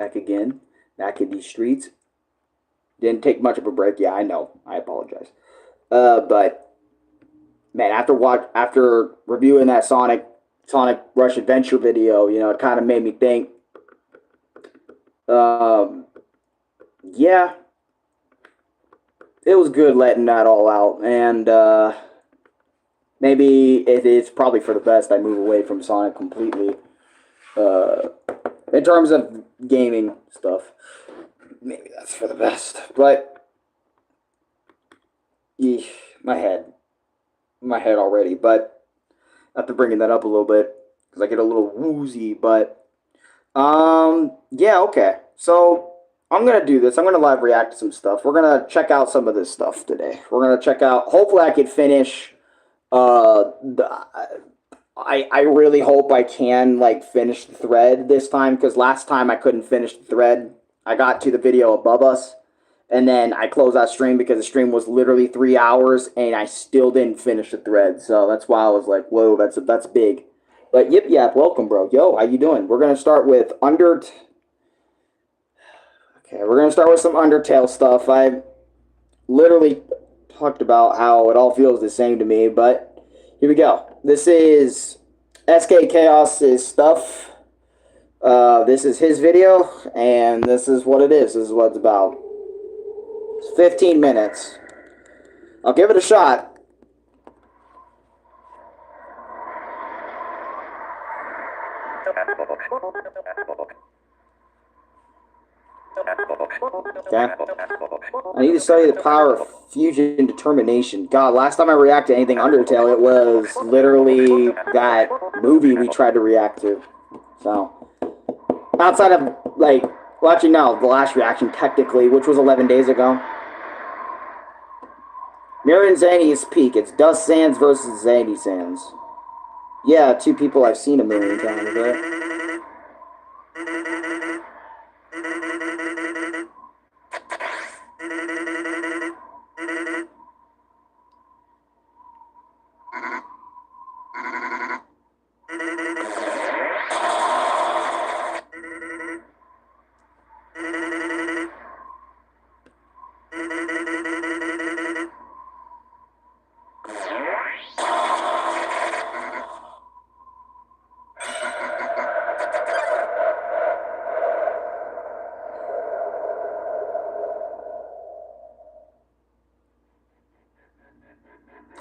again, back in these streets. Didn't take much of a break. Yeah, I know. I apologize. But man, after reviewing that Sonic Rush Adventure video, it kind of made me think. Um, yeah, it was good letting that all out, and maybe it's probably for the best I move away from Sonic completely. Uh, in terms of gaming stuff, maybe that's for the best. But eesh, my head, my head already. But after bringing that up a little bit, because I get a little woozy. But yeah, okay. So I'm gonna do this. I'm gonna live react to some stuff. We're gonna check out some of this stuff today. We're gonna check out. Hopefully, I can finish. I really hope I can like finish the thread this time because last time I couldn't finish the thread. I got to the video above us, and then I closed that stream because the stream was literally 3 hours, and I still didn't finish the thread. So that's why I was like, "Whoa, that's big." But yep, welcome, bro. Yo, how you doing? We're gonna start with Okay, we're gonna start with some Undertale stuff. I literally talked about how it all feels the same to me, but here we go. This is SK Chaos's stuff. This is his video, and this is what it is. This is what it's about. It's 15 minutes. I'll give it a shot. Okay. I need to study the power of fusion determination. God, last time I reacted to anything Undertale, it was literally that movie we tried to react to. So, outside of, like, watching now, the last reaction, technically, which was 11 days ago. Mirror and Zany's peak. It's Dust Sands versus Zany Sands. Yeah, two people I've seen a million times, right?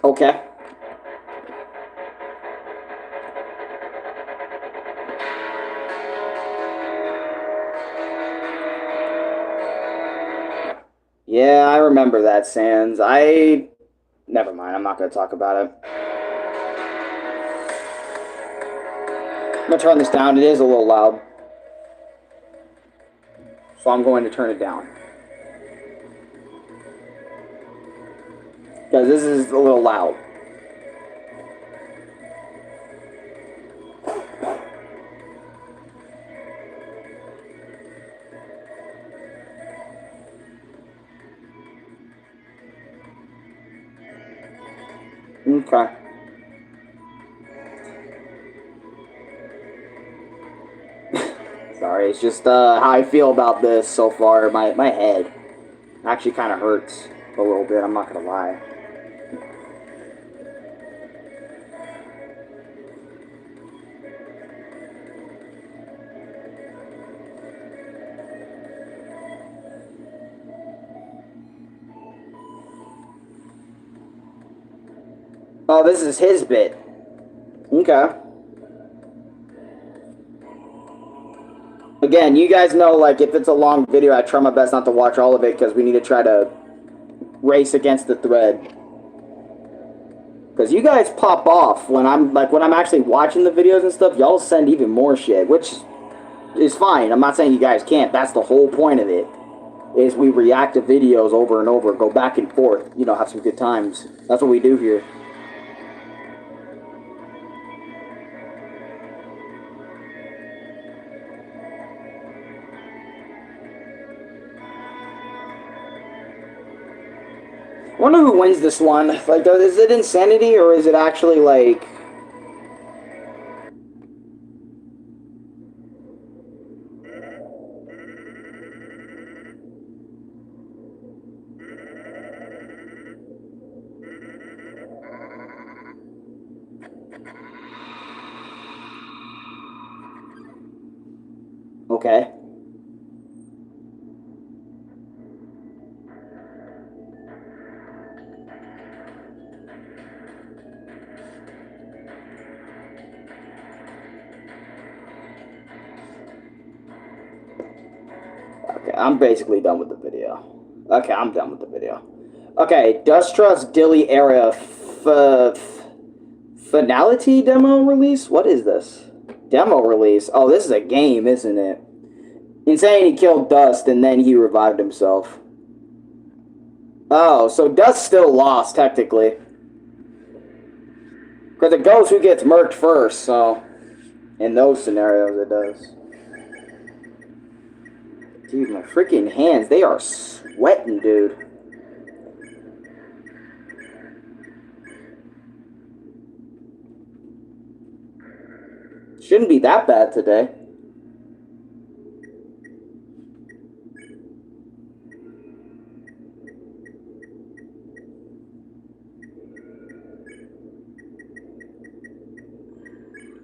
Okay. Yeah, I remember that, Sans. Never mind, I'm not going to talk about it. I'm going to turn this down. It is a little loud. So I'm going to turn it down. Because this is a little loud. Okay. Sorry, it's just how I feel about this so far. My head actually kind of hurts a little bit, I'm not going to lie. Oh, this is his bit. Okay. Again, you guys know, like, if it's a long video, I try my best not to watch all of it because we need to try to race against the thread. Because you guys pop off when I'm actually watching the videos and stuff. Y'all send even more shit, which is fine. I'm not saying you guys can't. That's the whole point of it. Is we react to videos over and over, go back and forth, have some good times. That's what we do here. I wonder who wins this one. Like, is it insanity or is it actually like... Okay, I'm basically done with the video. Okay, I'm done with the video. Okay, Dust Trust Dilly Area Finality demo release? What is this? Demo release? Oh, this is a game, isn't it? Insanity killed Dust and then he revived himself. Oh, so Dust still lost, technically. Because it goes who gets murked first, so... In those scenarios, it does. Dude, my freaking hands, they are sweating, dude. Shouldn't be that bad today.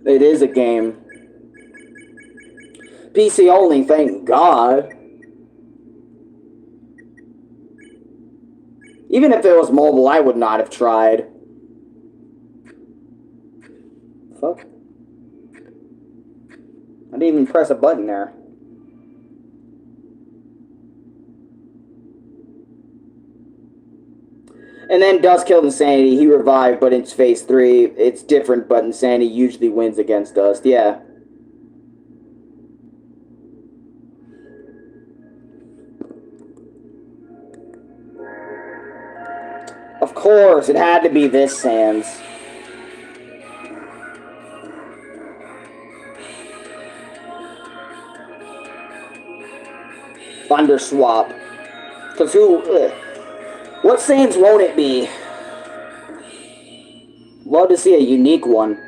It is a game. PC only, thank God. Even if it was mobile, I would not have tried. Fuck. I didn't even press a button there. And then Dust killed Insanity. He revived, but in phase 3, it's different, but Insanity usually wins against Dust. Yeah. Of course, it had to be this, Sans. Thunder Swap. Because who... What Sans won't it be? Love to see a unique one.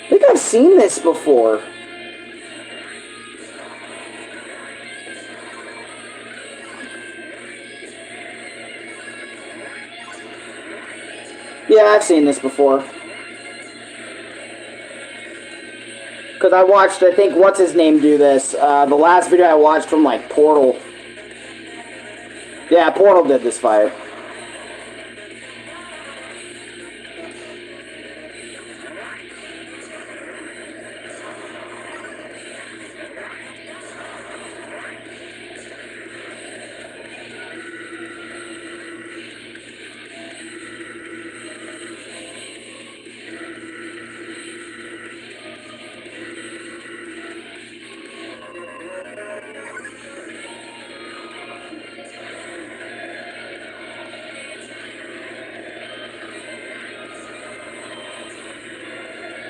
I think I've seen this before. Yeah, I've seen this before. Because I watched, I think, what's his name do this? The last video I watched from, like, Portal. Yeah, Portal did this fight.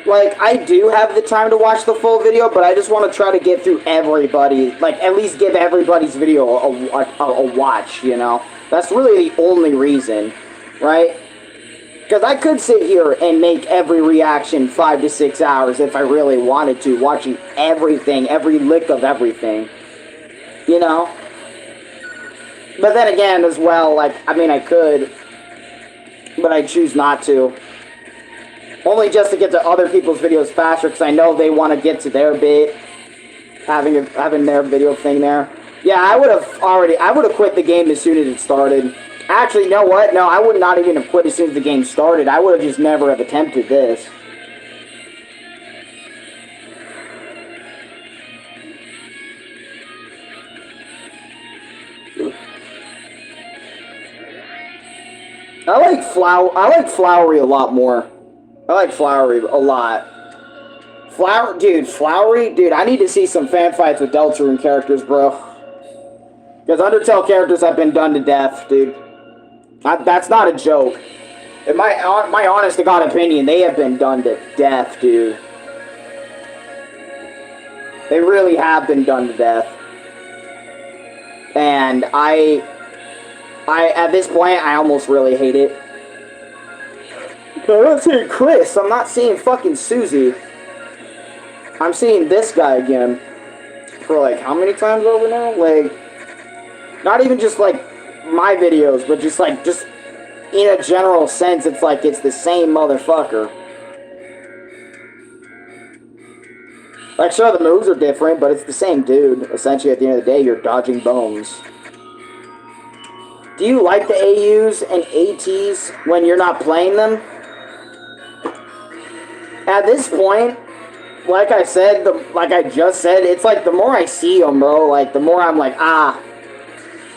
Like, I do have the time to watch the full video, but I just want to try to get through everybody, like, at least give everybody's video a watch, you know? That's really the only reason, right? Because I could sit here and make every reaction 5 to 6 hours if I really wanted to, watching everything, every lick of everything, you know? But then again, as well, like, I mean, I could, but I choose not to. Only just to get to other people's videos faster, because I know they want to get to their bit, having their video thing there. Yeah, I would have quit the game as soon as it started. Actually, you know what? No, I would not even have quit as soon as the game started. I would have just never have attempted this. I like Flowery a lot more. I like Flowery a lot. Flowery, dude, I need to see some fan fights with Deltarune characters, bro. Because Undertale characters have been done to death, dude. That's not a joke. In my honest to God opinion, they have been done to death, dude. They really have been done to death. And at this point, I almost really hate it. I'm not seeing Chris. I'm not seeing fucking Susie. I'm seeing this guy again. For like, how many times over now? Like, not even just like my videos, but just like, just in a general sense, it's like it's the same motherfucker. Like, sure, the moves are different, but it's the same dude. Essentially, at the end of the day, you're dodging bones. Do you like the AUs and ATs when you're not playing them? At this point, like I said, like I just said, it's like the more I see them, bro, like the more I'm like,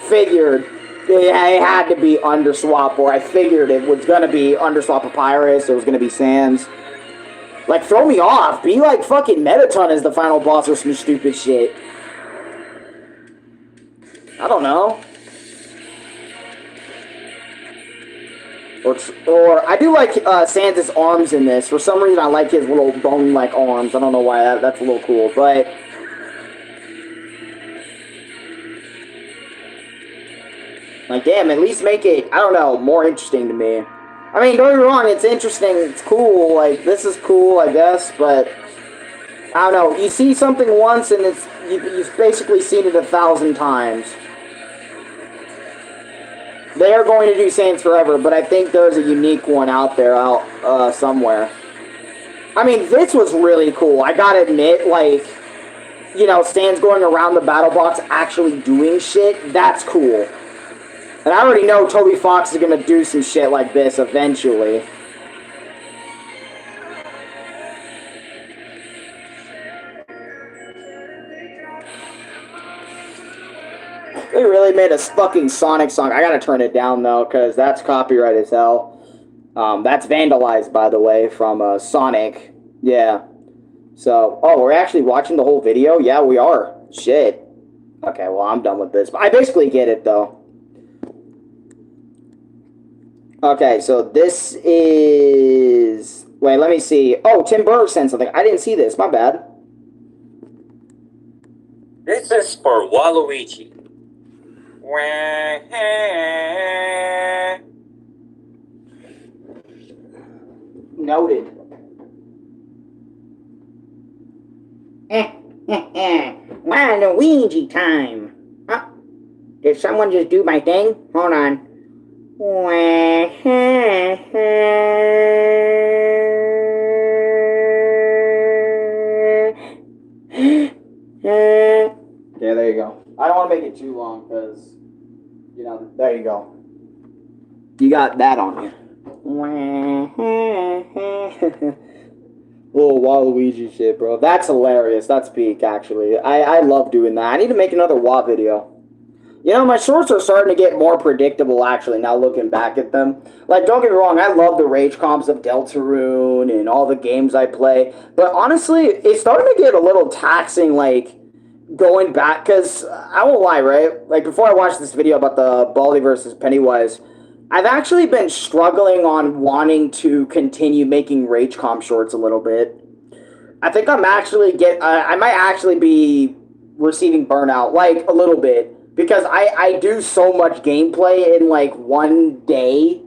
figured it had to be Underswap, or I figured it was gonna be Underswap Papyrus, it was gonna be Sans. Like, throw me off. Be like fucking Mettaton as the final boss or some stupid shit. I don't know. Or I do like Sans' arms in this. For some reason, I like his little bone-like arms. I don't know why. That's a little cool, but... Like, damn, at least make it, I don't know, more interesting to me. I mean, don't get me wrong, it's interesting, it's cool, like, this is cool, I guess, but... I don't know, you see something once and you've basically seen it 1,000 times. They are going to do Sans Forever, but I think there's a unique one out there, somewhere. I mean, this was really cool, I gotta admit, like... You know, Sans going around the battle box actually doing shit, that's cool. And I already know Toby Fox is gonna do some shit like this eventually. They really made a fucking Sonic song. I gotta turn it down though, because that's copyright as hell. That's vandalized, by the way, from Sonic. Yeah. So, oh, we're actually watching the whole video? Yeah, we are. Shit. Okay, well, I'm done with this. I basically get it though. Okay, so this is... Wait, let me see. Oh, Tim Burr sent something. I didn't see this. My bad. This is for Waluigi. Noted. Waluigi time. Oh, did someone just do my thing? Hold on. Yeah, there you go. I don't want to make it too long because, you know, there you go. You got that on you. Little Waluigi shit, bro. That's hilarious. That's peak, actually. I love doing that. I need to make another WA video. You know, my shorts are starting to get more predictable, actually, now looking back at them. Like, don't get me wrong, I love the rage comps of Deltarune and all the games I play. But honestly, it's starting to get a little taxing, like, going back, because I won't lie, right? Like, before I watched this video about the Baldi versus Pennywise, I've actually been struggling on wanting to continue making rage comp shorts a little bit. I think I might actually be receiving burnout, like, a little bit. Because I do so much gameplay in, like, one day,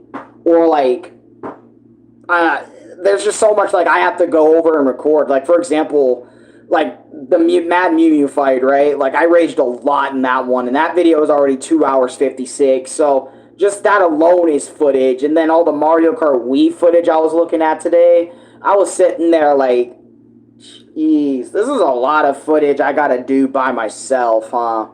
or, like, there's just so much, like, I have to go over and record. Like, for example, like, the Mad Mew Mew fight, right? Like, I raged a lot in that one, and that video is already 2 hours 56, so just that alone is footage. And then all the Mario Kart Wii footage I was looking at today, I was sitting there like, jeez, this is a lot of footage I gotta do by myself, huh?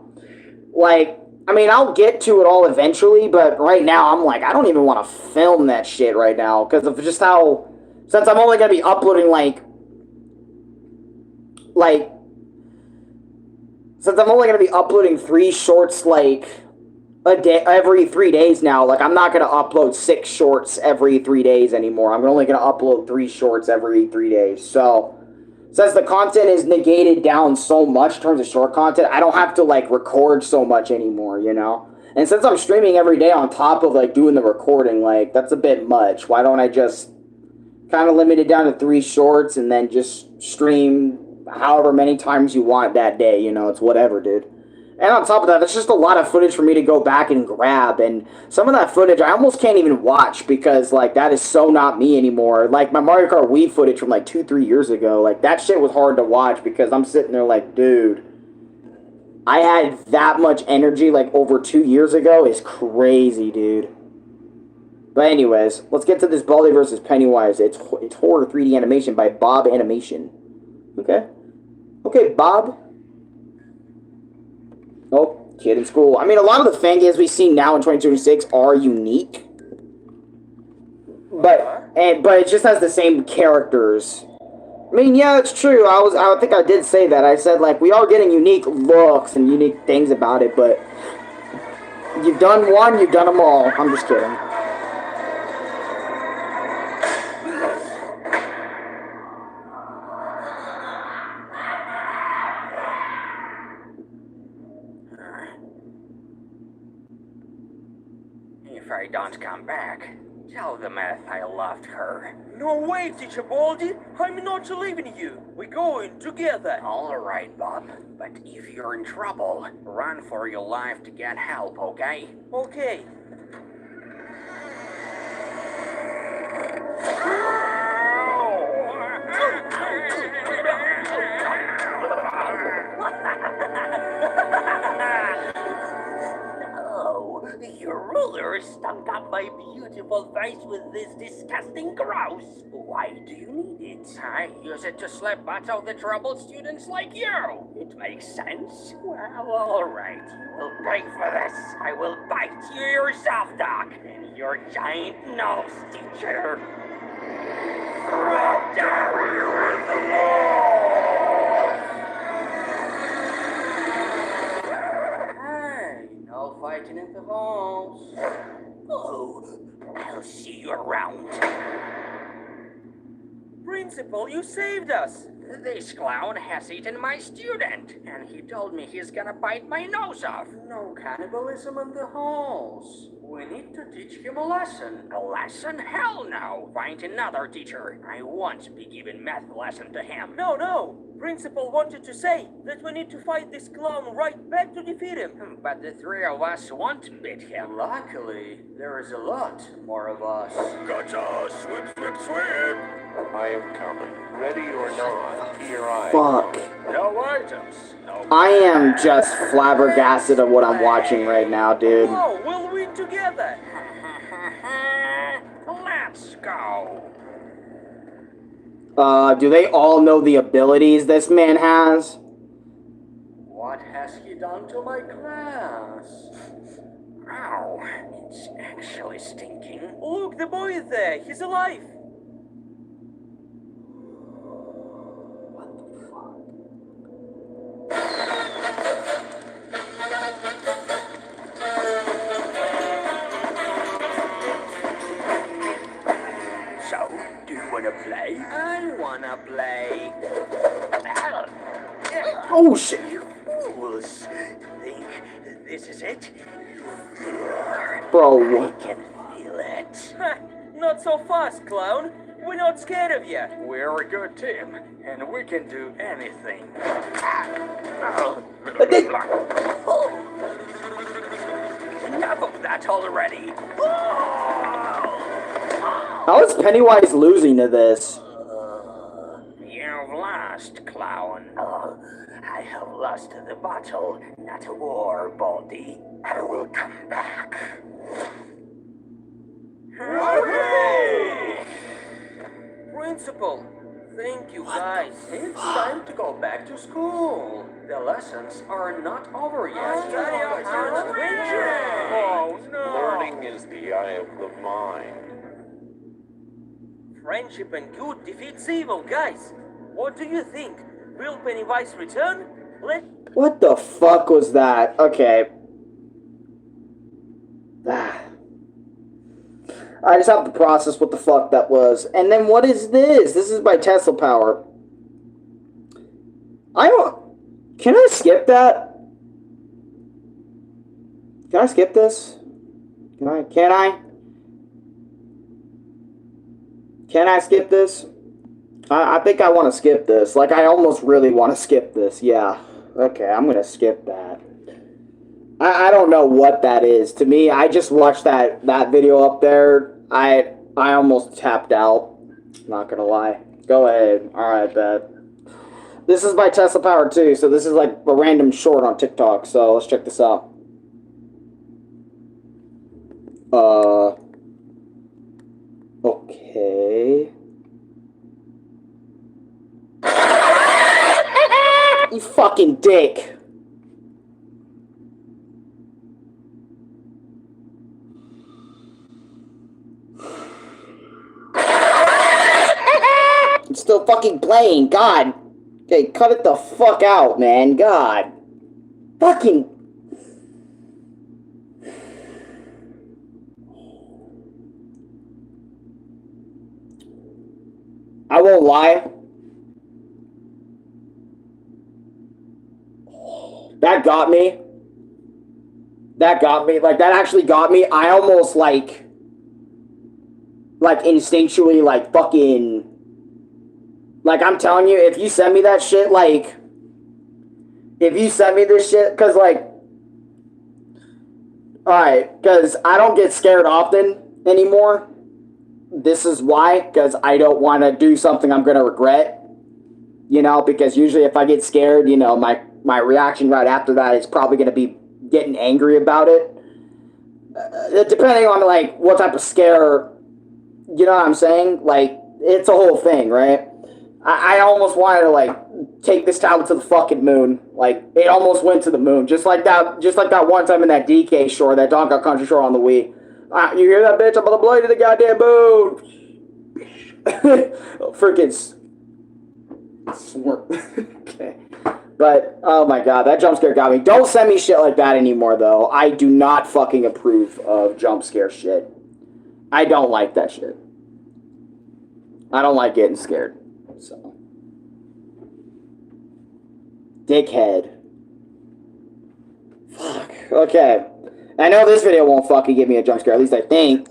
Like, I mean, I'll get to it all eventually, but right now I'm like, I don't even want to film that shit right now because of just how, since I'm only going to be uploading since I'm only going to be uploading 3 shorts like a day, every 3 days now, like I'm not going to upload 6 shorts every 3 days anymore. I'm only going to upload 3 shorts every 3 days. So, since the content is negated down so much in terms of short content, I don't have to, like, record so much anymore, you know? And since I'm streaming every day on top of, like, doing the recording, like, that's a bit much. Why don't I just kind of limit it down to 3 shorts and then just stream however many times you want that day, you know? It's whatever, dude. And on top of that, that's just a lot of footage for me to go back and grab. And some of that footage I almost can't even watch because, like, that is so not me anymore. Like, my Mario Kart Wii footage from, like, 2-3 years ago, like, that shit was hard to watch because I'm sitting there like, dude, I had that much energy, like, over 2 years ago is crazy, dude. But anyways, let's get to this Baldi vs. Pennywise. It's horror 3D animation by Bob Animation. Okay. Okay, Bob. Oh, kid in school. I mean, a lot of the fan games we see now in 2026 are unique, but it just has the same characters. I mean, yeah, it's true. I think I did say that. I said like we are getting unique looks and unique things about it, but you've done one, you've done them all. I'm just kidding. If I don't come back, tell the math I loved her. No way, Teacher Baldy. I'm not leaving you. We're going together. All right, Bob. But if you're in trouble, run for your life to get help, okay? Okay. Oh, your ruler stunk up my beautiful face with this disgusting grouse. Why do you need it? I use it to slap butts out the troubled students like you. It makes sense. Well, all right. You will pay for this. I will bite you yourself, Doc, and your giant nose, teacher. How dare you with the law? Hey, no fighting in the halls. Oh, I'll see you around. Principal, you saved us. This clown has eaten my student, and he told me he's gonna bite my nose off. No cannibalism in the halls. We need to teach him a lesson. A lesson? Hell no! Find another teacher. I won't be giving math lesson to him. No. Principal wanted to say that we need to fight this clown right back to defeat him. But the three of us won't beat him. Luckily, there is a lot more of us. Gotcha! Swim! I am coming. Ready or not, here I Fuck. No items. No. I am just flabbergasted at what I'm watching right now, dude. Oh, we'll win together. Let's go. Do they all know the abilities this man has? What has he done to my class? Ow, it's actually stinking. Look, the boy is there. He's alive. So, do you wanna play? I wanna play. Oh shit! You fools! Think this is it? Bro, I can feel it. Ha, not so fast, clown. We're not scared of you. We're a good team, and we can do anything. Enough of that already. how is Pennywise losing to this? You've lost, clown. I have lost the battle, not a war, Baldy. I will come back. Hooray! Principal, thank you guys. It's time to go back to school. The lessons are not over yet. Oh no! Learning is the eye of the mind. Friendship and good defeats evil, guys. What do you think? Will Pennywise return? What the fuck was that? Okay. I just have to process what the fuck that was. And then what is this? This is by Tesla Power. I don't... Can I skip that? Can I skip this? Can I? Can I skip this? I think I want to skip this. Like, I almost really want to skip this. Yeah. Okay, I'm going to skip that. I don't know what that is. To me, I just watched that video up there. I almost tapped out. Not going to lie. Go ahead. Alright, bet. This is by Tesla Power too, so this is like a random short on TikTok. So let's check this out. Okay. You fucking dick. still fucking playing. God. Okay, cut it the fuck out, man. God. Fucking... I won't lie. That got me. That got me. Like, that actually got me. I almost, like instinctually, like, fucking... Like, I'm telling you, if you send me that shit, like... If you send me this shit, because, like... Alright, because I don't get scared often anymore. This is why, because I don't want to do something I'm going to regret. You know, because usually if I get scared, you know, my reaction right after that is probably going to be getting angry about it. Depending on, like, what type of scare, you know what I'm saying? Like, it's a whole thing, right? I almost wanted to, like, take this tablet to the fucking moon. Like, it almost went to the moon. Just like that one time in that DK shore, that Donkey Kong Country shore on the Wii. You hear that, bitch? I'm gonna blow you to the goddamn moon. Freaking okay. But, oh my god, that jump scare got me. Don't send me shit like that anymore, though. I do not fucking approve of jump scare shit. I don't like that shit. I don't like getting scared. So. Dickhead. Fuck. Okay. I know this video won't fucking give me a jump scare, at least I think.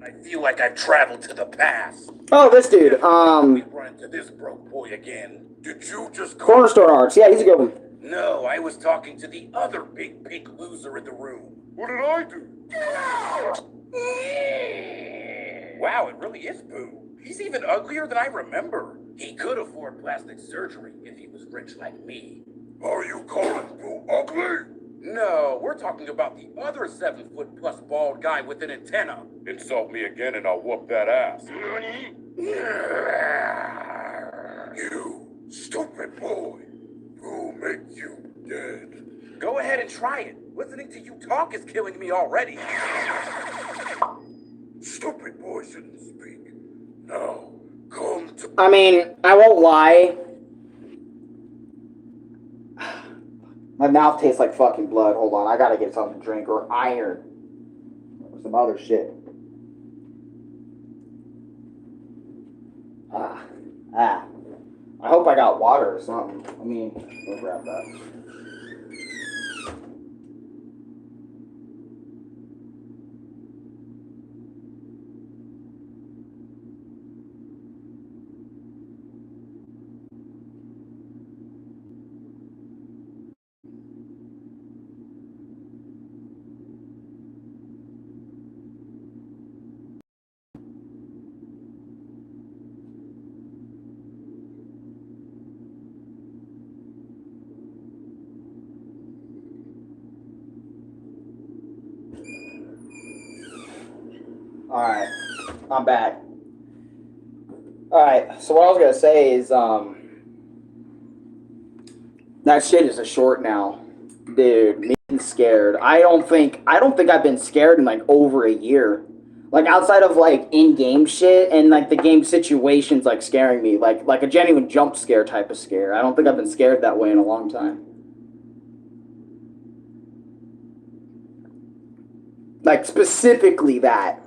I feel like I've traveled to the past. Oh, this dude. We run into this broke boy again. Did you just call? Cornerstone Arts. Yeah, he's a good one. No, I was talking to the other big pink loser in the room. What did I do? Wow, it really is Boo. He's even uglier than I remember. He could afford plastic surgery if he was rich like me. Are you calling Boo ugly? No, we're talking about the other 7-foot-plus bald guy with an antenna. Insult me again and I'll whoop that ass. You stupid boy. Who make you dead? Go ahead and try it. Listening to you talk is killing me already. Stupid boy shouldn't speak. Now, come to... I mean, I won't lie. My mouth tastes like fucking blood. Hold on, I gotta get something to drink or iron. Or some other shit. I hope I got water or something. I mean, we'll grab that. Alright, I'm back. Alright, so what I was gonna say is, that shit is a short now. Dude, me being scared. I don't think I've been scared in like over a year. Like outside of like in-game shit and like the game situations like scaring me. Like a genuine jump scare type of scare. I don't think I've been scared that way in a long time. Like specifically that.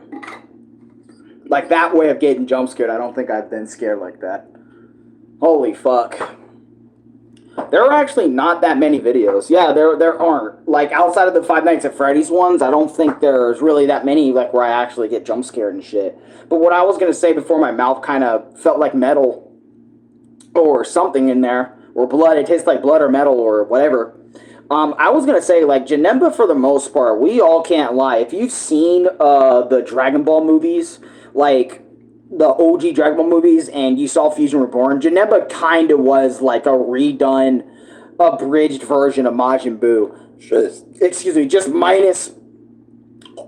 Like that way of getting jump scared, I don't think I've been scared like that. Holy fuck. There are actually not that many videos. Yeah, there aren't. Like outside of the Five Nights at Freddy's ones, I don't think there's really that many like where I actually get jump scared and shit. But what I was gonna say before my mouth kind of felt like metal or something in there, or blood, it tastes like blood or metal or whatever. I was gonna say, like, Janemba, for the most part, we all can't lie. If you've seen the Dragon Ball movies, like the OG Dragon Ball movies, and you saw Fusion Reborn, Janemba kind of was like a redone, abridged version of Majin Buu. Excuse me, just minus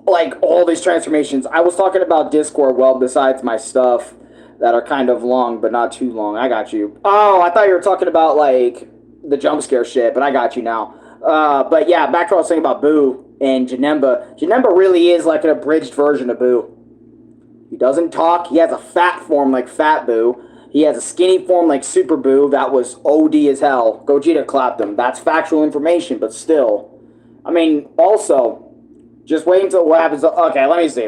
like all these transformations. I was talking about Discord, well, besides my stuff that are kind of long, but not too long. I got you. Oh, I thought you were talking about like the jump scare shit, but I got you now. But yeah, back to what I was saying about Buu and Janemba. Janemba really is like an abridged version of Buu. He doesn't talk. He has a fat form like Fat Buu. He has a skinny form like Super Boo that was OD as hell. Gogeta clapped him. That's factual information, but still. I mean, also, just wait until what happens. Okay, let me see.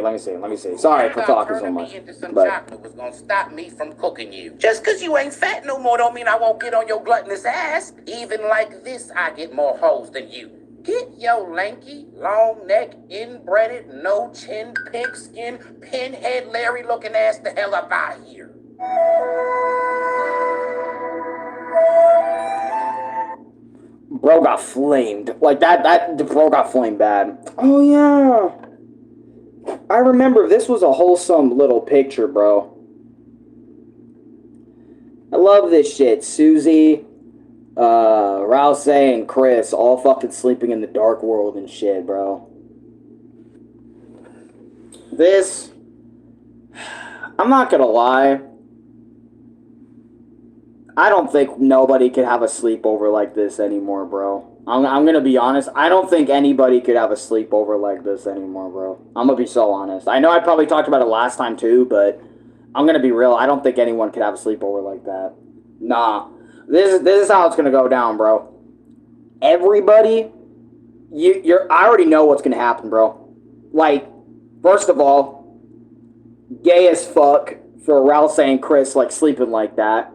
Sorry for talking so much. Chocolate was gonna stop me from cooking you. Just cause you ain't fat no more don't mean I won't get on your gluttonous ass. Even like this, I get more hoes than you. Get your lanky, long neck, inbreaded, no chin, pink skin, pinhead Larry looking ass the hell up out of here. Bro got flamed. Like the bro got flamed bad. Oh yeah. I remember this was a wholesome little picture, bro. I love this shit. Susie, Rouse and Chris all fucking sleeping in the dark world and shit, bro. This, I'm not gonna lie. I don't think nobody could have a sleepover like this anymore, bro. I'm gonna be honest. I don't think anybody could have a sleepover like this anymore, bro. I'm gonna be so honest. I know I probably talked about it last time too, but I'm gonna be real. I don't think anyone could have a sleepover like that. Nah. This is how it's gonna go down, bro. Everybody, I already know what's gonna happen, bro. Like, first of all, gay as fuck for Ralph saying Chris like sleeping like that.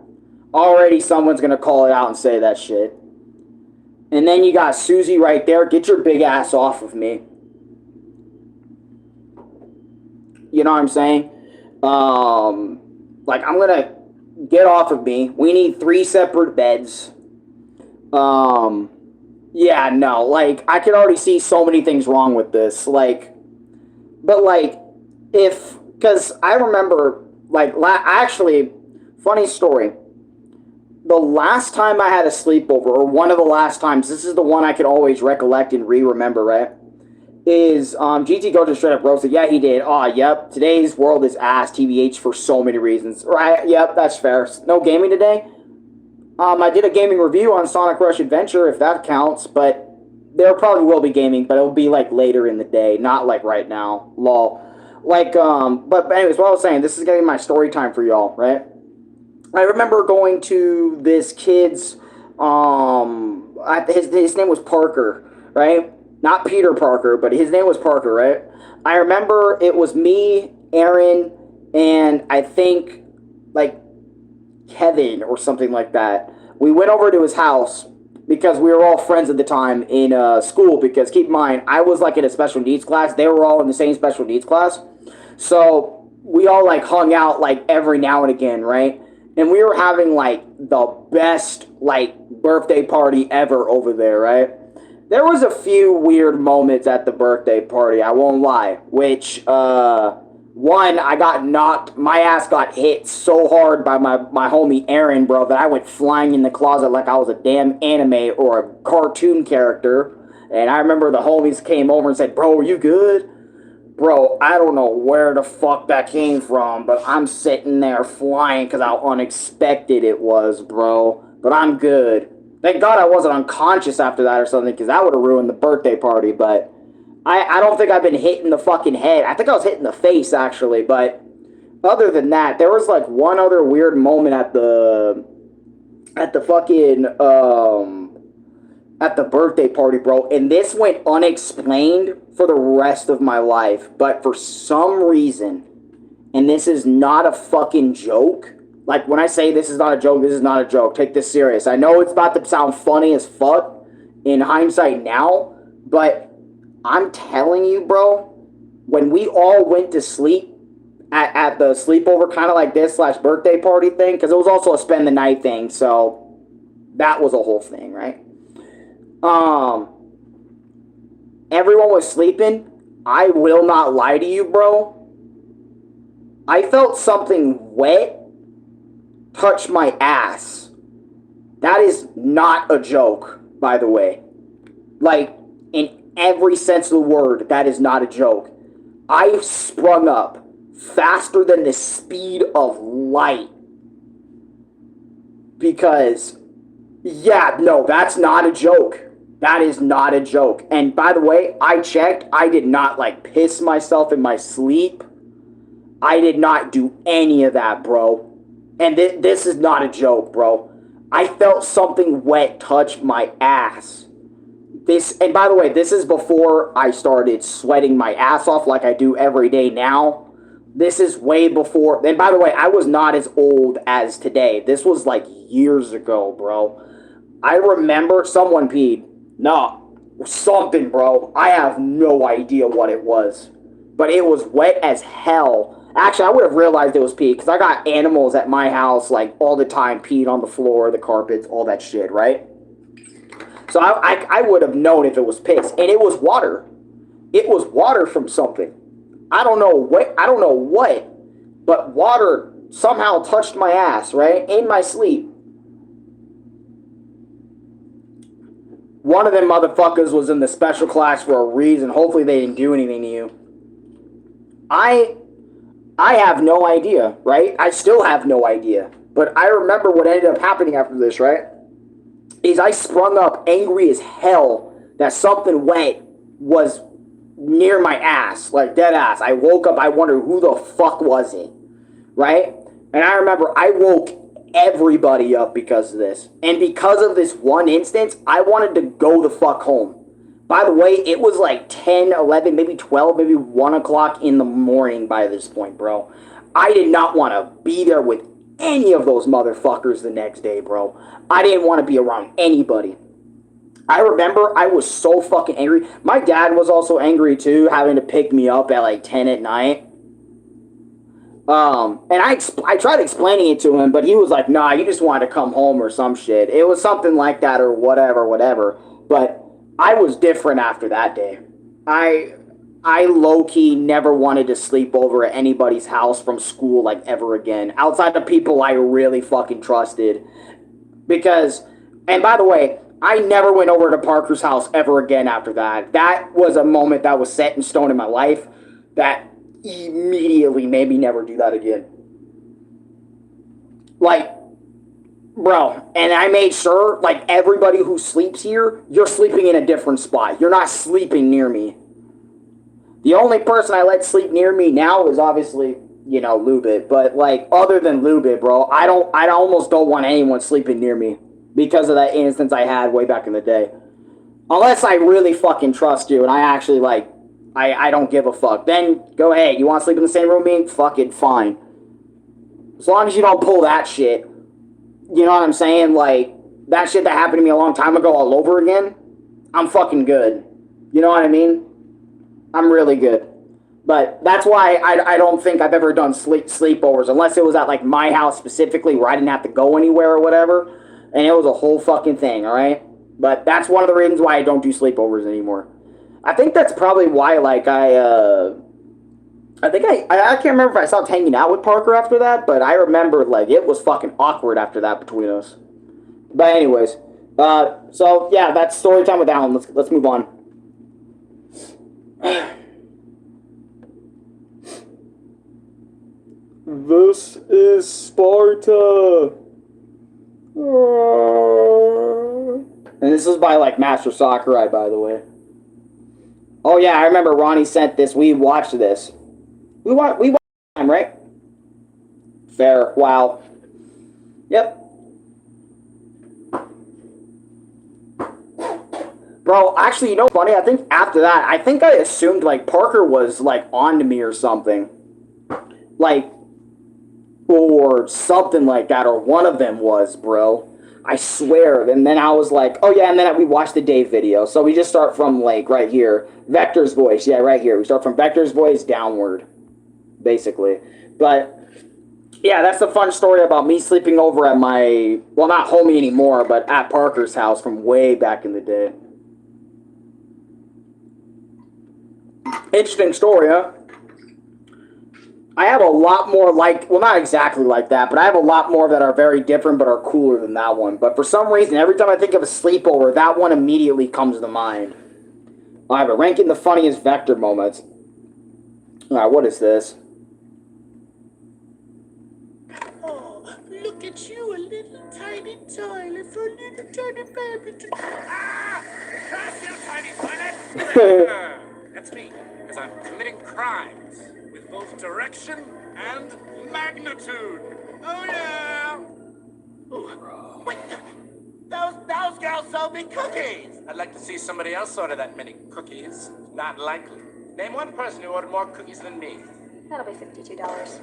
Already someone's going to call it out and say that shit. And then you got Susie right there. Get your big ass off of me. You know what I'm saying? Like, I'm going to get off of me. We need 3 separate beds. Yeah, no. Like, I can already see so many things wrong with this. Like, but like, because I remember, like, actually, funny story. The last time I had a sleepover, or one of the last times, this is the one I could always recollect and remember, right? Is GT Gojo straight up roasted. Yeah, he did. Oh, yep. Today's world is ass, TBH, for so many reasons. Right? Yep, that's fair. No gaming today. I did a gaming review on Sonic Rush Adventure, if that counts, but there probably will be gaming, but it'll be like later in the day, not like right now. Lol. Like, but anyways, what I was saying, this is gonna be my story time for y'all, right? I remember going to this kid's, his name was Parker, right? Not Peter Parker, but his name was Parker, right? I remember it was me, Aaron, and I think, like, Kevin or something like that. We went over to his house because we were all friends at the time in school, because keep in mind, I was, like, in a special needs class. They were all in the same special needs class. So we all, like, hung out, like, every now and again, right? And we were having, like, the best, like, birthday party ever over there, right? There was a few weird moments at the birthday party, I won't lie. Which, one, I got knocked, my ass got hit so hard by my homie Aaron, bro, that I went flying in the closet like I was a damn anime or a cartoon character. And I remember the homies came over and said, bro, are you good? Bro, I don't know where the fuck that came from, but I'm sitting there flying because how unexpected it was, bro. But I'm good. Thank God I wasn't unconscious after that or something, because that would have ruined the birthday party, but I don't think I've been hit in the fucking head. I think I was hit in the face, actually, but other than that, there was, like, one other weird moment at the fucking, at the birthday party, bro, and this went unexplained for the rest of my life, but for some reason, and this is not a fucking joke, like, when I say this is not a joke, this is not a joke, take this serious. I know it's about to sound funny as fuck in hindsight now, but I'm telling you, bro, when we all went to sleep at the sleepover, kind of like this / birthday party thing, because it was also a spend the night thing, so that was a whole thing, right? Everyone was sleeping. I will not lie to you, bro. I felt something wet touch my ass. That is not a joke, by the way. Like, in every sense of the word, that is not a joke. I sprung up faster than the speed of light. Because, yeah, no, that's not a joke. That is not a joke. And by the way, I checked. I did not, like, piss myself in my sleep. I did not do any of that, bro. And this is not a joke, bro. I felt something wet touch my ass. And by the way, this is before I started sweating my ass off like I do every day now. This is way before. And by the way, I was not as old as today. This was like years ago, bro. I remember someone peed. No, something, bro. I have no idea what it was. But it was wet as hell. Actually, I would have realized it was pee because I got animals at my house like all the time, peed on the floor, the carpets, all that shit, right? So I would have known if it was piss, and it was water. It was water from something. I don't know what, but water somehow touched my ass, right? In my sleep. One of them motherfuckers was in the special class for a reason. Hopefully they didn't do anything to you. I have no idea, right? I still have no idea. But I remember what ended up happening after this, right? Is I sprung up angry as hell that something wet was near my ass, like dead ass. I woke up, I wondered who the fuck was it, right? And I remember I woke everybody up because of this. And because of this one instance, I wanted to go the fuck home. By the way, it was like 10, 11, maybe 12, maybe 1 o'clock in the morning by this point, bro. I did not want to be there with any of those motherfuckers the next day, bro. I didn't want to be around anybody. I remember I was so fucking angry. My dad was also angry too, having to pick me up at like 10 at night. And I tried explaining it to him, but he was like, nah, you just wanted to come home or some shit. It was something like that or whatever. But I was different after that day. I low-key never wanted to sleep over at anybody's house from school like ever again. Outside the people I really fucking trusted. Because, and by the way, I never went over to Parker's house ever again after that. That was a moment that was set in stone in my life that immediately made me never do that again. Like, bro, and I made sure, like, everybody who sleeps here, you're sleeping in a different spot. You're not sleeping near me. The only person I let sleep near me now is obviously, you know, Lubit. But, like, other than Lubit, bro, I almost don't want anyone sleeping near me because of that instance I had way back in the day. Unless I really fucking trust you and I actually, like, I don't give a fuck. Then, go ahead. You want to sleep in the same room with me? Fucking fine. As long as you don't pull that shit. You know what I'm saying? Like, that shit that happened to me a long time ago all over again, I'm fucking good. You know what I mean? I'm really good. But that's why I don't think I've ever done sleepovers, unless it was at, like, my house specifically where I didn't have to go anywhere or whatever. And it was a whole fucking thing, alright? But that's one of the reasons why I don't do sleepovers anymore. I think that's probably why, like, I can't remember if I stopped hanging out with Parker after that, but I remember, like, it was fucking awkward after that between us. But anyways, so, yeah, that's story time with Alan. Let's move on. This is Sparta. And this is by, like, Master Sakurai, by the way. Oh, yeah, I remember Ronnie sent this. We watched this. We watched time, right? Fair. Wow. Yep. Bro, actually, you know what's funny? I think after that, I think I assumed, like, Parker was, like, on to me or something. Like, or something like that, or one of them was, bro. I swear. And then I was like, oh yeah, and then we watched the Dave video. So we just start from, like, right here. Vector's voice. Yeah, right here. We start from Vector's voice downward, basically. But, yeah, that's the fun story about me sleeping over at my, well, not homie anymore, but at Parker's house from way back in the day. Interesting story, huh? I have a lot more like, well, not exactly like that, but I have a lot more that are very different but are cooler than that one. But for some reason, every time I think of a sleepover, that one immediately comes to mind. I have a ranking the funniest Vector moments. Alright, what is this? Oh, look at you, a little tiny toilet for a little tiny baby to... Ah! Curse you, tiny toilet! That's me, because I'm committing crimes with both direction and magnitude. Oh no! Wait, those girls sold me cookies! I'd like to see somebody else order that many cookies. Not likely. Name one person who ordered more cookies than me. That'll be $52.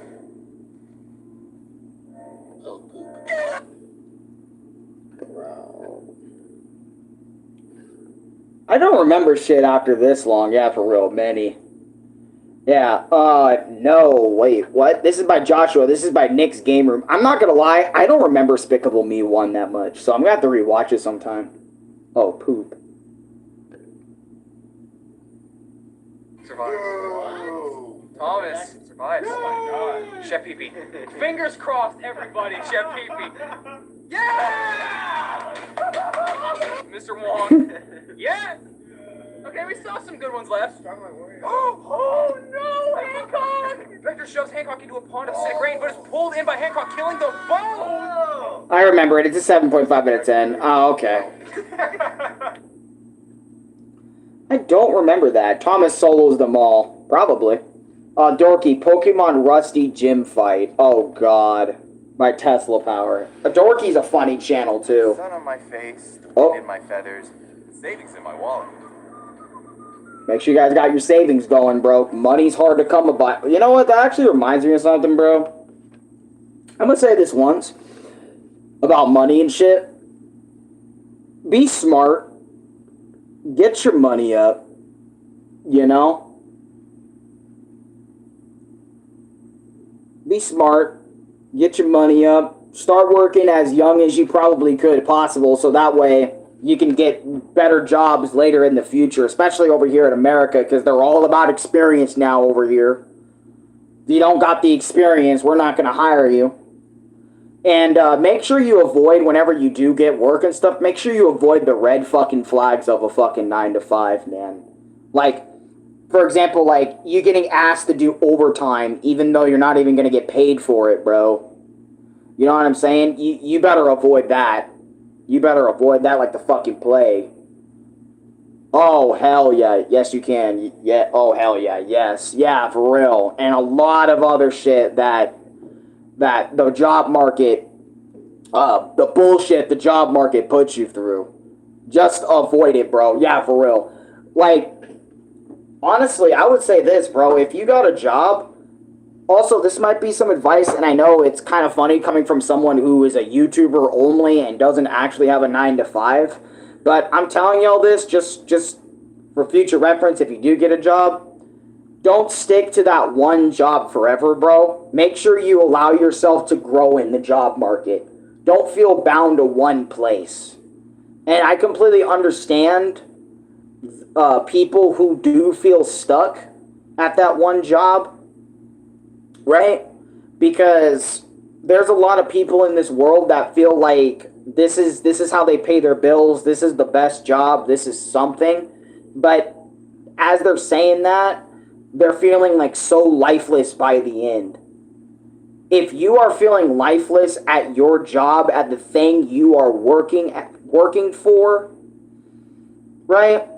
I don't remember shit after this long. Yeah, for real, many. Yeah, no, wait, what? This is by Joshua. This is by Nick's Game Room. I'm not gonna lie, I don't remember Despicable Me 1 that much, so I'm gonna have to rewatch it sometime. Oh, poop. Thomas survives. Oh my god. Chef Pee-Pee. Fingers crossed, everybody. Chef Pee-Pee. Yeah! Mr. Wong. Yeah! Okay, we saw some good ones left. Oh no, Hancock! Vector shoves Hancock into a pond of acidic rain, but is pulled in by Hancock, killing the bone! I remember it. It's a 7.5 out of 10. Oh, okay. I don't remember that. Thomas solos them all. Probably. Dorky, Pokemon Rusty Gym Fight. Oh, God. My Tesla Power. Dorky's a funny channel, too. Sun on my face, the Oh. wind in my feathers, savings in my wallet. Make sure you guys got your savings going, bro. Money's hard to come by. You know what? That actually reminds me of something, bro. I'm gonna say this once about money and shit. Be smart. Get your money up. You know? Be smart. Get your money up. Start working as young as you probably could possible, so that way you can get better jobs later in the future, especially over here in America, because they're all about experience now over here. If you don't got the experience, we're not going to hire you. And make sure you avoid, whenever you do get work and stuff, make sure you avoid the red fucking flags of a fucking 9 to 5, man. Like, for example, like, you getting asked to do overtime, even though you're not even going to get paid for it, bro. You know what I'm saying? You better avoid that. You better avoid that like the fucking plague. Oh, hell yeah. Yes, you can. Yeah. Oh, hell yeah. Yes. Yeah, for real. And a lot of other shit that the job market, the bullshit the job market puts you through. Just avoid it, bro. Yeah, for real. Like, honestly, I would say this, bro. If you got a job... Also, this might be some advice, and I know it's kind of funny coming from someone who is a YouTuber only and doesn't actually have a 9 to 5. But I'm telling y'all this just for future reference. If you do get a job, don't stick to that one job forever, bro. Make sure you allow yourself to grow in the job market. Don't feel bound to one place. And I completely understand people who do feel stuck at that one job. Right? Because there's a lot of people in this world that feel like this is how they pay their bills, this is the best job, this is something. But as they're saying that, they're feeling like so lifeless by the end. If you are feeling lifeless at your job, at the thing you are working for, right?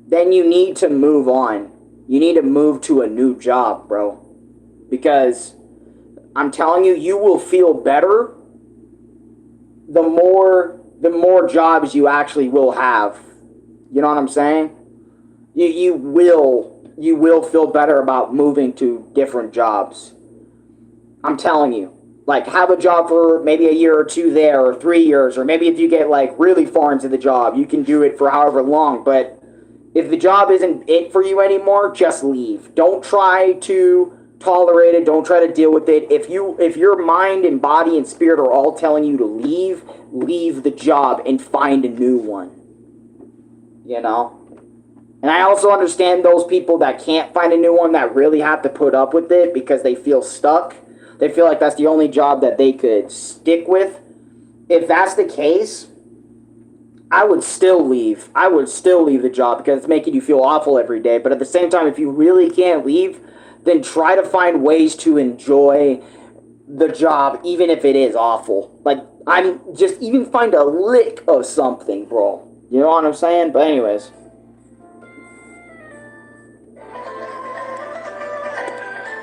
Then you need to move on. You need to move to a new job, bro. Because I'm telling you, you will feel better the more jobs you actually will have. You know what I'm saying? You will feel better about moving to different jobs. I'm telling you. Like, have a job for maybe a year or two there, or 3 years, or maybe if you get, like, really far into the job, you can do it for however long, but if the job isn't it for you anymore, just leave. Don't try to tolerate it. Don't try to deal with it. If your mind and body and spirit are all telling you to leave the job and find a new one. You know? And I also understand those people that can't find a new one, that really have to put up with it because they feel stuck. They feel like that's the only job that they could stick with. If that's the case, I would still leave. I would still leave the job because it's making you feel awful every day. But at the same time, if you really can't leave, then try to find ways to enjoy the job, even if it is awful. Like, even find a lick of something, bro. You know what I'm saying? But anyways.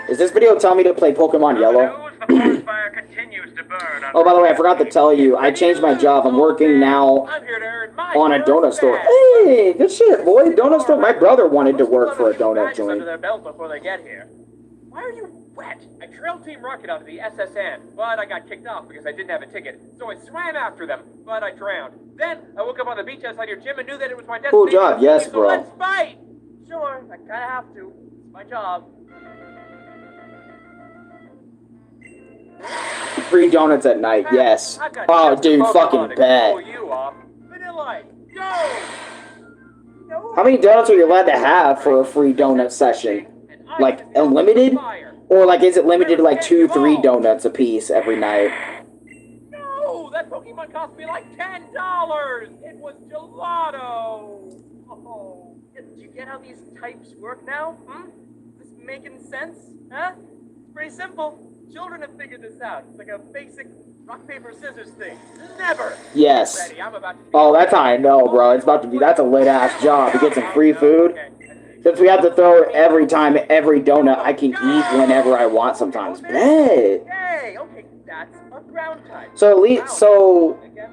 Is this video telling me to play Pokemon Yellow? The forest fire continues to burn. Oh, by the way, I forgot to tell you, I changed my job. I'm working now I'm here to earn my on a donut store. Hey, good shit, boy. Donut store. My brother wanted to work for a donut Under joint. their belt before they get here. Why are you wet? I trailed Team Rocket onto the SSN, but I got kicked off because I didn't have a ticket. So I swam after them, but I drowned. Then I woke up on the beach outside your gym and knew that it was my destination. Cool job, yes, so bro. let's fight! Sure, I kinda have to. It's my job. Free donuts at night, yes. I've got Oh, just a dude, Pokemon fucking to bet. pull you off. Vanillite, go! No. How many donuts are you allowed to have for a free donut session? Like, unlimited? Or, like, is it limited to, like, 2-3 donuts a piece every night? No, that Pokemon cost me like $10. It was gelato. Oh, do you get how these types work now? Is this making sense? Huh? It's pretty simple. Children have figured this out. It's like a basic rock paper scissors thing. Never. Yes. Ready, I'm about to be Oh, that's how I know, bro. It's about to be, that's a lit-ass job to get some free food. Since we have to throw it every time, every donut I can eat whenever I want sometimes. Bet. Hey, okay, that's a ground type. So at least,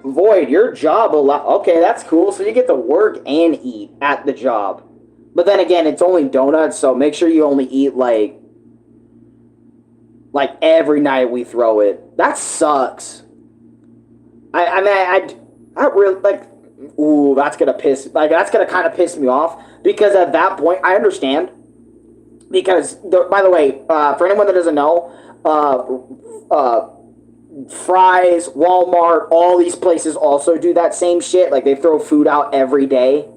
Void, your job okay, that's cool. So you get to work and eat at the job. But then again, it's only donuts, so make sure you only eat like every night we throw it. That sucks. I really like. Ooh, that's gonna kind of piss me off because at that point I understand. Because by the way, for anyone that doesn't know, Fry's, Walmart, all these places also do that same shit. Like they throw food out every day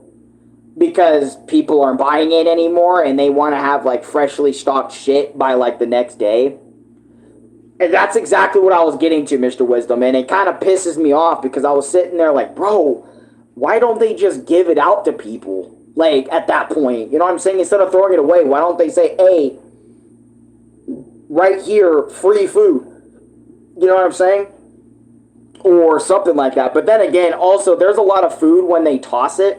because people aren't buying it anymore and they want to have like freshly stocked shit by like the next day. And that's exactly what I was getting to, Mr. Wisdom. And it kind of pisses me off because I was sitting there like, bro, why don't they just give it out to people? Like, at that point, you know what I'm saying? Instead of throwing it away, why don't they say, hey, right here, free food? You know what I'm saying? Or something like that. But then again, also, there's a lot of food when they toss it.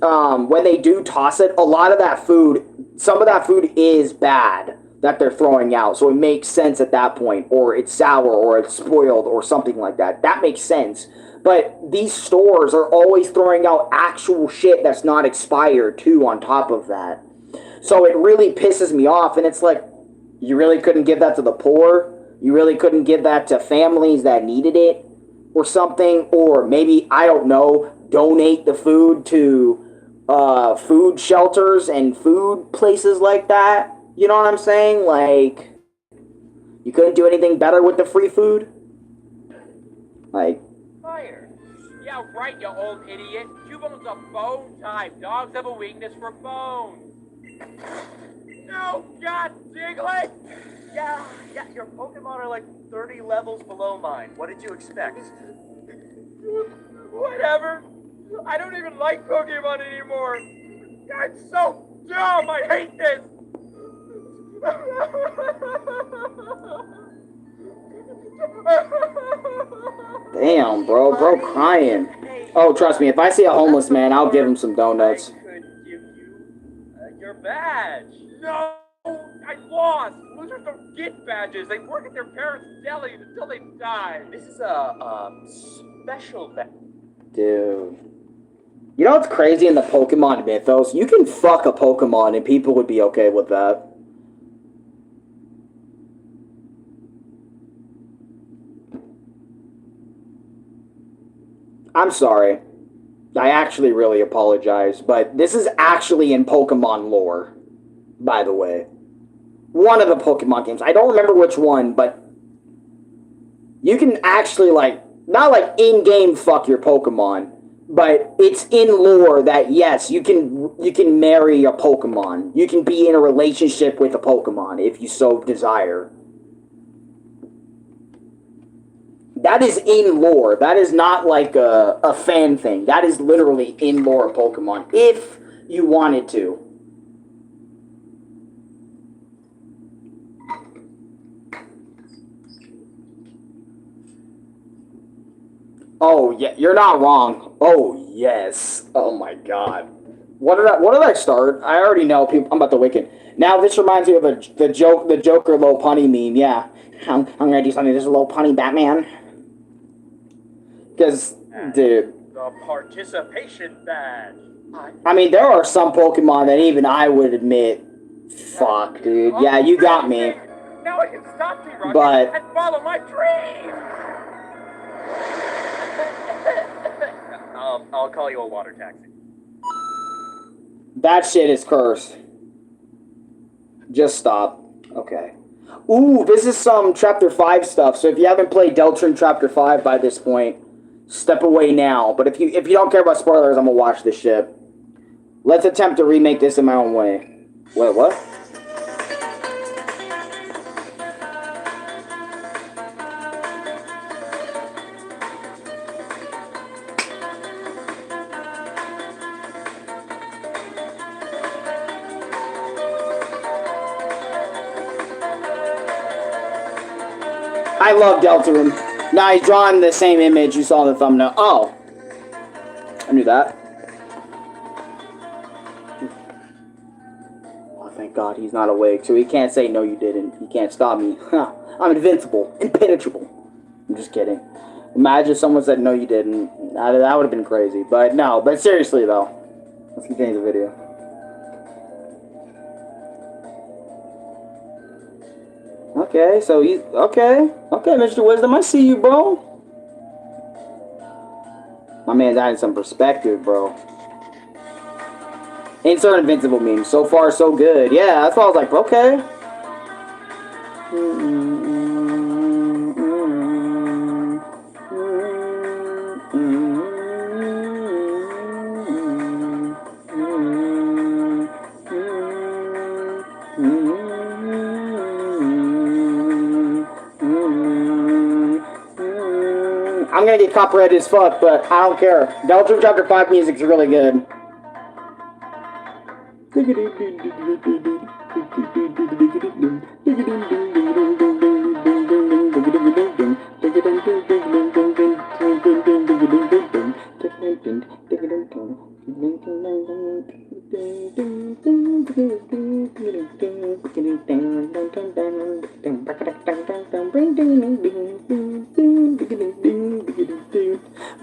When they do toss it, a lot of that food, some of that food is bad that they're throwing out. So it makes sense at that point. Or it's sour, or it's spoiled, or something like that. That makes sense. But these stores are always throwing out actual shit that's not expired, too, on top of that. So it really pisses me off. And it's like, you really couldn't give that to the poor? You really couldn't give that to families that needed it? Or something? Or maybe, I don't know, donate the food to food shelters and food places like that? You know what I'm saying? Like, you couldn't do anything better with the free food? Like... Fire. Yeah, right, you old idiot. Cubone's a bone type. Dogs have a weakness for bones. No, God, Diglett! Yeah, your Pokemon are like 30 levels below mine. What did you expect? Whatever. I don't even like Pokemon anymore. I'm so dumb. I hate this. Damn, bro crying. Oh, trust me, if I see a homeless man, I'll give him some donuts. I could give you your badge. No, I lost. Losers don't get badges. They work at their parents' deli until they die. This is a special badge. Dude. You know what's crazy in the Pokemon mythos? You can fuck a Pokemon and people would be okay with that. I'm sorry. I actually really apologize, but this is actually in Pokemon lore, by the way. One of the Pokemon games. I don't remember which one, but you can actually, like, not like in-game fuck your Pokemon, but it's in lore that, yes, you can marry a Pokemon. You can be in a relationship with a Pokemon if you so desire. That is in lore. That is not like a fan thing. That is literally in lore of Pokemon, if you wanted to. Oh, yeah, you're not wrong. Oh, yes. Oh, my God. What did I start? I already know people. I'm about to wicked. Now this reminds me of the Joker low punny meme. Yeah, I'm gonna do something. This is a low punny Batman. Because, dude. The participation badge. I mean, there are some Pokemon that even I would admit, fuck, dude. Yeah, you got me. Now I can stop T-Rocket But and follow my dream. I'll call you a water taxi. that shit is cursed. Just stop. Okay. Ooh, this is some Chapter 5 stuff. So if you haven't played Deltarune Chapter 5 by this point, step away now. But if you don't care about spoilers, I'm gonna watch this shit. Let's attempt to remake this in my own way. Wait, what? I love Deltarune. Now he's drawing the same image you saw in the thumbnail. Oh. I knew that. Oh, thank God he's not awake, so he can't say no you didn't. He can't stop me. I'm invincible. Impenetrable. I'm just kidding. Imagine if someone said no you didn't. That would have been crazy. But no, but seriously though. Let's continue the video. Okay, so he's okay, Mr. Wisdom, I see you, bro. My man's adding some perspective, bro. Insert invincible meme. So far, so good. Yeah, that's why I was like, okay. I'm gonna get copyrighted as fuck, but I don't care. Deltarune Chapter 5 music's really good.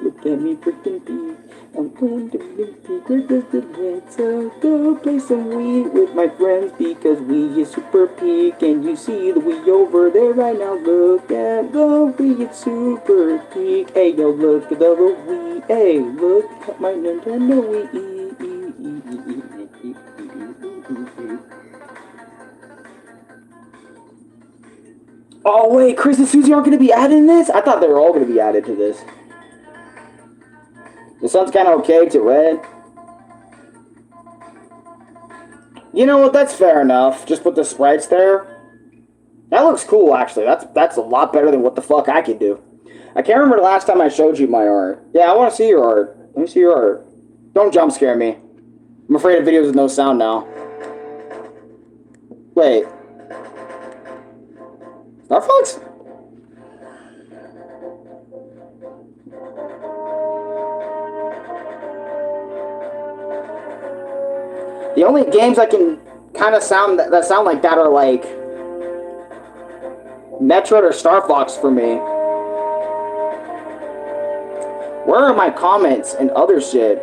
Look at me freaking peak. I'm going to be peak. So go play some Wii with my friends because Wii is super peak. And you see the Wii over there right now. Look at the Wii, it's super peak. Hey yo, look at the Wii. Hey, look at my Nintendo Wii. Oh wait, Chris and Susie aren't going to be added in this? I thought they were all going to be added to this. The sun's kind of okay to red. You know what? That's fair enough. Just put the sprites there. That looks cool, actually. That's a lot better than what the fuck I could do. I can't remember the last time I showed you my art. Yeah, I want to see your art. Let me see your art. Don't jump scare me. I'm afraid of videos with no sound now. Wait. Star Fox? The only games I can kind of sound that sound like that are like Metroid or Star Fox for me. Where are my comments and other shit?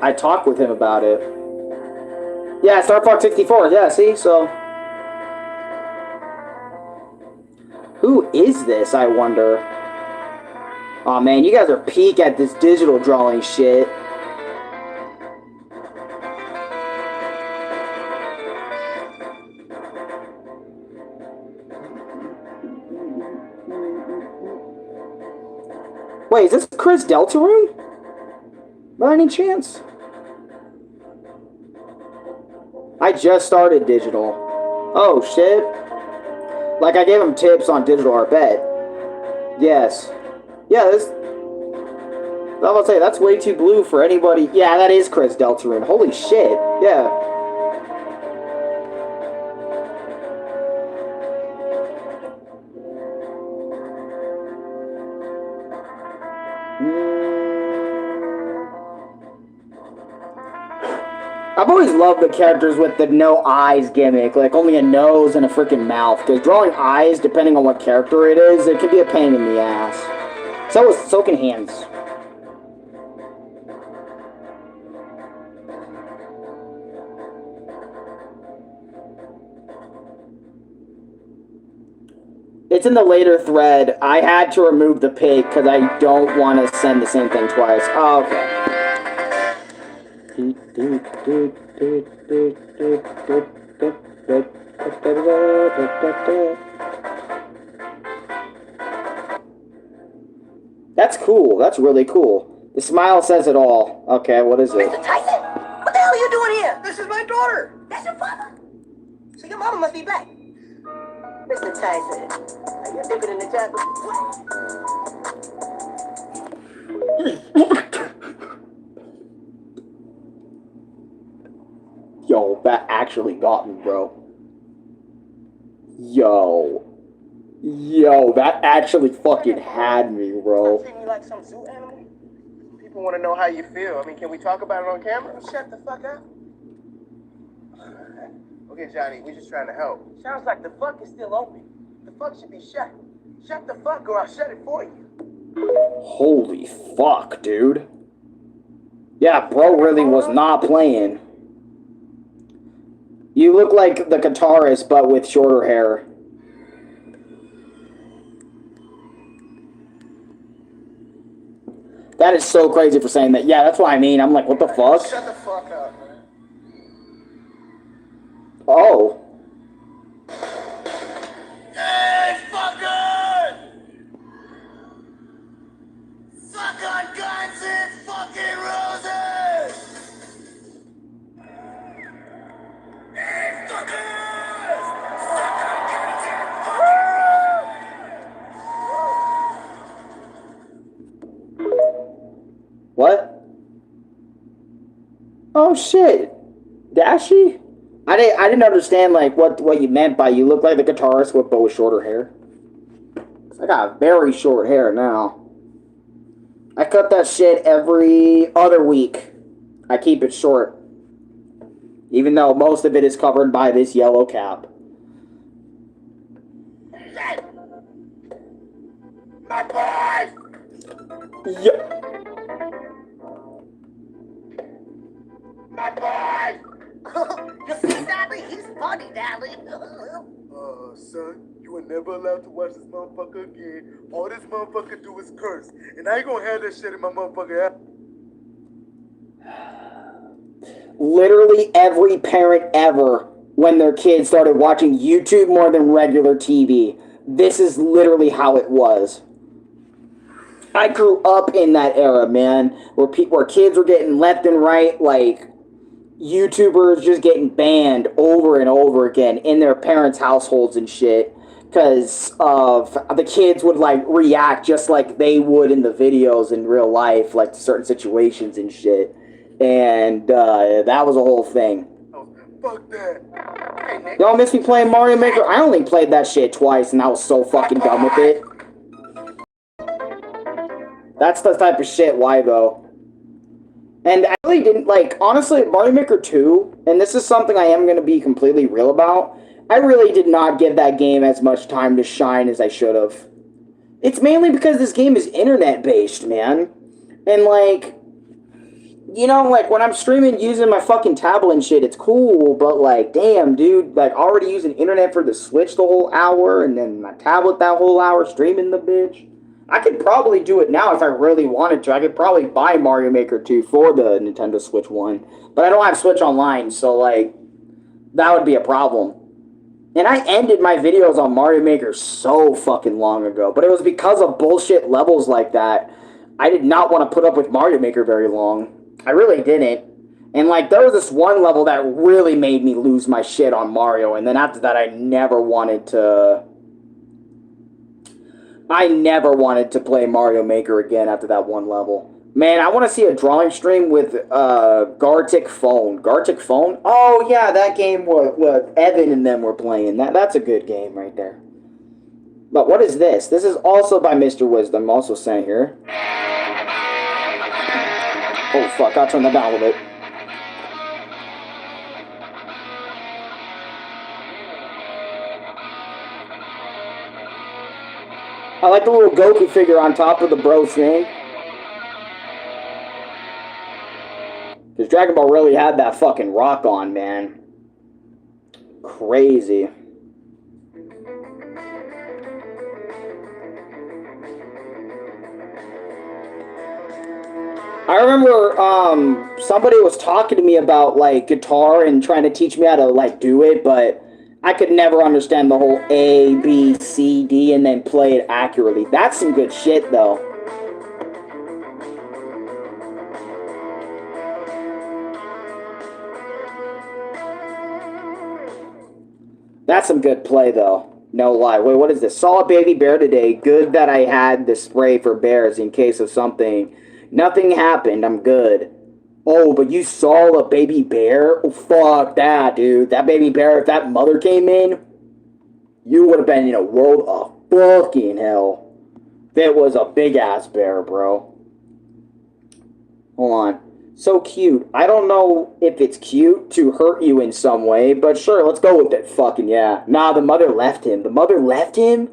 I talked with him about it. Yeah, Star Fox 64. Yeah, see, so who is this? I wonder. Oh man, you guys are peak at this digital drawing shit. Wait, is this Chris Deltarune? By any chance? I just started digital. Oh, shit. Like, I gave him tips on digital art, bet. Yes. Yeah, this... I was about to say, that's way too blue for anybody. Yeah, that is Chris Deltarune. Holy shit. Yeah. I've always loved the characters with the no eyes gimmick, like only a nose and a freaking mouth. Because drawing eyes, depending on what character it is, it can be a pain in the ass. So can hands. It's in the later thread. I had to remove the pig because I don't want to send the same thing twice. Oh, okay. That's cool. That's really cool. The smile says it all. Okay, what is it? Mr. Tyson, what the hell are you doing here? This is my daughter. That's your father? So your mama must be black. Mr. Tyson, are you dipping in the chocolate? Yo, that actually got me, bro. Yo, that actually fucking had me, bro. Treat me like some zoo animal? People want to know how you feel. I mean, can we talk about it on camera? Shut the fuck up. Okay, Johnny, we're just trying to help. Sounds like the fuck is still open. The fuck should be shut. Shut the fuck or I'll shut it for you. Holy fuck, dude. Yeah, bro really was not playing. You look like the guitarist, but with shorter hair. That is so crazy for saying that. Yeah, that's what I mean. I'm like, what the fuck? Shut the fuck up, man. Oh. Hey, fucker! Suck on Guns and fucking Roses! Hey, fuckers! Suck on Guns and fucking What? Oh shit. Dashi? I didn't understand like what you meant by you look like the guitarist with both shorter hair. I got very short hair now. I cut that shit every other week. I keep it short. Even though most of it is covered by this yellow cap. My boy! Yeah. My boy! You see, Daddy? He's funny, Daddy. Son, you are never allowed to watch this motherfucker again. All this motherfucker do is curse. And I ain't gonna have that shit in my motherfucker ass. Literally every parent ever, when their kids started watching YouTube more than regular TV, this is literally how it was. I grew up in that era, man, where kids were getting left and right, like YouTubers just getting banned over and over again in their parents' households and shit, because of the kids would like react just like they would in the videos in real life, like to certain situations and shit, and that was a whole thing. Fuck that. Y'all miss me playing Mario Maker? I only played that shit twice, and I was so fucking done with it. That's the type of shit. Why though? And I really didn't, like, honestly, Mario Maker 2, and this is something I am going to be completely real about, I really did not give that game as much time to shine as I should have. It's mainly because this game is internet-based, man. And, like, you know, like, when I'm streaming using my fucking tablet and shit, it's cool, but, like, damn, dude, like, already using internet for the Switch the whole hour, and then my tablet that whole hour, streaming the bitch. I could probably do it now if I really wanted to. I could probably buy Mario Maker 2 for the Nintendo Switch 1. But I don't have Switch Online, so, like, that would be a problem. And I ended my videos on Mario Maker so fucking long ago. But it was because of bullshit levels like that. I did not want to put up with Mario Maker very long. I really didn't. And, like, there was this one level that really made me lose my shit on Mario. And then after that, I never wanted to play Mario Maker again after that one level. Man, I want to see a drawing stream with Gartic Phone. Gartic Phone? Oh, yeah, that game what Evan and them were playing. That's a good game right there. But what is this? This is also by Mr. Wisdom, also sent here. Oh, fuck, I'll turn that down a little bit. I like the little Goku figure on top of the bro thing. Because Dragon Ball really had that fucking rock on, man. Crazy. I remember somebody was talking to me about like guitar and trying to teach me how to like do it, but I could never understand the whole A, B, C, D and then play it accurately. That's some good shit though. That's some good play though. No lie. Wait, what is this? Saw a baby bear today. Good that I had the spray for bears in case of something. Nothing happened. I'm good. Oh, but you saw a baby bear? Oh, fuck that, dude. That baby bear, if that mother came in, you would have been in a world of fucking hell. That was a big-ass bear, bro. Hold on. So cute. I don't know if it's cute to hurt you in some way, but sure, let's go with it. Fucking yeah. Nah, the mother left him. The mother left him?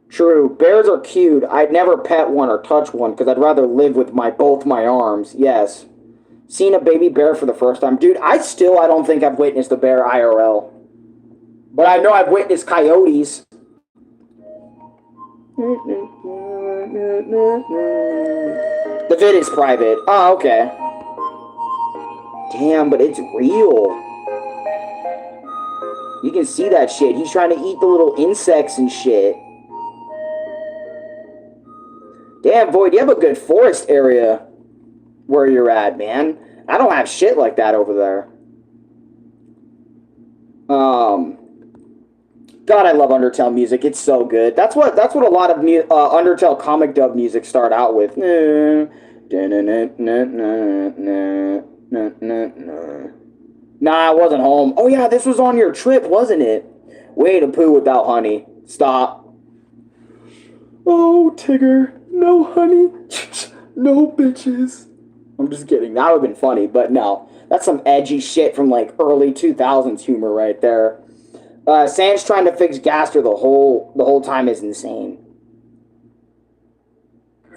True, bears are cute. I'd never pet one or touch one because I'd rather live with both my arms. Yes. Seen a baby bear for the first time. Dude, I don't think I've witnessed a bear IRL. But I know I've witnessed coyotes. The vid is private. Oh, okay. Damn, but it's real. You can see that shit. He's trying to eat the little insects and shit. Damn, Void, you have a good forest area where you're at, man. I don't have shit like that over there. God, I love Undertale music. It's so good. That's what a lot of Undertale comic dub music start out with. Nah, I wasn't home. Oh yeah, this was on your trip, wasn't it? Way to poo without honey. Stop. Oh, Tigger. No honey. No bitches. I'm just kidding. That would have been funny, but no. That's some edgy shit from like early 2000s humor right there. Sans trying to fix Gaster the whole time is insane.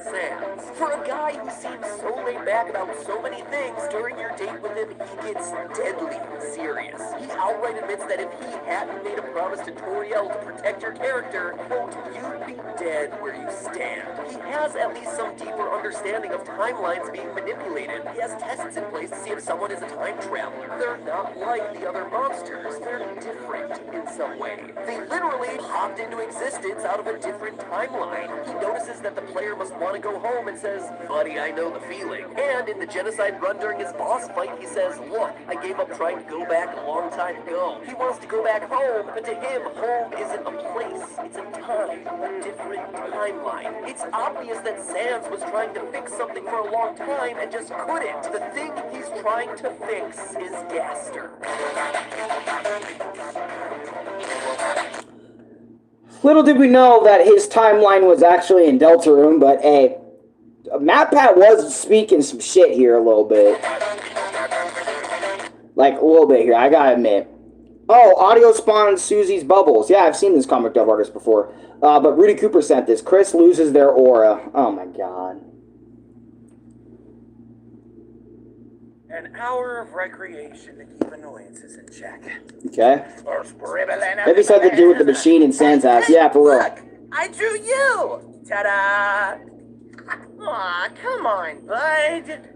Sans, for a guy who seems so laid back about so many things, during your date with him, he gets deadly serious. He outright admits that if he hadn't made a promise to Toriel to protect your character, quote, you'd be dead where you stand. He has at least some deeper understanding of timelines being manipulated. He has tests in place to see if someone is a time traveler. They're not like the other monsters. They're different in some way. They literally popped into existence out of a different timeline. He notices that the player must want to go home and says, buddy, I know the feeling. And in the genocide run during his boss fight, he says, look, I gave up trying to go back a long time ago. He wants to go back home, but to him, home isn't a place. It's a time, a different timeline. It's obvious that Sans was trying to fix something for a long time and just couldn't. The thing he's trying to fix is Gaster. Little did we know that his timeline was actually in Deltarune, but hey, MatPat was speaking some shit here a little bit. Like, a little bit here, I gotta admit. Oh, Audio spawned Susie's Bubbles. Yeah, I've seen this comic dub artist before. But Rudy Cooper sent this. Chris loses their aura. Oh my god. An hour of recreation to keep annoyances in check. Okay. Maybe something to do with the machine in Sans house. Yeah, for real. Look, I drew you! Ta-da! Aw, come on, bud.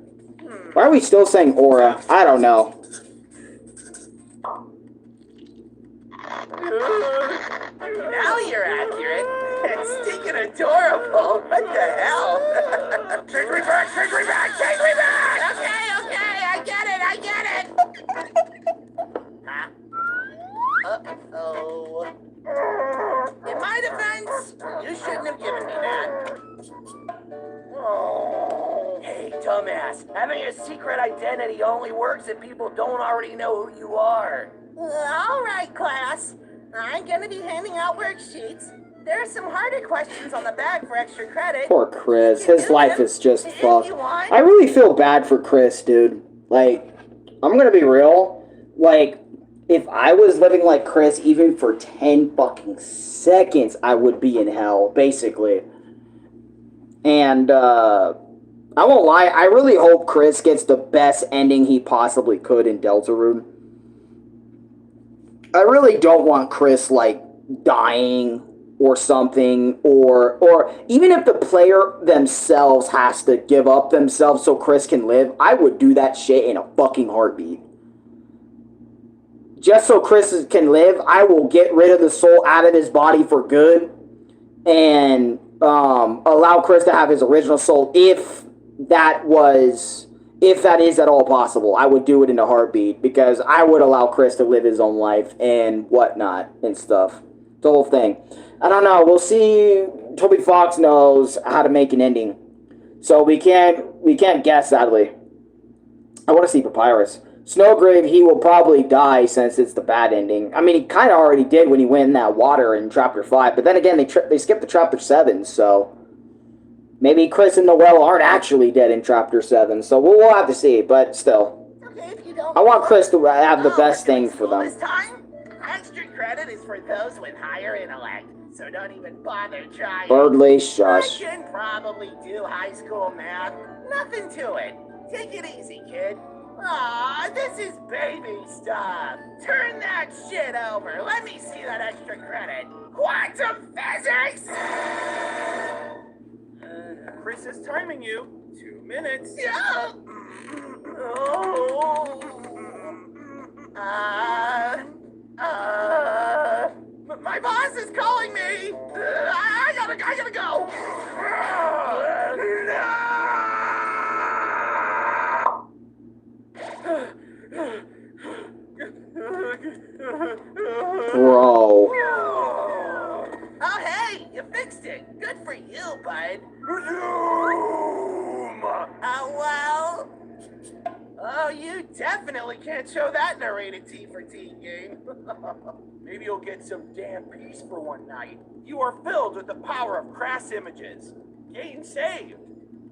Why are we still saying aura? I don't know. Now you're accurate. And stinking adorable. What the hell? Take me back, take me back, take me back! Okay, I get it. Uh-oh. In my defense, you shouldn't have given me that. Oh. Hey, dumbass. Having a secret identity only works if people don't already know who you are. All right, class. I'm gonna be handing out worksheets. There are some harder questions on the back for extra credit. Poor Chris. His life is just fucked. I really feel bad for Chris, dude. Like, I'm gonna be real. Like, if I was living like Chris even for 10 fucking seconds, I would be in hell, basically. And, I won't lie, I really hope Chris gets the best ending he possibly could in Deltarune. I really don't want Chris, like, dying or something, or even if the player themselves has to give up themselves so Chris can live, I would do that shit in a fucking heartbeat. Just so Chris can live, I will get rid of the soul out of his body for good and allow Chris to have his original soul if that is at all possible. I would do it in a heartbeat because I would allow Chris to live his own life and whatnot and stuff. The whole thing. I don't know. We'll see. Toby Fox knows how to make an ending. So we can't guess, sadly. I want to see Papyrus. Snowgrave, he will probably die since it's the bad ending. I mean, he kind of already did when he went in that water in Chapter 5. But then again, they skipped to Chapter 7, so... Maybe Chris and Noelle aren't actually dead in Chapter 7, so we'll have to see, but still. Okay, if you don't I want Chris to have the best thing for them. This time, extra credit is for those with higher intellect, so don't even bother trying. Birdly, shush. I can probably do high school math. Nothing to it. Take it easy, kid. Aw, this is baby stuff. Turn that shit over. Let me see that extra credit. Quantum physics! Chris is timing you. 2 minutes. Yeah. My boss is calling me. I gotta go. Bro. Oh, hey, you fixed it. Good for you, bud. Well. Oh, you definitely can't show that in a rated T for teen game. Maybe you'll get some damn peace for one night. You are filled with the power of crass images. Game saved.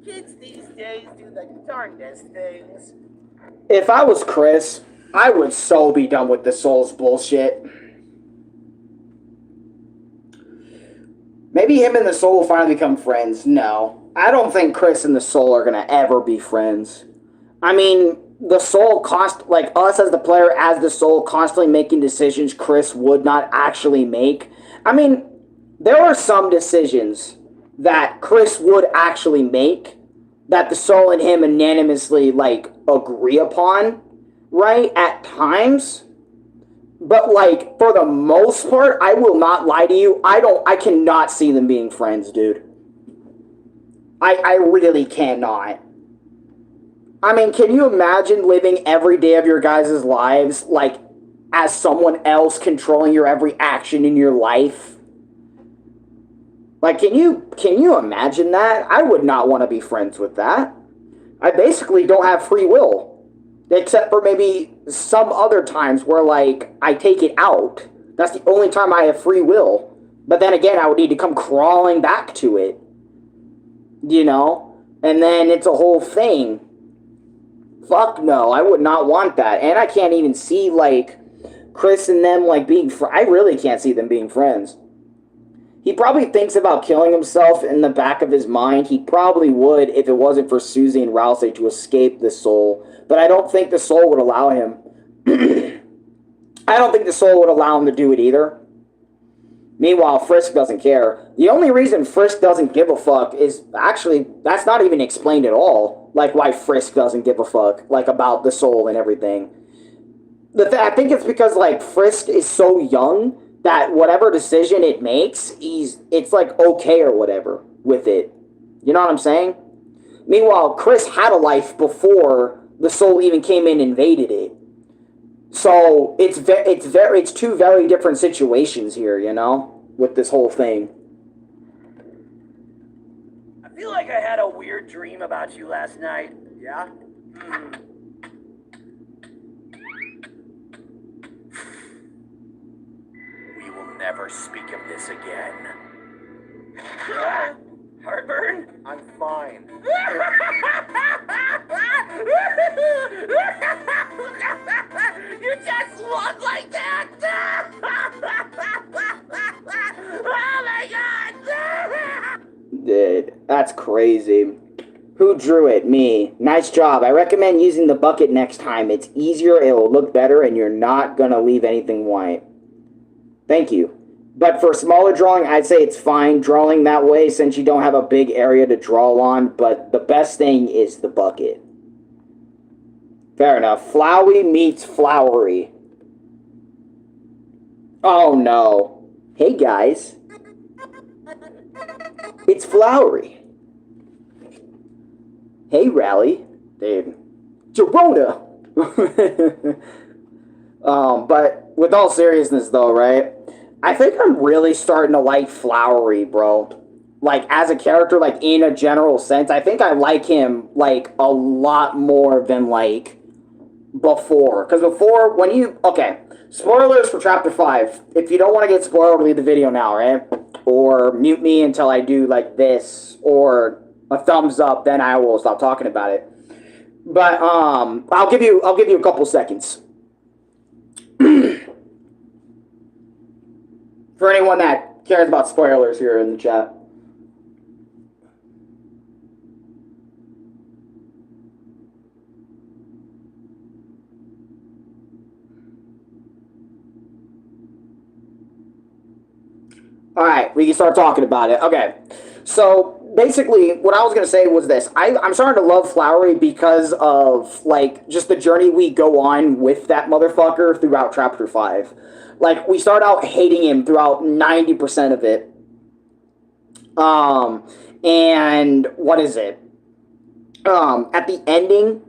Kids these days do the darndest things. If I was Chris, I would so be done with the Souls bullshit. Maybe him and the Soul will finally become friends. No. I don't think Chris and the Soul are gonna ever be friends. I mean, the Soul like us as the player, as the Soul, constantly making decisions Chris would not actually make. I mean, there are some decisions that Chris would actually make that the Soul and him unanimously, like, agree upon, right? At times. But, like, for the most part, I will not lie to you, I cannot see them being friends, dude. I really cannot. I mean, can you imagine living every day of your guys' lives, like, as someone else controlling your every action in your life? Like, can you imagine that? I would not want to be friends with that. I basically don't have free will. Except for maybe some other times where, like, I take it out. That's the only time I have free will. But then again, I would need to come crawling back to it. You know? And then it's a whole thing. Fuck no, I would not want that. And I can't even see, like, Chris and them, like, being I really can't see them being friends. He probably thinks about killing himself in the back of his mind. He probably would if it wasn't for Susie and Rousey to escape the Soul. But I don't think the Soul would allow him. I don't think the Soul would allow him to do it either. Meanwhile, Frisk doesn't care. The only reason Frisk doesn't give a fuck is actually, that's not even explained at all. Like, why Frisk doesn't give a fuck, like, about the Soul and everything. I think it's because, like, Frisk is so young that whatever decision it makes, it's like okay or whatever with it. You know what I'm saying? Meanwhile, Chris had a life before the Soul even came in and invaded it. So it's two very different situations here, you know, with this whole thing. I feel like I had a weird dream about you last night. Yeah? We will never speak of this again. Heartburn? I'm fine. You just look like That's crazy. Who drew it? Me. Nice job. I recommend using the bucket next time. It's easier, it'll look better, and you're not gonna leave anything white. Thank you. But for smaller drawing, I'd say it's fine drawing that way since you don't have a big area to draw on, but the best thing is the bucket. Fair enough. Flowey meets flowery. Oh no. Hey guys. It's Flowery. Hey Rally. Dude. Jerona! But with all seriousness though, right? I think I'm really starting to like Flowery, bro. Like, as a character, like, in a general sense, I think I like him, like, a lot more than, like, before. Because before, when you... Okay, spoilers for Chapter 5. If you don't want to get spoiled, leave the video now, right? Or mute me until I do, like, this. Or a thumbs up, then I will stop talking about it. But, I'll give you a couple seconds. For anyone that cares about spoilers here in the chat. Alright, we can start talking about it. Okay, so basically what I was going to say was this. I'm starting to love Flowery because of, like, just the journey we go on with that motherfucker throughout Chapter 5. Like, we start out hating him throughout 90% of it. And what is it? At the ending,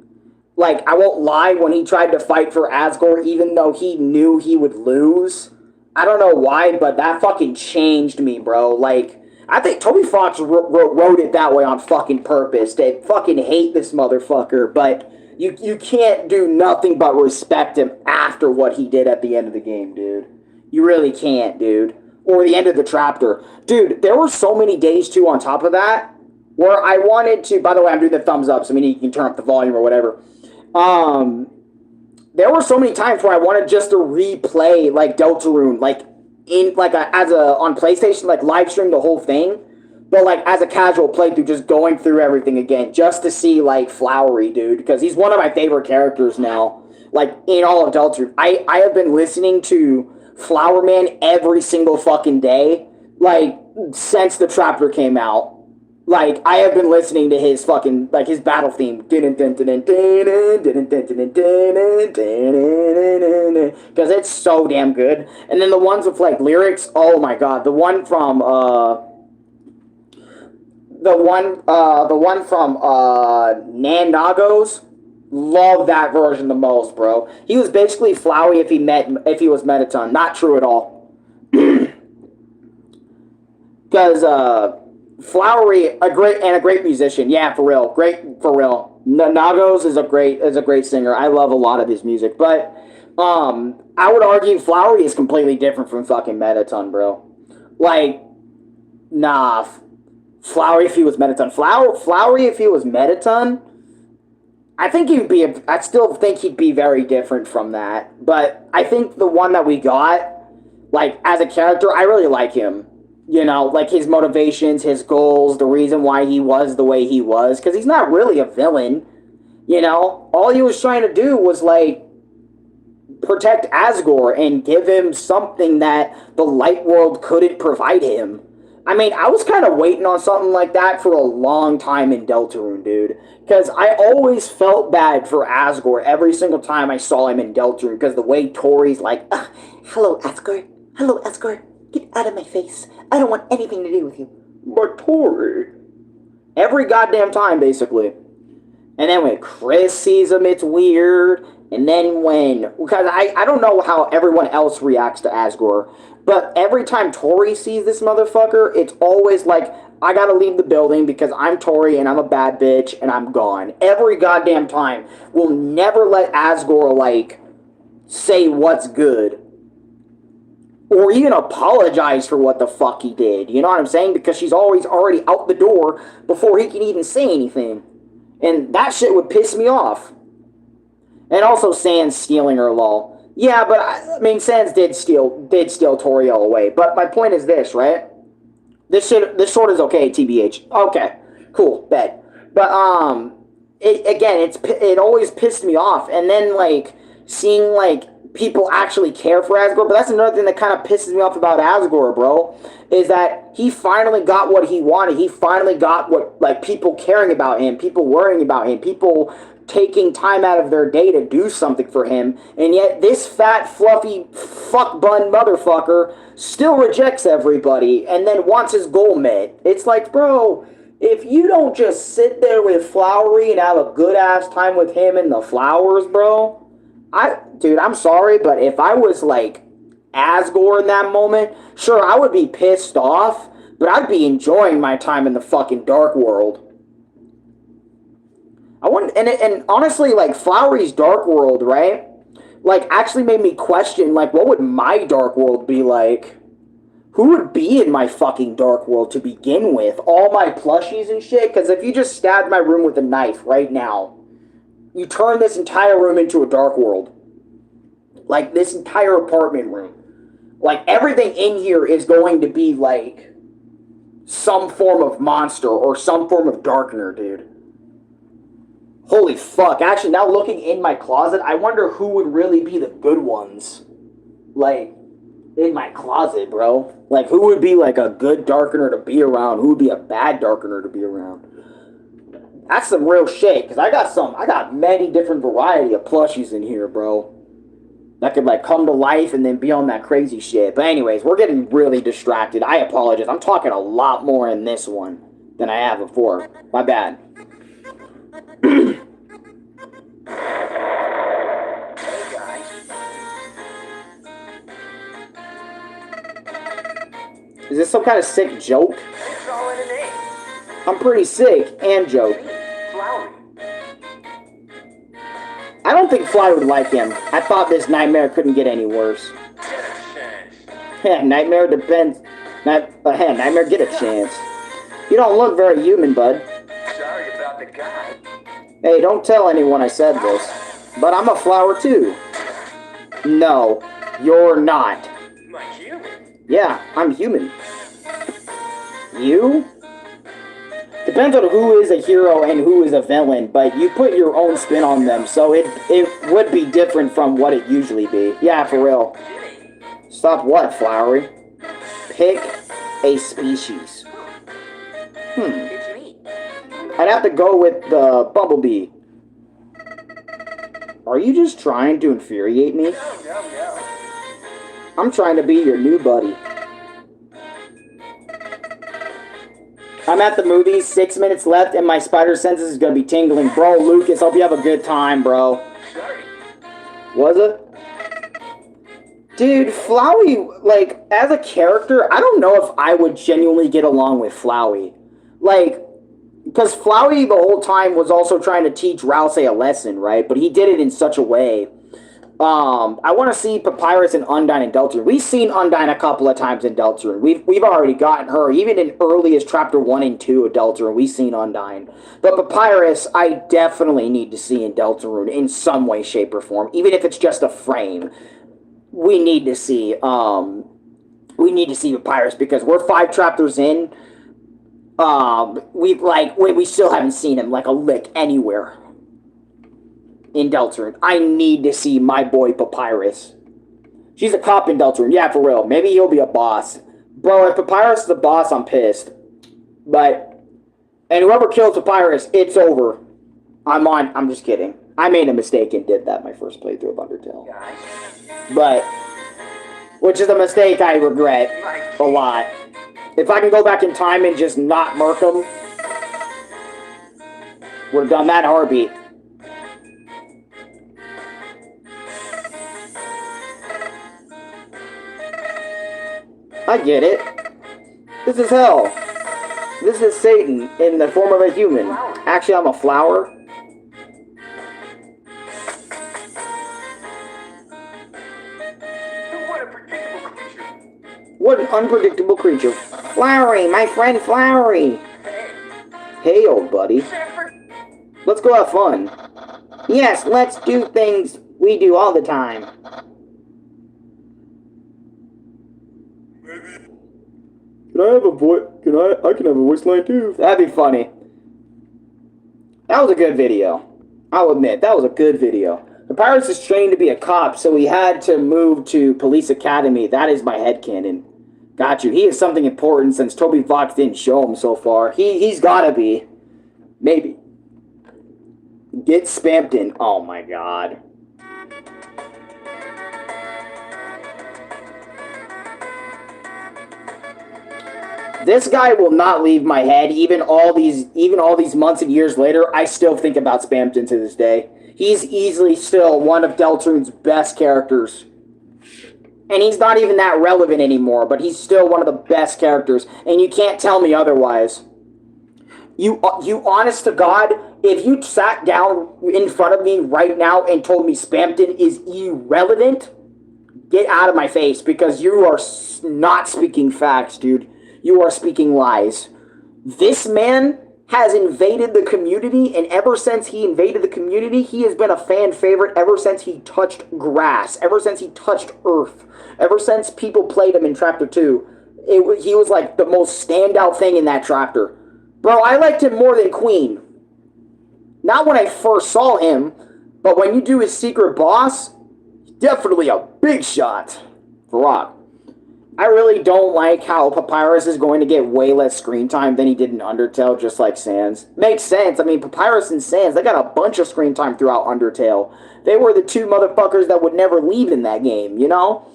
like, I won't lie, when he tried to fight for Asgore, even though he knew he would lose, I don't know why, but that fucking changed me, bro. Like, I think Toby Fox wrote it that way on fucking purpose. They fucking hate this motherfucker, but you can't do nothing but respect him after what he did at the end of the game, dude. You really can't, dude. Or the end of the chapter. Dude, there were so many days, too, on top of that, where I wanted to... By the way, I'm doing the thumbs up, so you can turn up the volume or whatever. There were so many times where I wanted just to replay, like, Deltarune, like, on PlayStation, like, live stream the whole thing. But, like, as a casual playthrough, just going through everything again, just to see, like, Flowery, dude. Because he's one of my favorite characters now, like, in all of Deltarune. I have been listening to Flower Man every single fucking day, like, since the chapter came out. Like, I have been listening to his fucking, like, his battle theme. Because it's so damn good. And then the ones with, like, lyrics, oh my god. The one from, Nandagos, love that version the most, bro. He was basically Flowey if he was Mettaton. Not true at all. Because, Flowery, a great musician. Yeah, for real. Great, for real. Nagos is a great singer. I love a lot of his music. But, I would argue Flowery is completely different from fucking Mettaton, bro. Like, nah. Flowery if he was Mettaton. Flowery if he was Mettaton, I still think he'd be very different from that. But I think the one that we got, like, as a character, I really like him. You know, like, his motivations, his goals, the reason why he was the way he was. Because he's not really a villain, you know? All he was trying to do was, like, protect Asgore and give him something that the light world couldn't provide him. I mean, I was kind of waiting on something like that for a long time in Deltarune, dude. Because I always felt bad for Asgore every single time I saw him in Deltarune. Because the way Tori's like, hello, Asgore. Hello, Asgore. Get out of my face. I don't want anything to do with you. But Tori. Every goddamn time, basically. And then when Chris sees him, it's weird. And then because I don't know how everyone else reacts to Asgore. But every time Tori sees this motherfucker, it's always like, I gotta leave the building because I'm Tori and I'm a bad bitch and I'm gone. Every goddamn time. We'll never let Asgore, like, say what's good. Or even apologize for what the fuck he did. You know what I'm saying? Because she's always already out the door before he can even say anything. And that shit would piss me off. And also Sans stealing her, lol. Yeah, but I mean, Sans did steal Toriel away. But my point is this, right? This short is okay, TBH. Okay. Cool, bet. But it always pissed me off, and then like seeing like people actually care for Asgore. But that's another thing that kind of pisses me off about Asgore, bro, is that he finally got what he wanted. He finally got what, like, people caring about him, people worrying about him, people taking time out of their day to do something for him, and yet this fat, fluffy, fuck bun motherfucker still rejects everybody and then wants his goal met. It's like, bro, if you don't just sit there with Flowery and have a good-ass time with him and the flowers, bro, dude, I'm sorry, but if I was, like, Asgore in that moment, sure, I would be pissed off, but I'd be enjoying my time in the fucking Dark World. I wouldn't, and honestly, like, Flowery's Dark World, right, like, actually made me question, like, what would my Dark World be like? Who would be in my fucking Dark World to begin with? All my plushies and shit? Because if you just stabbed my room with a knife right now, you turn this entire room into a Dark World. Like, this entire apartment room. Like, everything in here is going to be, like, some form of monster or some form of darkener, dude. Holy fuck. Actually, now looking in my closet, I wonder who would really be the good ones. Like, in my closet, bro. Like, who would be, like, a good darkener to be around? Who would be a bad darkener to be around? That's some real shit, because I got many different variety of plushies in here, bro. That could, like, come to life and then be on that crazy shit. But anyways, we're getting really distracted. I apologize. I'm talking a lot more in this one than I have before. My bad. Hey guys. Is this some kind of sick joke? It's all in a name. I'm pretty sick and joke. Flowery. I don't think Fly would like him. I thought this nightmare couldn't get any worse. Yeah, nightmare depends. Nightmare, get a chance. You don't look very human, bud. Sorry about the guy. Hey, don't tell anyone I said this. But I'm a flower too. No, you're not. My human. Yeah, I'm human. You? Depends on who is a hero and who is a villain, but you put your own spin on them, so it would be different from what it usually be. Yeah, for real. Stop what, Flowery? Pick a species. It's me. I'd have to go with the Bumblebee. Are you just trying to infuriate me? No. I'm trying to be your new buddy. I'm at the movies, 6 minutes left, and my spider senses is gonna be tingling. Bro, Lucas, hope you have a good time, bro. Sorry. Was it? Dude, Flowey, like, as a character, I don't know if I would genuinely get along with Flowey. Like, because Flowey the whole time was also trying to teach Rousey a lesson, right? But he did it in such a way. I want to see Papyrus and Undyne in Deltarune. We've seen Undyne a couple of times in Deltarune. We've already gotten her. Even in earliest chapter 1 and 2 of Deltarune, we've seen Undyne. But Papyrus, I definitely need to see in Deltarune in some way, shape, or form. Even if it's just a frame. We need to see Papyrus because we're 5 chapters in. We still haven't seen him like a lick anywhere in Deltarune. I need to see my boy Papyrus. She's a cop in Deltarune. Yeah, for real. Maybe he'll be a boss. Bro, if Papyrus is the boss, I'm pissed. And whoever kills Papyrus, it's over. I'm just kidding. I made a mistake and did that my first playthrough of Undertale. Which is a mistake I regret a lot. If I can go back in time and just not murk him, would have done that in a heartbeat. I get it. This is hell. This is Satan in the form of a human. Actually, I'm a flower. What an unpredictable creature. Flowery, my friend Flowery. Hey, old buddy. Let's go have fun. Yes, let's do things we do all the time. Can I have a voice? I can have a voice line too. That'd be funny. That was a good video. I'll admit, that was a good video. Papyrus is trained to be a cop, so he had to move to Police Academy. That is my headcanon. Got you. He is something important since Toby Fox didn't show him so far. He's gotta be. Maybe. Get Spampton. Oh my god. This guy will not leave my head. Even all these months and years later, I still think about Spampton to this day. He's easily still one of Deltarune's best characters. And he's not even that relevant anymore, but he's still one of the best characters. And you can't tell me otherwise. You honest to God, if you sat down in front of me right now and told me Spampton is irrelevant, get out of my face, because you are not speaking facts, dude. You are speaking lies. This man has invaded the community, and ever since he invaded the community, he has been a fan favorite ever since he touched grass, ever since he touched earth, ever since people played him in Chapter 2. He was like the most standout thing in that chapter. Bro, I liked him more than Queen. Not when I first saw him, but when you do his secret boss, definitely a big shot for Rock. I really don't like how Papyrus is going to get way less screen time than he did in Undertale, just like Sans. Makes sense. I mean, Papyrus and Sans, they got a bunch of screen time throughout Undertale. They were the two motherfuckers that would never leave in that game, you know?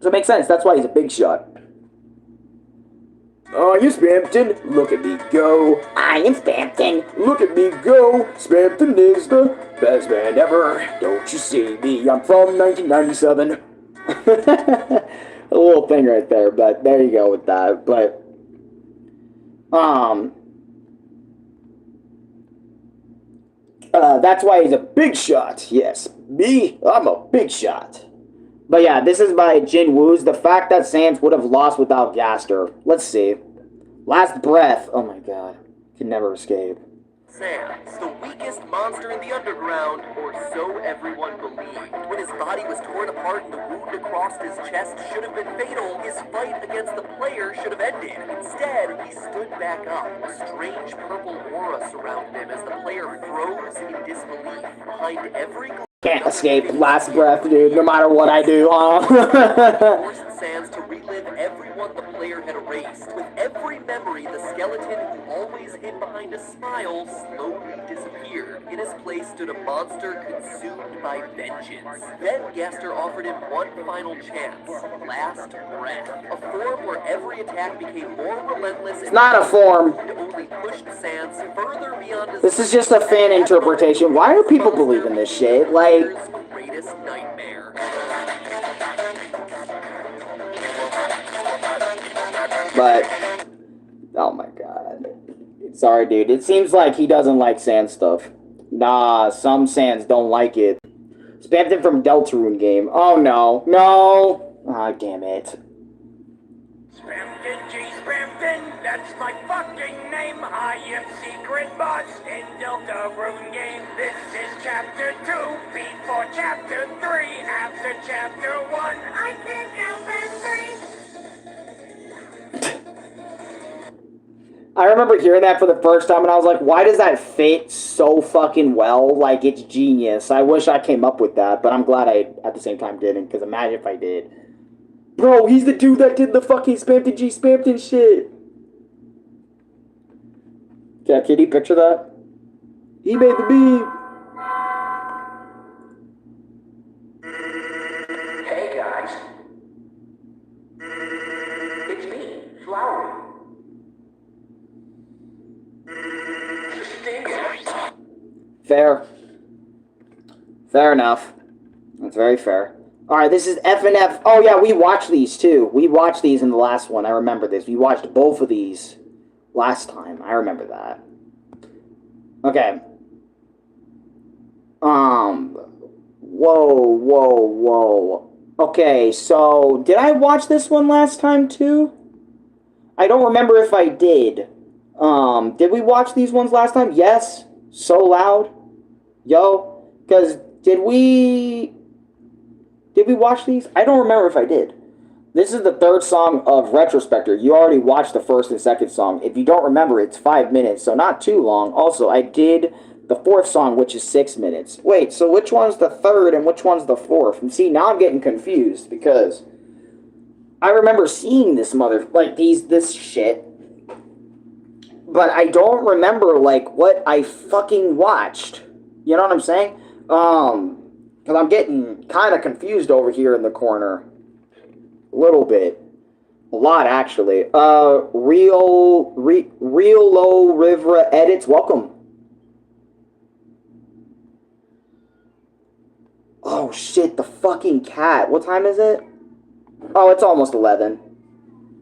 So it makes sense. That's why he's a big shot. Oh, you Spampton. Look at me go. I am Spampton. Look at me go. Spampton is the best band ever. Don't you see me? I'm from 1997. A little thing right there, but there you go with that. But, that's why he's a big shot. Yes, me, I'm a big shot. But yeah, this is by Jin Woos. The fact that Sans would have lost without Gaster. Let's see. Last breath. Oh my god. Can never escape. Sans, the weakest monster in the underground, or so everyone believed. When his body was torn apart and the wound across his chest should have been fatal, his fight against the player should have ended. Instead, he stood back up. A strange purple aura surrounded him as the player froze in disbelief. Behind every... Can't escape last breath, dude, no matter what I do, forced Sans to relive everyone the player had erased. With every memory, the skeleton who always hid behind a smile slowly disappeared. In his place stood a monster consumed by vengeance. Then Gaster offered him one final chance. Last breath. A form where every attack became more relentless. It's not a form. And only pushed Sans further beyond his... This is just a fan interpretation. Why do people believe in this shit? Like... greatest nightmare. But, oh my god. Sorry, dude. It seems like he doesn't like Sans stuff. Nah, some Sans don't like it. Spampton from Deltarune game. Oh no. No! Ah, damn it. Spampton G. Spampton, that's my fucking name. I am secret boss in Deltarune game. This is chapter 2, before chapter 3. After chapter 1, I think I'll be 3. I remember hearing that for the first time, and I was like, why does that fit so fucking well? Like, it's genius. I wish I came up with that, but I'm glad I, at the same time, didn't, because imagine if I did. Bro, he's the dude that did the fucking Spampton G. Spampton shit. Yeah, can you picture that? He made the beat. Hey guys. It's me, Flowery. Fair. Fair enough. That's very fair. Alright, this is FNF. Oh yeah, we watched these too. We watched these in the last one. I remember this. We watched both of these last time. I remember that. Okay. Whoa. Okay, so did I watch this one last time too? I don't remember if I did. Did we watch these ones last time? Yes. So loud. Yo. Because did we watch these? I don't remember if I did. This is the third song of Retrospector. You already watched the first and second song. If you don't remember, it's 5 minutes, so not too long. Also, I did the fourth song, which is 6 minutes. Wait, so which one's the third and which one's the fourth? And see, now I'm getting confused because I remember seeing this this shit, but I don't remember, like, what I fucking watched. You know what I'm saying? Because I'm getting kind of confused over here in the corner. A little bit. A lot, actually. Real Low Rivera Edits, welcome. Oh, shit, the fucking cat. What time is it? Oh, it's almost 11.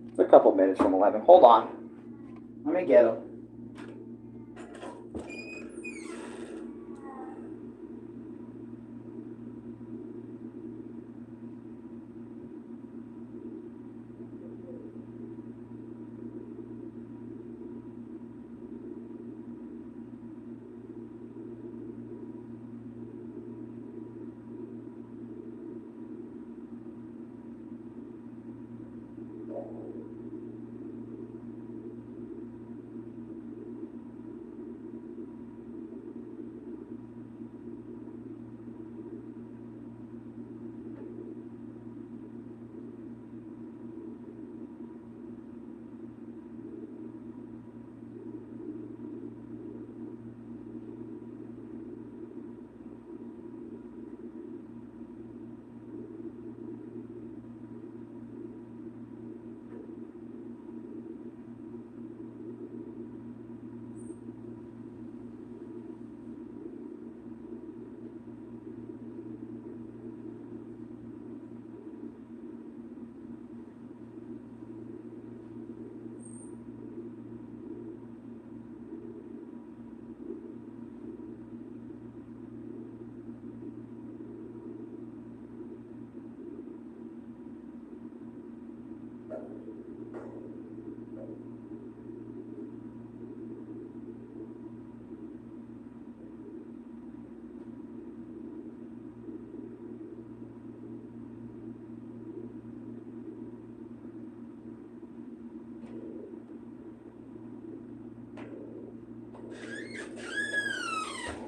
It's a couple minutes from 11. Hold on. Let me get him.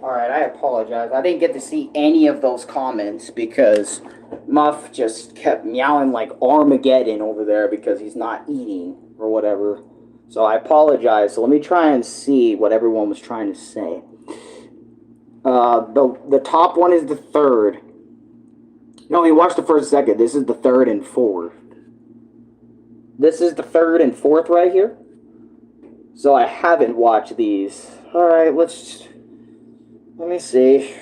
Alright, I apologize. I didn't get to see any of those comments because Muff just kept meowing like Armageddon over there because he's not eating or whatever. So I apologize. So let me try and see what everyone was trying to say. The top one is the third. No, we watched the first and second. This is the third and fourth. This is the third and fourth right here. So I haven't watched these. Alright, let me see.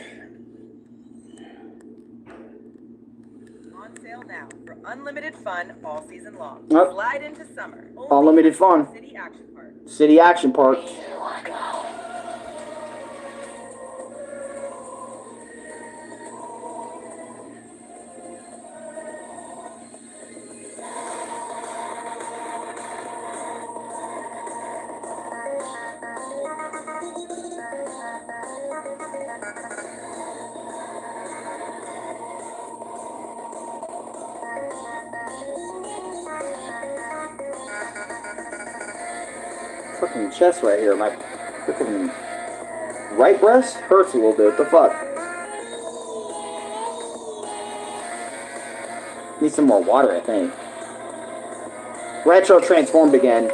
On sale now for unlimited fun all season long. Yep. Slide into summer. Unlimited fun. City Action Park. City Action Park. Fucking chest right here. My freaking right breast hurts a little bit. What the fuck? Need some more water, I think. Retro transformed again.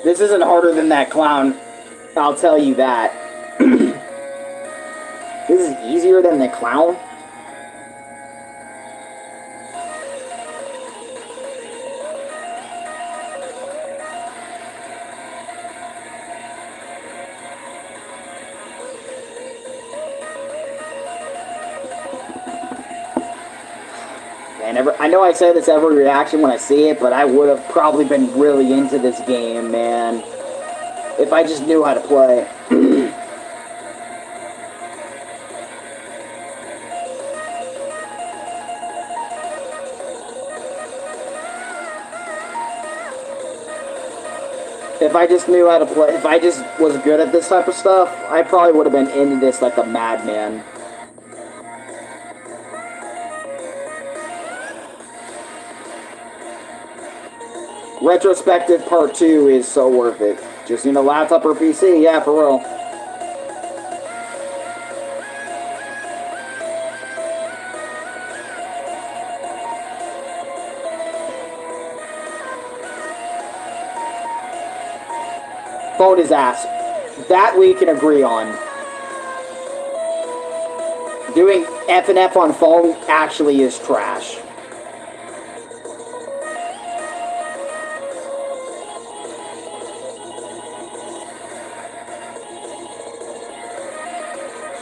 This isn't harder than that clown, I'll tell you that. This is easier than the clown. man. I know I say this every reaction when I see it, but I would have probably been really into this game, man, if I just knew how to play. If I just knew how to play, if I just was good at this type of stuff, I probably would have been into this like a madman. Retrospective Part 2 is so worth it. Just need a laptop or PC, yeah, for real. Phone is ass. That we can agree on. Doing F&F on phone actually is trash.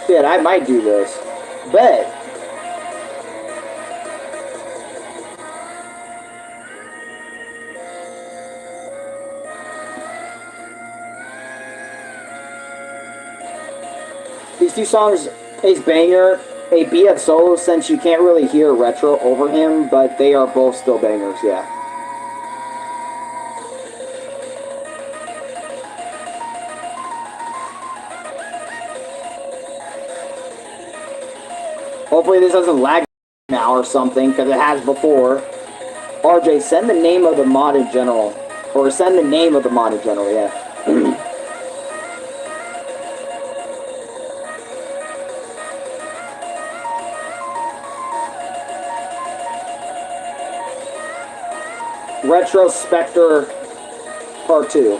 Shit, I might do this. Bet. These two songs, Ace Banger, a BF solo, since you can't really hear Retro over him, but they are both still bangers, yeah. Hopefully this doesn't lag now or something, because it has before. RJ, send the name of the mod in general. Or send the name of the mod in general, yeah. Retrospector Part 2.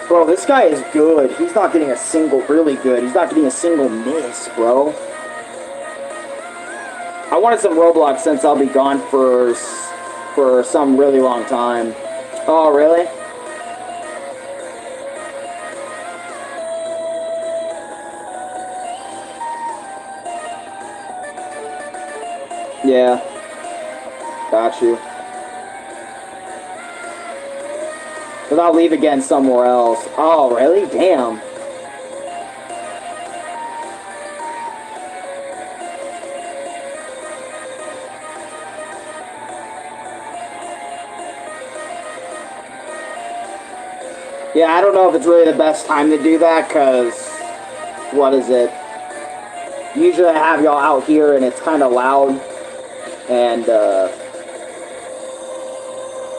Bro, this guy is good. He's not getting a single, really good. He's not getting a single miss, bro. I wanted some Roblox since I'll be gone for some really long time. Oh, really? Yeah. Got you. But I'll leave again somewhere else. Oh, really? Damn. Yeah, I don't know if it's really the best time to do that, because, what is it? Usually I have y'all out here and it's kind of loud, and,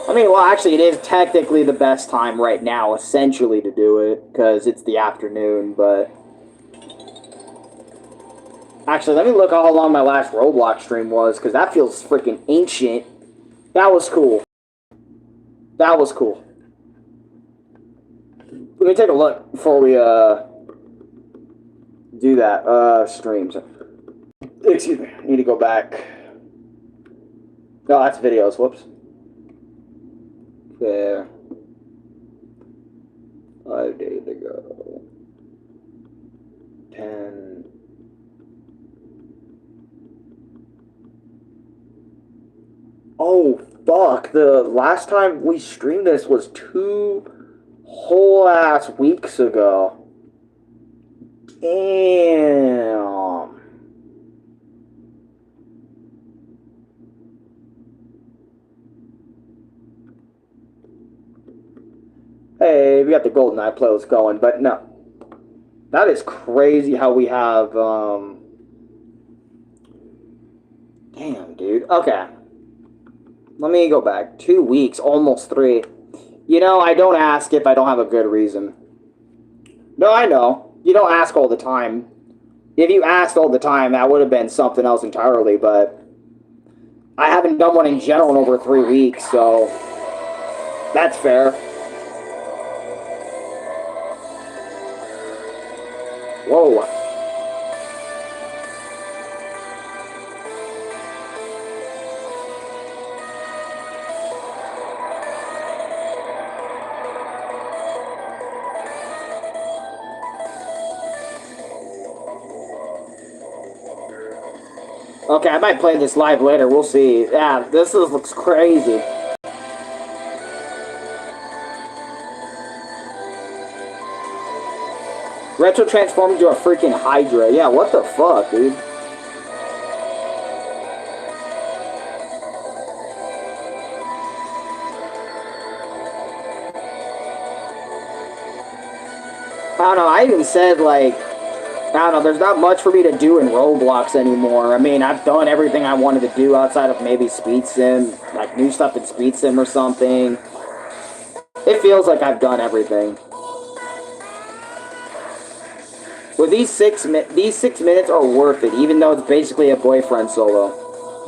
I mean, well, actually, it is technically the best time right now, essentially, to do it, because it's the afternoon, but... Actually, let me look how long my last Roblox stream was, because that feels freaking ancient. That was cool. That was cool. Let me take a look before we, do that, streams. Excuse me, I need to go back. No, that's videos, whoops. There. 5 days ago. 10. Oh, fuck. The last time we streamed this was 2 whole ass weeks ago. Damn. Hey, we got the GoldenEye playlist going, but no. That is crazy how we have, Damn, dude. Okay. Let me go back. 2 weeks, almost 3. You know, I don't ask if I don't have a good reason. No, I know. You don't ask all the time. If you asked all the time, that would have been something else entirely, but... I haven't done one in general in over 3 weeks, so... That's fair. Whoa. Okay, I might play this live later. We'll see. Yeah, looks crazy. Retro transformed into a freaking Hydra. Yeah, what the fuck, dude? I don't know, I even said, like, I don't know, there's not much for me to do in Roblox anymore. I mean, I've done everything I wanted to do outside of maybe Speed Sim, like new stuff in Speed Sim or something. It feels like I've done everything. Well, these 6 minutes are worth it, even though it's basically a boyfriend solo.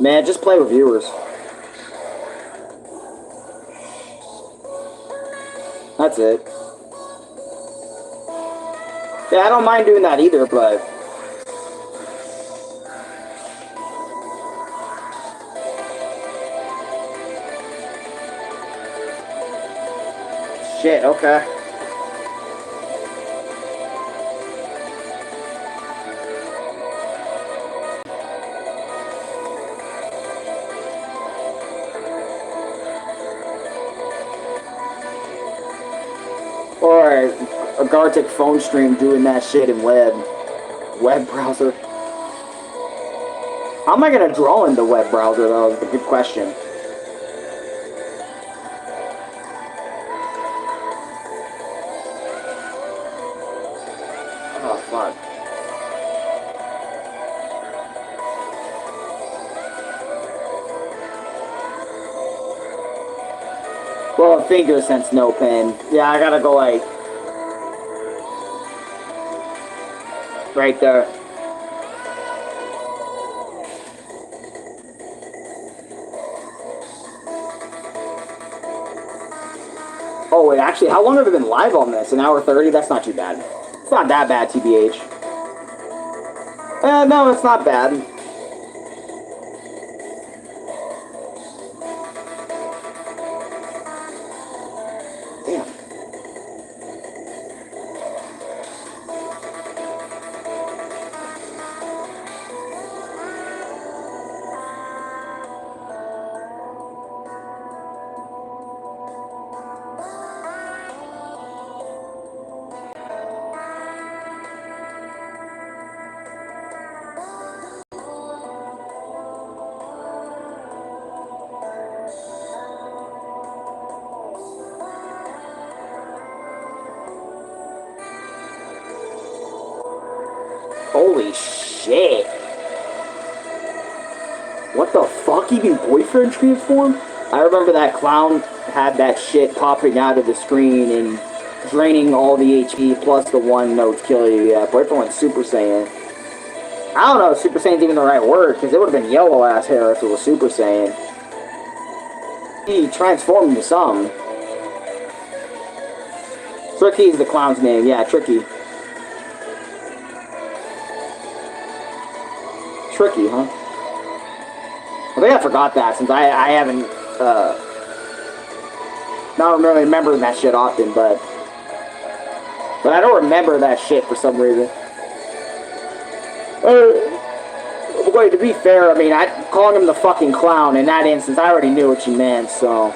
Man, just play with viewers. That's it. Yeah, I don't mind doing that either, but... Shit, okay. Or a Gartic phone stream doing that shit in web browser. How am I gonna draw in the web browser though? Is a good question. Oh fuck. Well, finger sense no pen. Yeah, I gotta go like right there. Oh wait, actually, how long have I been live on this? An hour 30? That's not too bad. It's not that bad, TBH. No, it's not bad. Holy shit. What the fuck? Even boyfriend transform? I remember that clown had that shit popping out of the screen and draining all the HP plus the one note kill you. Yeah, boyfriend went Super Saiyan. I don't know if Super Saiyan's even the right word, because it would have been yellow ass hair if it was Super Saiyan. He transformed into something. Tricky is the clown's name. Yeah, Tricky. Tricky, huh? I think I forgot that since I haven't, not really remembering that shit often, but I don't remember that shit for some reason. Wait, to be fair, I mean, calling him the fucking clown in that instance, I already knew what you meant, so...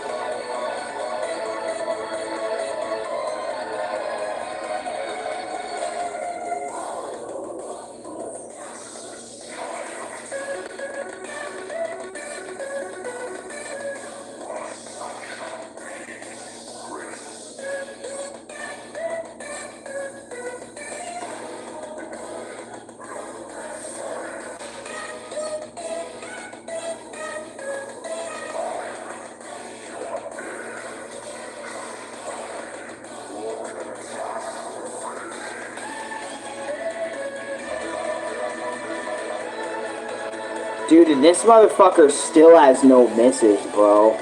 Dude, and this motherfucker still has no misses, bro.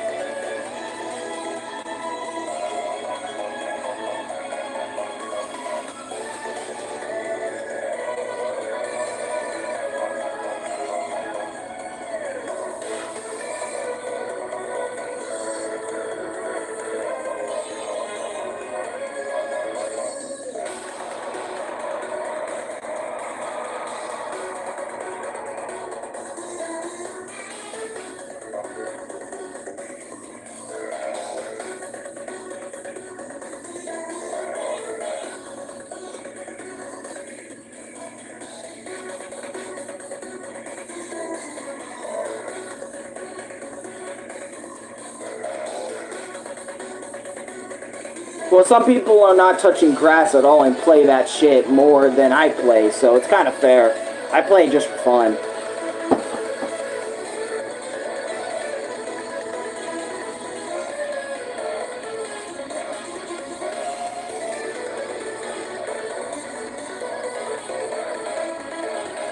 Well, some people are not touching grass at all and play that shit more than I play, so it's kind of fair. I play just for fun.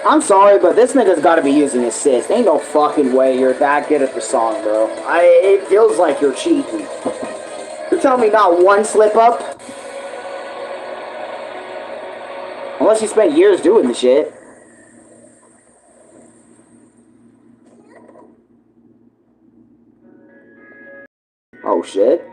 I'm sorry, but this nigga's gotta be using assist. Ain't no fucking way you're that good at the song, bro. It feels like you're cheating. You're telling me not one slip up? Unless you spent years doing the shit. Oh shit.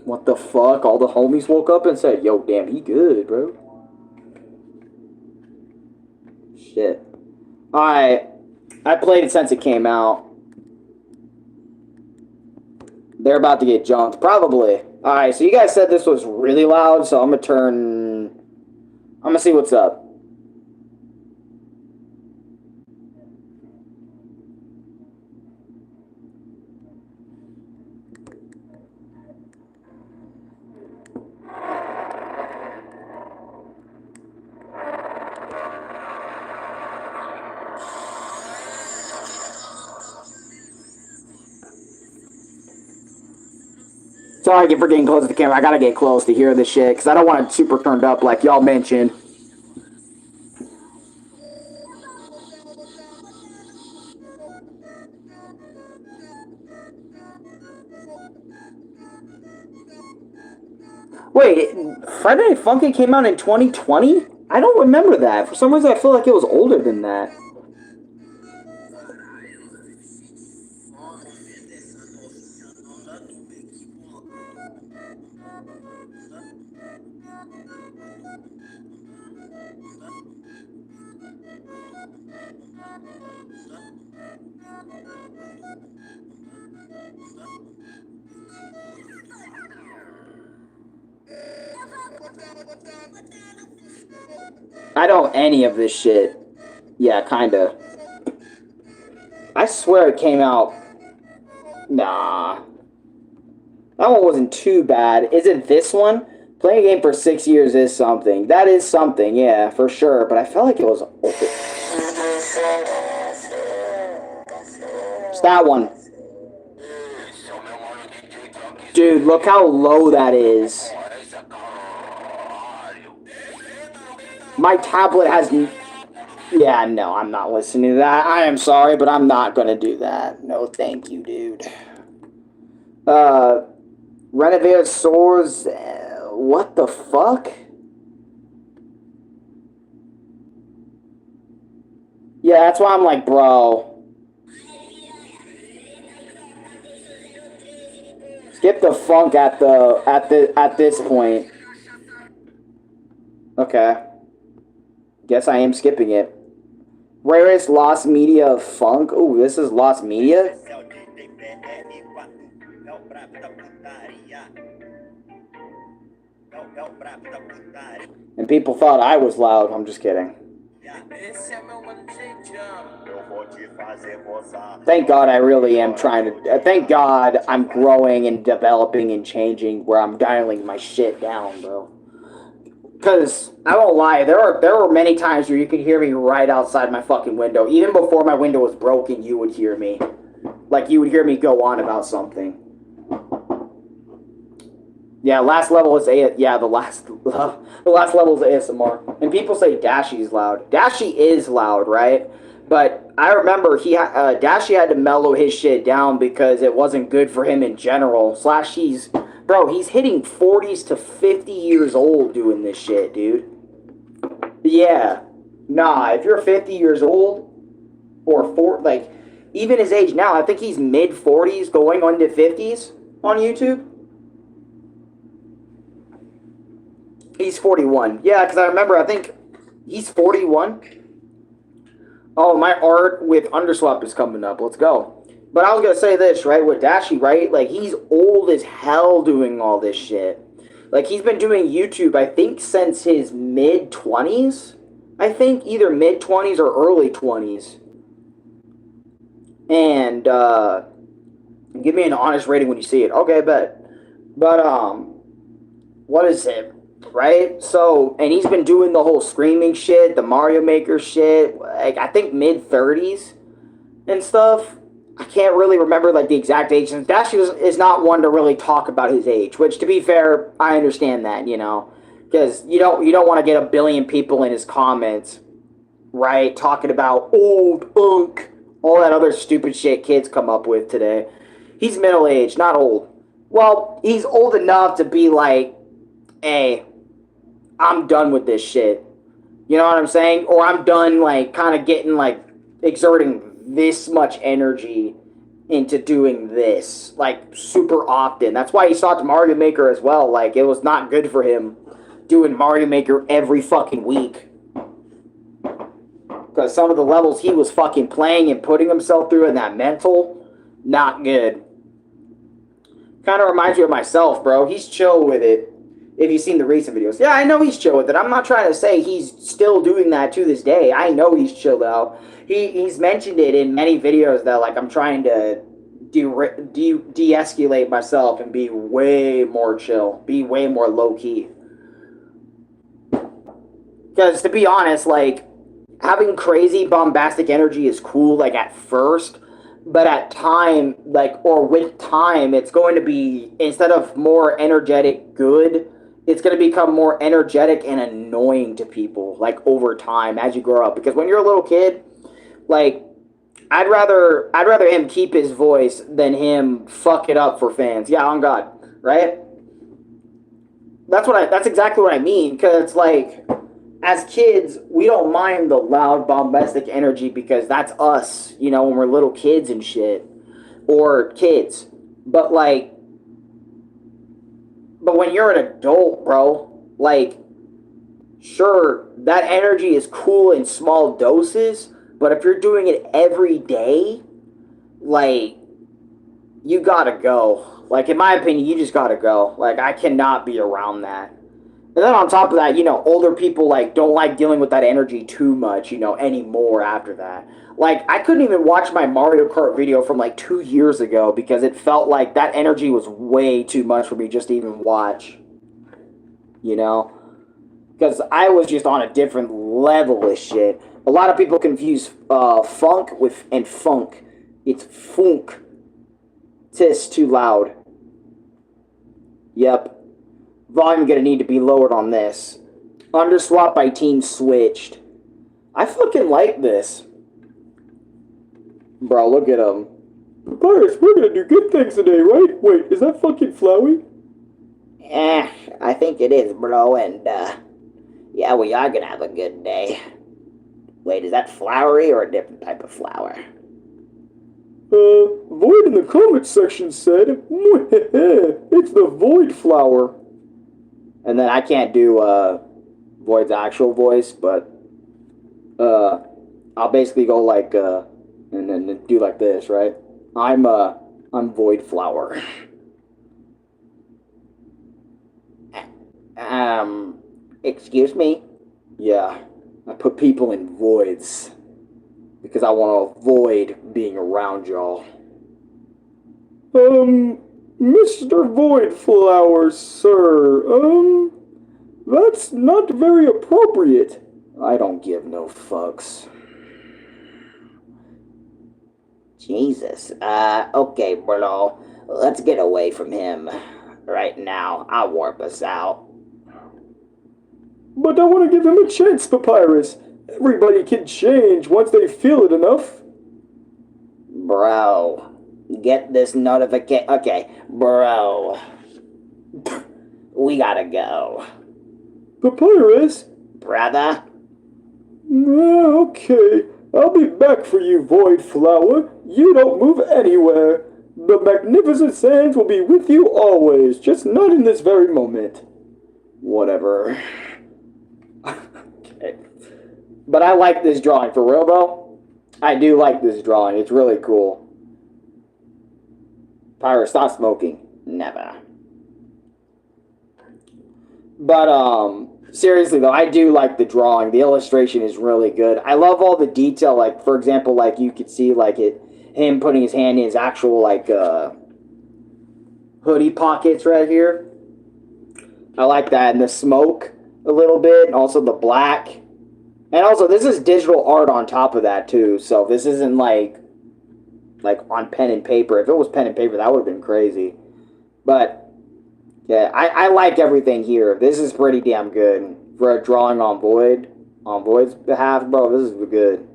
What the fuck? All the homies woke up and said, yo, damn, he good, bro. Shit. Alright. I played it since it came out. They're about to get jumped. Probably. Alright, so you guys said this was really loud, so I'm gonna see what's up. Sorry for getting close to the camera. I gotta get close to hear this shit, because I don't want it super turned up like y'all mentioned. Wait, Friday Night Funkin' came out in 2020? I don't remember that. For some reason, I feel like it was older than that. I don't any of this shit. Yeah, kinda. I swear it came out... Nah. That one wasn't too bad. Is it this one? Playing a game for 6 years is something. That is something, yeah, for sure. But I felt like it was... It's that one. Dude, look how low that is. My tablet has... Yeah, no, I'm not listening to that. I am sorry, but I'm not gonna do that. No, thank you, dude. Renovated Swords... what the fuck? Yeah, that's why I'm like, bro. Skip the funk at this point. Okay. Guess I am skipping it. Rarest Lost Media of Funk. Ooh, this is Lost Media? And people thought I was loud. I'm just kidding. Thank God I really am trying to... Thank God I'm growing and developing and changing where I'm dialing my shit down, bro. Because, I won't lie, there were many times where you could hear me right outside my fucking window. Even before my window was broken, you would hear me. Like, you would hear me go on about something. Yeah, last level is the last level is ASMR. And people say Dashie's loud. Dashie is loud, right? But I remember Dashie had to mellow his shit down because it wasn't good for him in general. Bro, he's hitting 40s to 50 years old doing this shit, dude. Yeah. Nah, if you're 50 years old, or even his age now, I think he's mid-40s going on to 50s on YouTube. He's 41. Yeah, because I remember, I think he's 41. Oh, my art with Underswap is coming up. Let's go. But I was gonna say this, right, with Dashi, right? Like, he's old as hell doing all this shit. Like, he's been doing YouTube, I think, since his mid-20s. I think either mid-20s or early 20s. And, give me an honest rating when you see it. Okay, bet. But, what is it? Right? So, and he's been doing the whole screaming shit, the Mario Maker shit, like, I think mid-30s and stuff. I can't really remember, like, the exact age. And Dashi is not one to really talk about his age, which, to be fair, I understand that, you know, because you don't want to get a billion people in his comments, right, talking about old unk, all that other stupid shit kids come up with today. He's middle-aged, not old. Well, he's old enough to be like, hey, I'm done with this shit. You know what I'm saying? Or I'm done, like, kind of getting, like, exerting this much energy into doing this, like, super often. That's why he stopped Mario Maker as well. Like, it was not good for him doing Mario Maker every fucking week. Because some of the levels he was fucking playing and putting himself through in that mental, not good. Kind of reminds me of myself, bro. He's chill with it. If you've seen the recent videos. Yeah, I know he's chill with it. I'm not trying to say he's still doing that to this day. I know he's chilled out. He's mentioned it in many videos that, like, I'm trying to de-escalate myself and be way more chill. Be way more low-key. Because, to be honest, like, having crazy bombastic energy is cool, like, at first. But at time, like, or with time, it's going to be, instead of more energetic good, it's going to become more energetic and annoying to people, like, over time as you grow up. Because when you're a little kid, like, I'd rather him keep his voice than him fuck it up for fans. Yeah, on God, right? That's exactly what I mean. Because, like, as kids, we don't mind the loud, bombastic energy because that's us, you know, when we're little kids and shit. Or kids. But, like, but when you're an adult, bro, like, sure, that energy is cool in small doses, but if you're doing it every day, like, you gotta go. Like, in my opinion, you just gotta go. Like, I cannot be around that. And then on top of that, you know, older people, like, don't like dealing with that energy too much, you know, anymore after that. Like, I couldn't even watch my Mario Kart video from, like, 2 years ago because it felt like that energy was way too much for me just to even watch. You know? Because I was just on a different level of shit. A lot of people confuse funk and funk. It's funk. Tis too loud. Yep. Volume gonna need to be lowered on this. Underswap by Team Switched. I fucking like this. Bro, look at him. Papyrus, we're gonna do good things today, right? Wait, is that fucking Flowey? I think it is, bro, and, yeah, we are gonna have a good day. Wait, is that flowery or a different type of flower? Void in the comments section said, it's the Void flower. And then I can't do, Void's actual voice, but, I'll basically go like, and then do like this, right? I'm Void flower. Excuse me? Yeah, I put people in voids because I want to avoid being around y'all. Mr. Void Flower, sir, that's not very appropriate. I don't give no fucks. Jesus, okay, bro, let's get away from him. Right now, I'll warp us out. But I want to give him a chance, Papyrus. Everybody can change once they feel it enough. Bro, get this notification. Okay, bro. We gotta go. Papyrus? Brother? Okay, I'll be back for you, Void Flower. You don't move anywhere. The magnificent sands will be with you always, just not in this very moment. Whatever. Okay. But I like this drawing, for real, though. I do like this drawing. It's really cool. Pyro, stop smoking. Never. But, seriously though, I do like the drawing. The illustration is really good. I love all the detail, like, for example, like, you could see, like, him putting his hand in his actual, like, hoodie pockets right here. I like that. And the smoke a little bit, and also the black. And also, this is digital art on top of that, too. So, this isn't, like on pen and paper. If it was pen and paper, that would have been crazy. But... yeah, I like everything here. This is pretty damn good. For a drawing on Void's behalf, bro, this is good.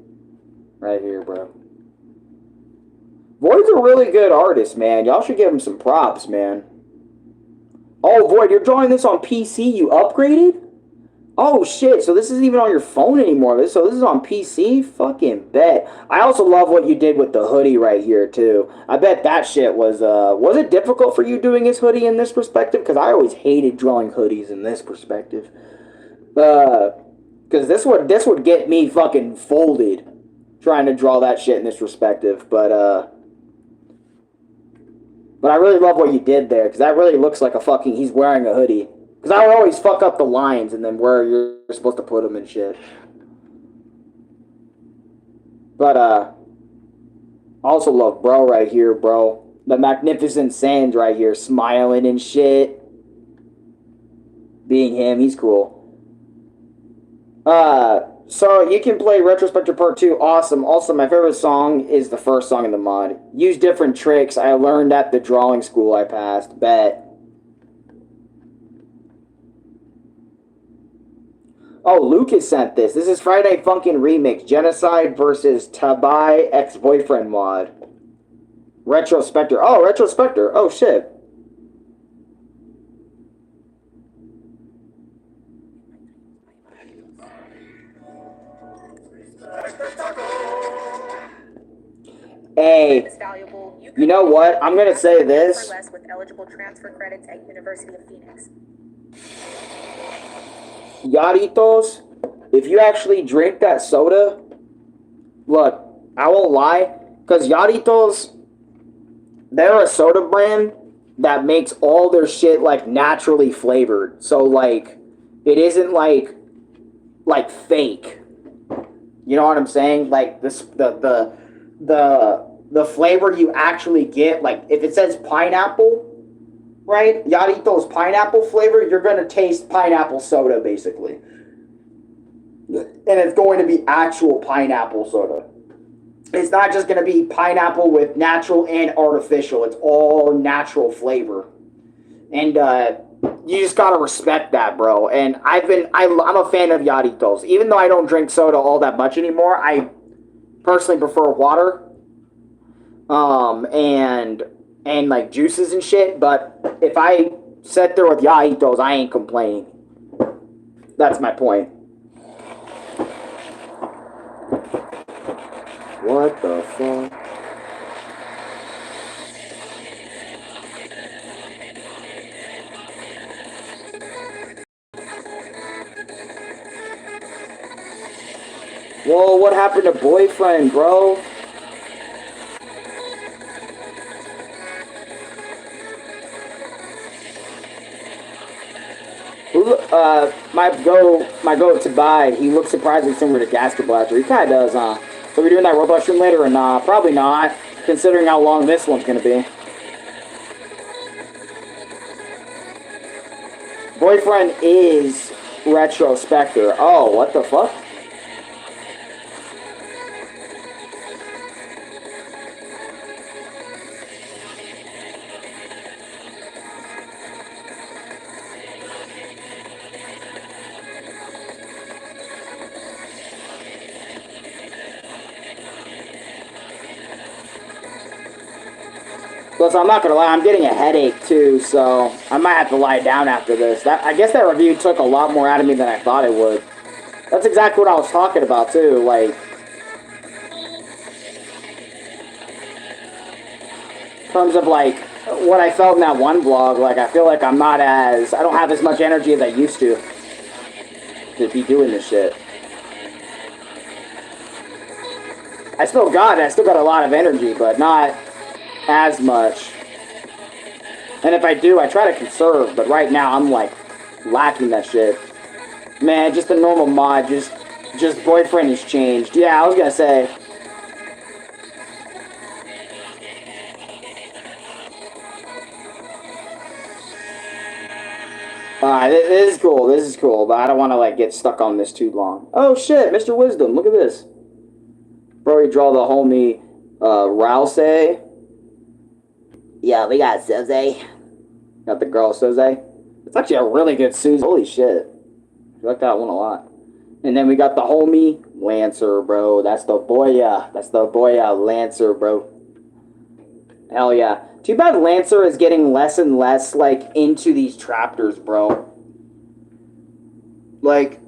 Right here, bro. Void's a really good artist, man. Y'all should give him some props, man. Oh, Void, you're drawing this on PC? You upgraded? Oh, shit, so this isn't even on your phone anymore. So this is on PC? Fucking bet. I also love what you did with the hoodie right here, too. I bet that shit was it difficult for you doing his hoodie in this perspective? Because I always hated drawing hoodies in this perspective. Because this would get me fucking folded trying to draw that shit in this perspective. But I really love what you did there, because that really looks like a fucking, he's wearing a hoodie. Because I would always fuck up the lines and then where you're supposed to put them and shit. But, I also love bro right here, bro. The Magnificent Sans right here, smiling and shit. Being him, he's cool. So you can play Retrospector Part 2, awesome. Also, my favorite song is the first song in the mod. Use different tricks I learned at the drawing school I passed, bet. Oh, Lucas sent this. This is Friday Night Funkin' Remix. Genocide versus Tabai Ex-Boyfriend mod. Retrospector. Oh, Retrospector. Oh, shit. Hey, you know what? I'm going to say this. With eligible transfer credits at University of Phoenix. Yaritos, if you actually drink that soda, look, I won't lie, because Yaritos, they're a soda brand that makes all their shit, like, naturally flavored. So, like, it isn't, like fake. You know what I'm saying? Like, the flavor you actually get, like, if it says pineapple, right? Yarito's pineapple flavor, you're going to taste pineapple soda, basically. And it's going to be actual pineapple soda. It's not just going to be pineapple with natural and artificial. It's all natural flavor. And you just got to respect that, bro. And I'm a fan of Yarito's. Even though I don't drink soda all that much anymore, I personally prefer water. And like juices and shit, but if I sit there with Yaitos, I ain't complaining. That's my point. What the fuck? Whoa, what happened to boyfriend, bro? My goat to buy, he looks surprisingly similar to Gaster Blaster. He kinda does, huh? So we doing that robot stream later or not? Probably not, considering how long this one's gonna be. Boyfriend is Retrospector. Oh, what the fuck? Plus, I'm not gonna lie, I'm getting a headache too, so I might have to lie down after this. I guess that review took a lot more out of me than I thought it would. That's exactly what I was talking about too, like... in terms of, like, what I felt in that one vlog, like, I feel like I don't have as much energy as I used to be doing this shit. I still got a lot of energy, but not as much. And if I do, I try to conserve, but right now I'm like lacking that shit. Man, just a normal mod, just boyfriend has changed. Yeah, I was gonna say. Alright, this is cool, but I don't want to, like, get stuck on this too long. Oh, shit, Mr. Wisdom, look at this. Bro, you draw the homie, Rousey. Yeah, we got Suzy. Got the girl, Suzy. It's actually a really good Suzy. Holy shit. I like that one a lot. And then we got the homie, Lancer, bro. That's the boya. That's the boya, Lancer, bro. Hell yeah. Too bad Lancer is getting less and less, like, into these chapters, bro. Like,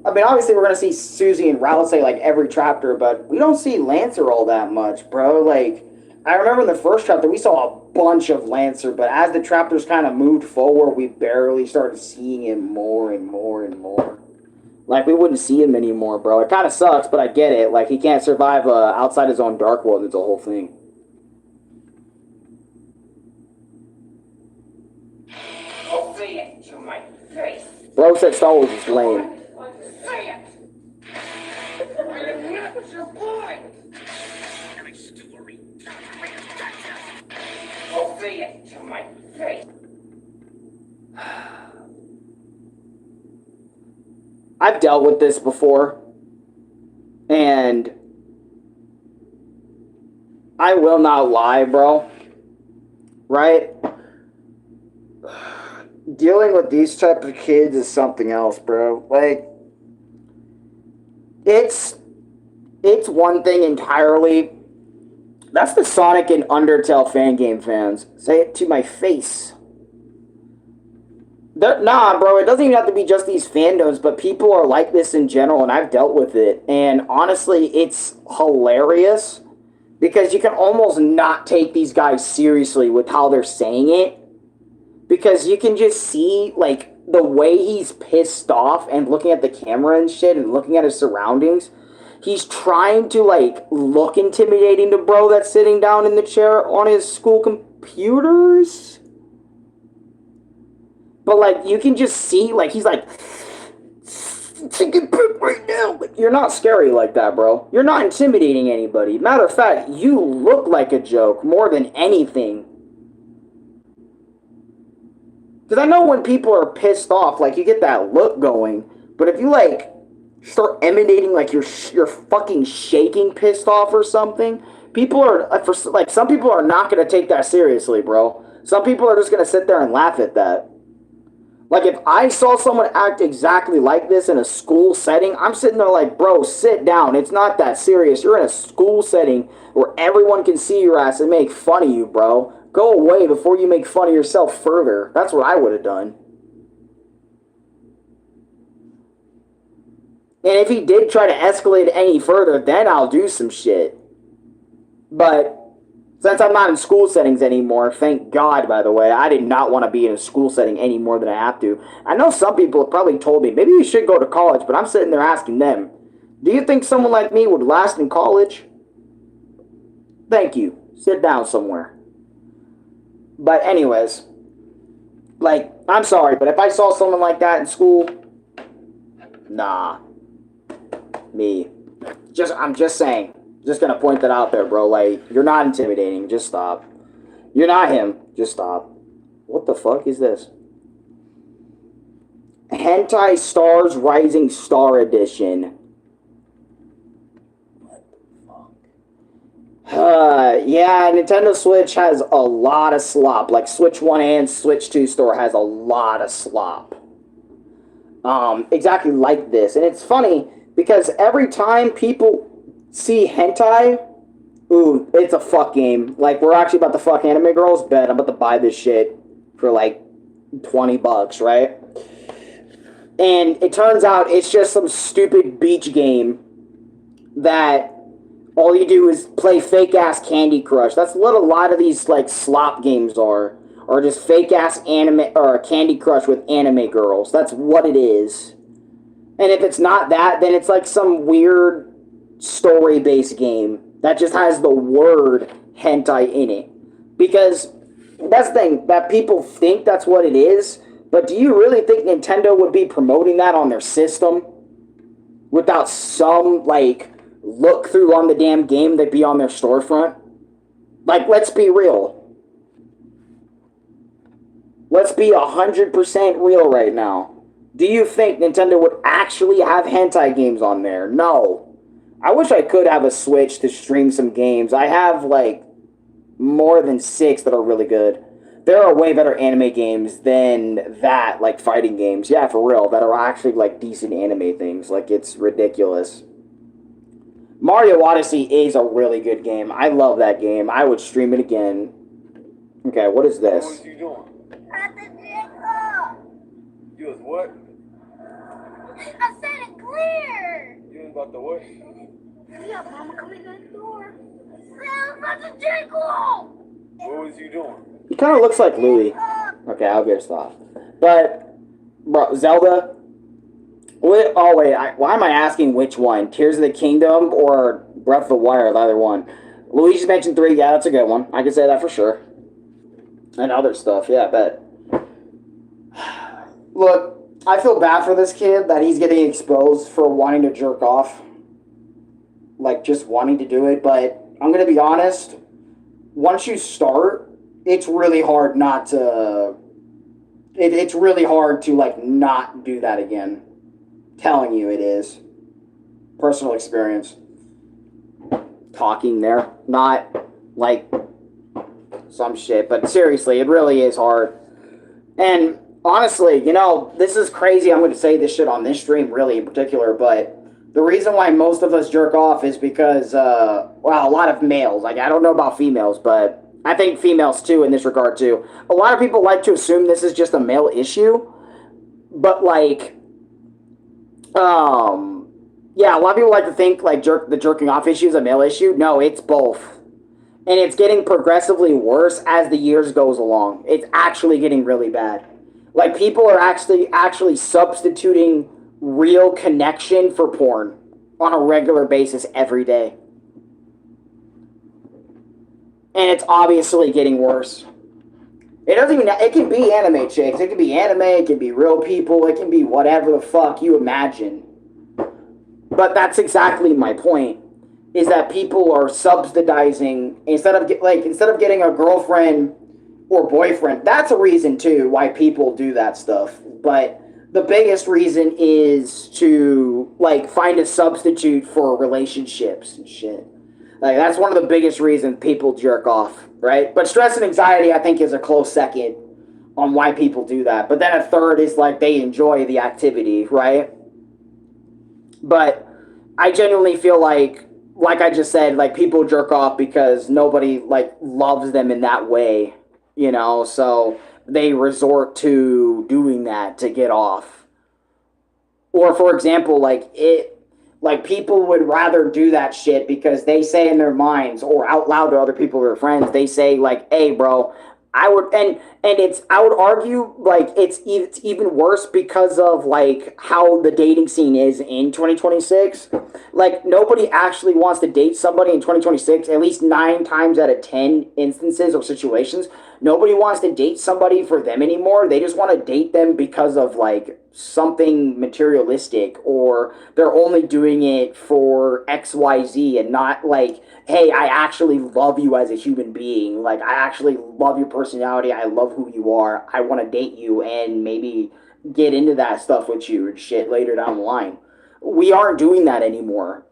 I mean, obviously we're gonna see Suzy and Rousey, like, every chapter, but we don't see Lancer all that much, bro. Like, I remember in the first chapter, we saw a bunch of Lancer, but as the chapters kind of moved forward, we barely started seeing him more and more and more. Like, we wouldn't see him anymore, bro. It kind of sucks, but I get it. Like, he can't survive outside his own dark world. It's a whole thing. Bro said Star Wars is lame. Say it! I am not your boy! My story. Say it to my face. I've dealt with this before, and I will not lie, bro. Right? Dealing with these type of kids is something else, bro. Like, it's one thing entirely. That's the Sonic and Undertale fan game fans. Say it to my face. Nah, bro, it doesn't even have to be just these fandoms, but people are like this in general, and I've dealt with it. And honestly, it's hilarious because you can almost not take these guys seriously with how they're saying it. Because you can just see, like, the way he's pissed off and looking at the camera and shit and looking at his surroundings. He's trying to, like, look intimidating to bro that's sitting down in the chair on his school computers. But, like, you can just see, like, he's like, take a pic right now. Like, you're not scary like that, bro. You're not intimidating anybody. Matter of fact, you look like a joke more than anything. Because I know when people are pissed off, like, you get that look going. But if you, like, start emanating like you're fucking shaking pissed off or something, people are, like, some people are not going to take that seriously, bro. Some people are just going to sit there and laugh at that. Like, if I saw someone act exactly like this in a school setting, I'm sitting there like, bro, sit down. It's not that serious. You're in a school setting where everyone can see your ass and make fun of you, bro. Go away before you make fun of yourself further. That's what I would have done. And if he did try to escalate any further, then I'll do some shit. But since I'm not in school settings anymore, thank God, by the way, I did not want to be in a school setting any more than I have to. I know some people have probably told me, maybe you should go to college, but I'm sitting there asking them, do you think someone like me would last in college? Thank you. Sit down somewhere. But anyways, like, I'm sorry, but if I saw someone like that in school, nah. Me. I'm just saying. Just gonna point that out there, bro. Like, you're not intimidating. Just stop. You're not him. Just stop. What the fuck is this? Hentai Stars Rising Star Edition. Yeah, Nintendo Switch has a lot of slop. Like, Switch 1 and Switch 2 store has a lot of slop. Exactly like this. And it's funny, because every time people see hentai, ooh, it's a fuck game. Like, we're actually about to fuck anime girls, bet I'm about to buy this shit for, like, $20, right? And it turns out it's just some stupid beach game that all you do is play fake-ass Candy Crush. That's what a lot of these, like, slop games are. Or just fake-ass anime, or Candy Crush with anime girls. That's what it is. And if it's not that, then it's like some weird story-based game that just has the word hentai in it. Because that's the thing, that people think that's what it is, but do you really think Nintendo would be promoting that on their system without some, like, look through on the damn game that'd be on their storefront? Like, let's be real. Let's be 100% real right now. Do you think Nintendo would actually have hentai games on there? No. I wish I could have a Switch to stream some games. I have, like, more than 6 that are really good. There are way better anime games than that, like fighting games. Yeah, for real, that are actually, like, decent anime things. Like, it's ridiculous. Mario Odyssey is a really good game. I love that game. I would stream it again. Okay, what is this? What you doing? At the vehicle! You was what? I said it clear! You was about to what? Yeah, Mama, come in the door. Yeah, about to jinkle! What was you doing? He kind of looks like Louis. Okay, I'll get stuff. But, bro, Zelda. Wait, oh wait, why am I asking which one? Tears of the Kingdom or Breath of the Wild? Either one. Luigi's Mansion 3, yeah, that's a good one. I can say that for sure. And other stuff, yeah, I bet. Look, I feel bad for this kid that he's getting exposed for wanting to jerk off. Like, just wanting to do it, but I'm gonna be honest. Once you start, it's really hard not to... It's really hard to, like, not do that again. Telling you it is. Personal experience. Talking there. Not, like, some shit. But seriously, it really is hard. And honestly, you know, this is crazy. I'm going to say this shit on this stream, really, in particular. But the reason why most of us jerk off is because, well, a lot of males. Like, I don't know about females, but I think females, too, in this regard, too. A lot of people like to assume this is just a male issue. But, like... yeah, a lot of people like to think, like, the jerking off issue is a male issue. No, it's both. And it's getting progressively worse as the years goes along. It's actually getting really bad. Like, people are actually substituting real connection for porn on a regular basis every day. And it's obviously getting worse. It can be anime chicks, it can be anime, it can be real people, it can be whatever the fuck you imagine. But that's exactly my point, is that people are subsidizing, instead of getting a girlfriend or boyfriend. That's a reason too why people do that stuff. But the biggest reason is to, like, find a substitute for relationships and shit. Like, that's one of the biggest reasons people jerk off, right? But stress and anxiety, I think, is a close second on why people do that. But then a third is, like, they enjoy the activity, right? But I genuinely feel like I just said, like, people jerk off because nobody, like, loves them in that way, you know? So they resort to doing that to get off. Or, for example, like, people would rather do that shit because they say in their minds or out loud to other people, their friends, they say, like, hey, bro, I would argue, like, it's even worse because of, like, how the dating scene is in 2026. Like, nobody actually wants to date somebody in 2026, at least 9 times out of 10 instances or situations. Nobody wants to date somebody for them anymore. They just want to date them because of, like, something materialistic, or they're only doing it for XYZ and not, like, hey, I actually love you as a human being. Like, I actually love your personality. I love who you are. I want to date you and maybe get into that stuff with you and shit later down the line. We aren't doing that anymore.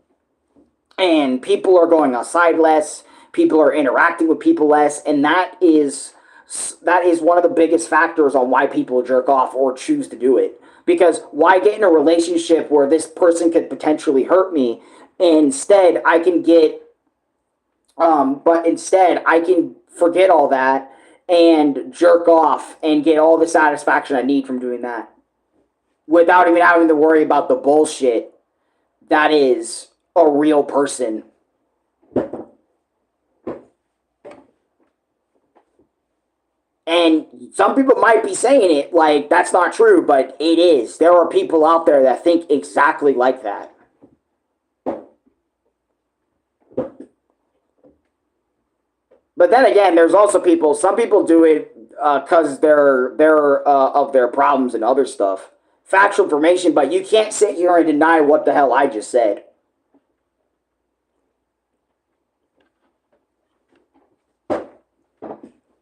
And people are going outside less. People are interacting with people less. And that is one of the biggest factors on why people jerk off or choose to do it. Because why get in a relationship where this person could potentially hurt me? Instead, I can get... instead, I can forget all that and jerk off and get all the satisfaction I need from doing that. Without even having to worry about the bullshit that is a real person. And some people might be saying it like that's not true, but it is. There are people out there that think exactly like that. But then again, there's also people. Some people do it because they're of their problems and other stuff. Factual information, but you can't sit here and deny what the hell I just said.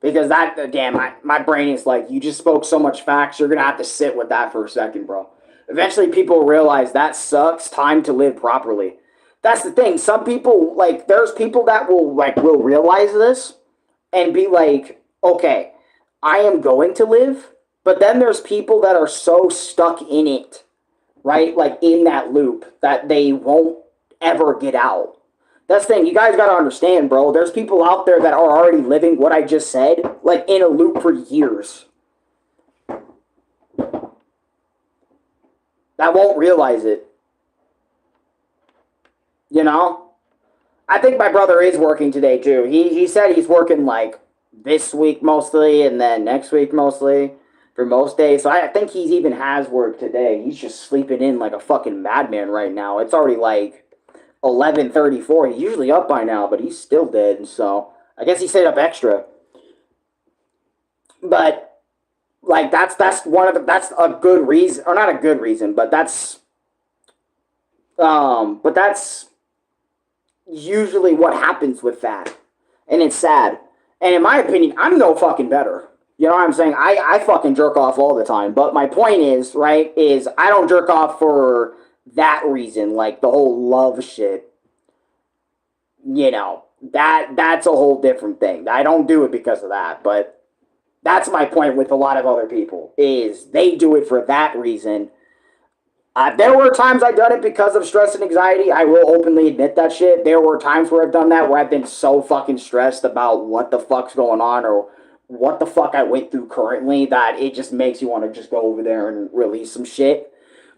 Because that, damn, my brain is like, you just spoke so much facts, you're going to have to sit with that for a second, bro. Eventually people realize that sucks, time to live properly. That's the thing. Some people, like, there's people that will realize this and be like, okay, I am going to live. But then there's people that are so stuck in it, right? Like, in that loop that they won't ever get out. That's the thing. You guys got to understand, bro. There's people out there that are already living what I just said, like, in a loop for years. That won't realize it. You know? I think my brother is working today, too. He said he's working, like, this week mostly, and then next week mostly, for most days. So I think he even has work today. He's just sleeping in like a fucking madman right now. It's already, like, 11:34. He's usually up by now, but he's still dead. So I guess he stayed up extra. But like that's a good reason, or not a good reason, but that's usually what happens with that, and it's sad. And in my opinion, I'm no fucking better. You know what I'm saying? I fucking jerk off all the time. But my point is, right, is I don't jerk off for that reason, like the whole love shit. You know, that's a whole different thing. I don't do it because of that, but that's my point with a lot of other people, is they do it for that reason. There were times I've done it because of stress and anxiety. I will openly admit that shit. There were times where I've done that, where I've been so fucking stressed about what the fuck's going on, or what the fuck I went through currently, that it just makes you want to just go over there and release some shit.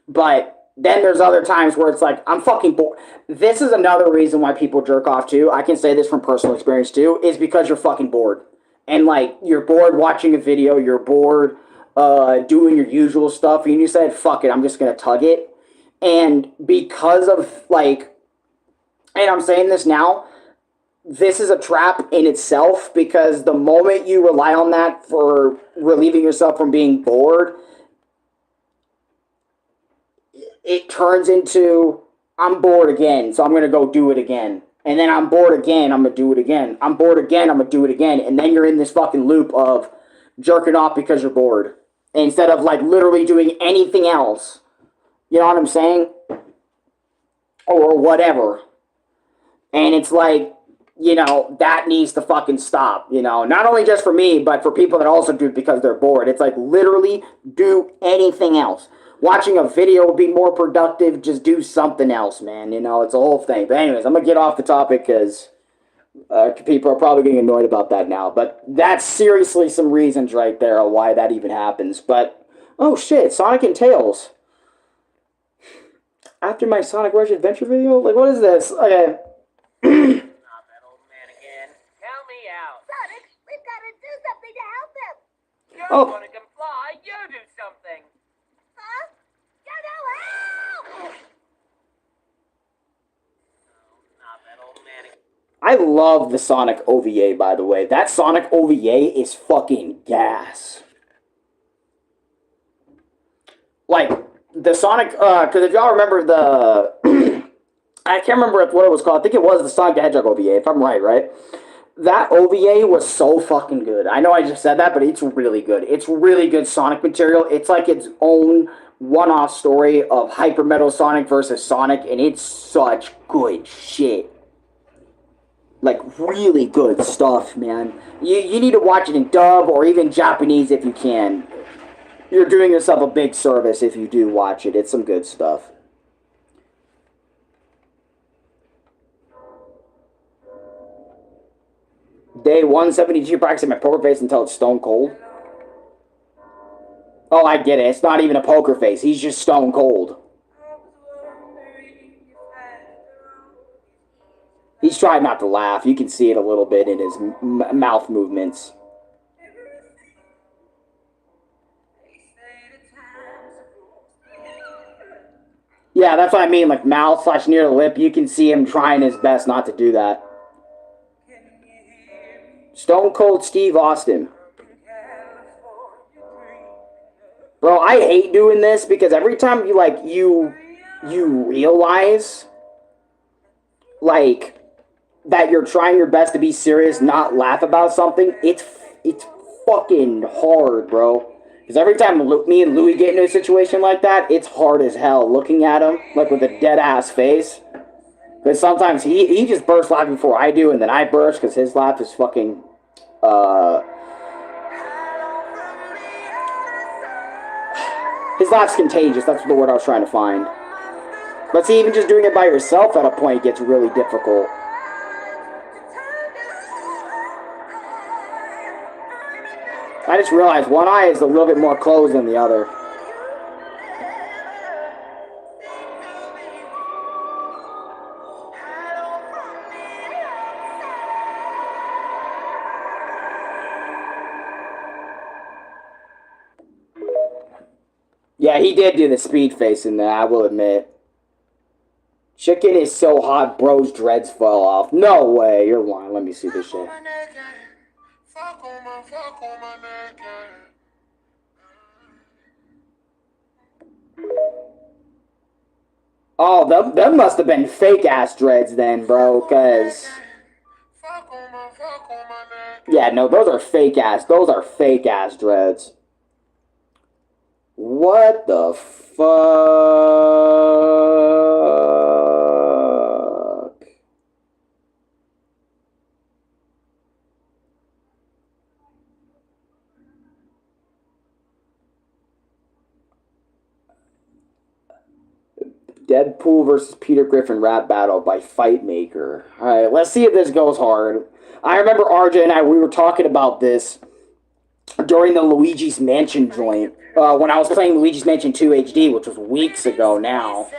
But then there's other times where it's like, I'm fucking bored. This is another reason why people jerk off too. I can say this from personal experience too, is because you're fucking bored. And like, you're bored watching a video, you're bored doing your usual stuff, and you said, fuck it, I'm just gonna tug it. And because of like, and I'm saying this now, this is a trap in itself, because the moment you rely on that for relieving yourself from being bored, it turns into, I'm bored again, so I'm going to go do it again. And then I'm bored again, I'm going to do it again. I'm bored again, I'm going to do it again. And then you're in this fucking loop of jerking off because you're bored, instead of like literally doing anything else. You know what I'm saying? Or whatever. And it's like, you know, that needs to fucking stop, you know, not only just for me, but for people that also do it because they're bored. It's like, literally do anything else. Watching a video would be more productive. Just do something else, man. You know, it's a whole thing. But anyways, I'm going to get off the topic, because people are probably getting annoyed about that now. But that's seriously some reasons right there of why that even happens. But, oh shit, Sonic and Tails. After my Sonic Rush Adventure video? Like, what is this? Okay. Sonic, we've got to do something to help him. You want to comply? You do something. Huh? You know, help! Not that old man again. I love the Sonic OVA, by the way. That Sonic OVA is fucking gas. Like, the Sonic, because if y'all remember the, I can't remember what it was called. I think it was the Sonic the Hedgehog OVA, if I'm right? That OVA was so fucking good. I know I just said that, but it's really good. It's really good Sonic material. It's like its own one-off story of Hyper Metal Sonic versus Sonic, and it's such good shit. Like, really good stuff, man. You need to watch it in dub or even Japanese if you can. You're doing yourself a big service if you do watch it. It's some good stuff. Day 172 practicing my poker face until it's stone cold. Oh, I get it. It's not even a poker face. He's just stone cold. He's trying not to laugh. You can see it a little bit in his mouth movements. Yeah, that's what I mean. Like, mouth / near the lip. You can see him trying his best not to do that. Stone Cold Steve Austin. Bro, I hate doing this because every time you realize like that you're trying your best to be serious, not laugh about something, it's fucking hard, bro. Because every time me and Louis get into a situation like that, it's hard as hell looking at him like with a dead ass face. Because sometimes he just bursts laughing before I do, and then I burst because his laugh is fucking his laugh's contagious. That's the word I was trying to find. But see, even just doing it by yourself at a point gets really difficult. I just realized one eye is a little bit more closed than the other. Yeah, he did do the speed face in there, I will admit. Chicken is so hot, bro's dreads fell off. No way, you're lying. Let me see this shit. Oh, them must have been fake-ass dreads then, bro, because... Yeah, no, those are fake-ass dreads. What the fuck? Deadpool versus Peter Griffin rap battle by Fight Maker. Alright, let's see if this goes hard. I remember RJ and we were talking about this during the Luigi's Mansion joint. When I was playing Luigi's Mansion 2 HD, which was weeks ago now.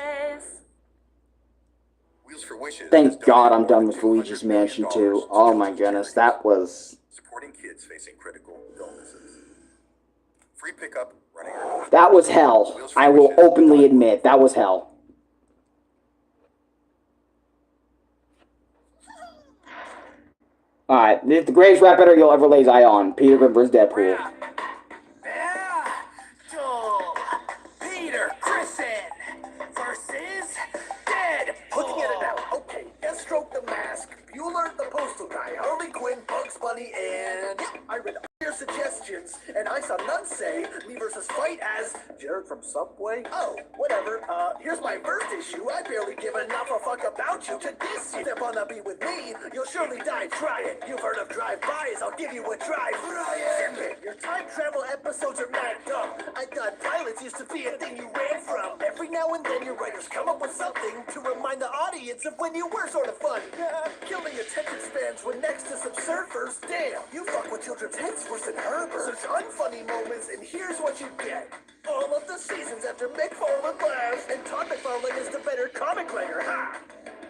Thank God I'm done with Luigi's Mansion 2. Oh my goodness, that was... Supporting kids facing critical illnesses. Free pickup, running. That was hell. I will openly admit, that was hell. Alright, the greatest rap battle you'll ever lay eye on. Peter Griffin versus Deadpool. Peter Griffin versus Deadpool. Looking at it now. Okay, Deathstroke the Mask, Bueller the Postal Guy, Harley Quinn, Bugs Bunny, and I read your suggestions, and I saw none say me versus Fight as Jared from Subway. Oh, whatever. Here's my first issue. I barely give enough a fuck about you to diss you. Step on a beat with me, you'll surely die trying. You've heard of drive-bys, I'll give you a drive. Ryan! Your time travel episodes are mad dumb. I thought pilots used to be a thing you ran from. Every now and then your writers come up with something to remind the audience of when you were sort of fun. Killing attention spans when next to some surfers. Damn, you fuck with children's heads worse than Herbert. Such unfunny moments, and here's what you get. All of the seasons after McFarlane left, and Todd McFarlane is the better comic writer, ha!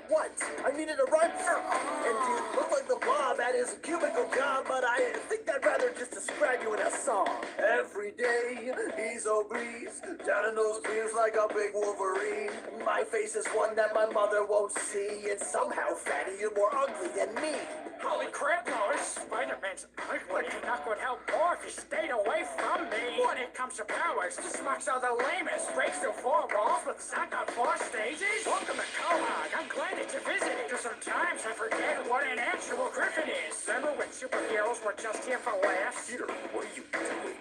What? I needed a rhyme for and you look like the Blob at his cubicle job, but I think I'd rather just describe you in a song. Every day, he's obese, down in those beers like a big Wolverine. My face is one that my mother won't see, and somehow, Fatty, you're more ugly than me. Holy crap, Lois! Spider-Man's ugly. Knock would help more if he stayed away from me. When it comes to powers, the smucks are the lamest. Breaks through 4 walls, but Zack on 4 stages. Welcome to Quahog. I'm glad that you visited. Just sometimes I forget what an actual Griffin is. Remember when superheroes were just here for laughs? Peter, what are you doing?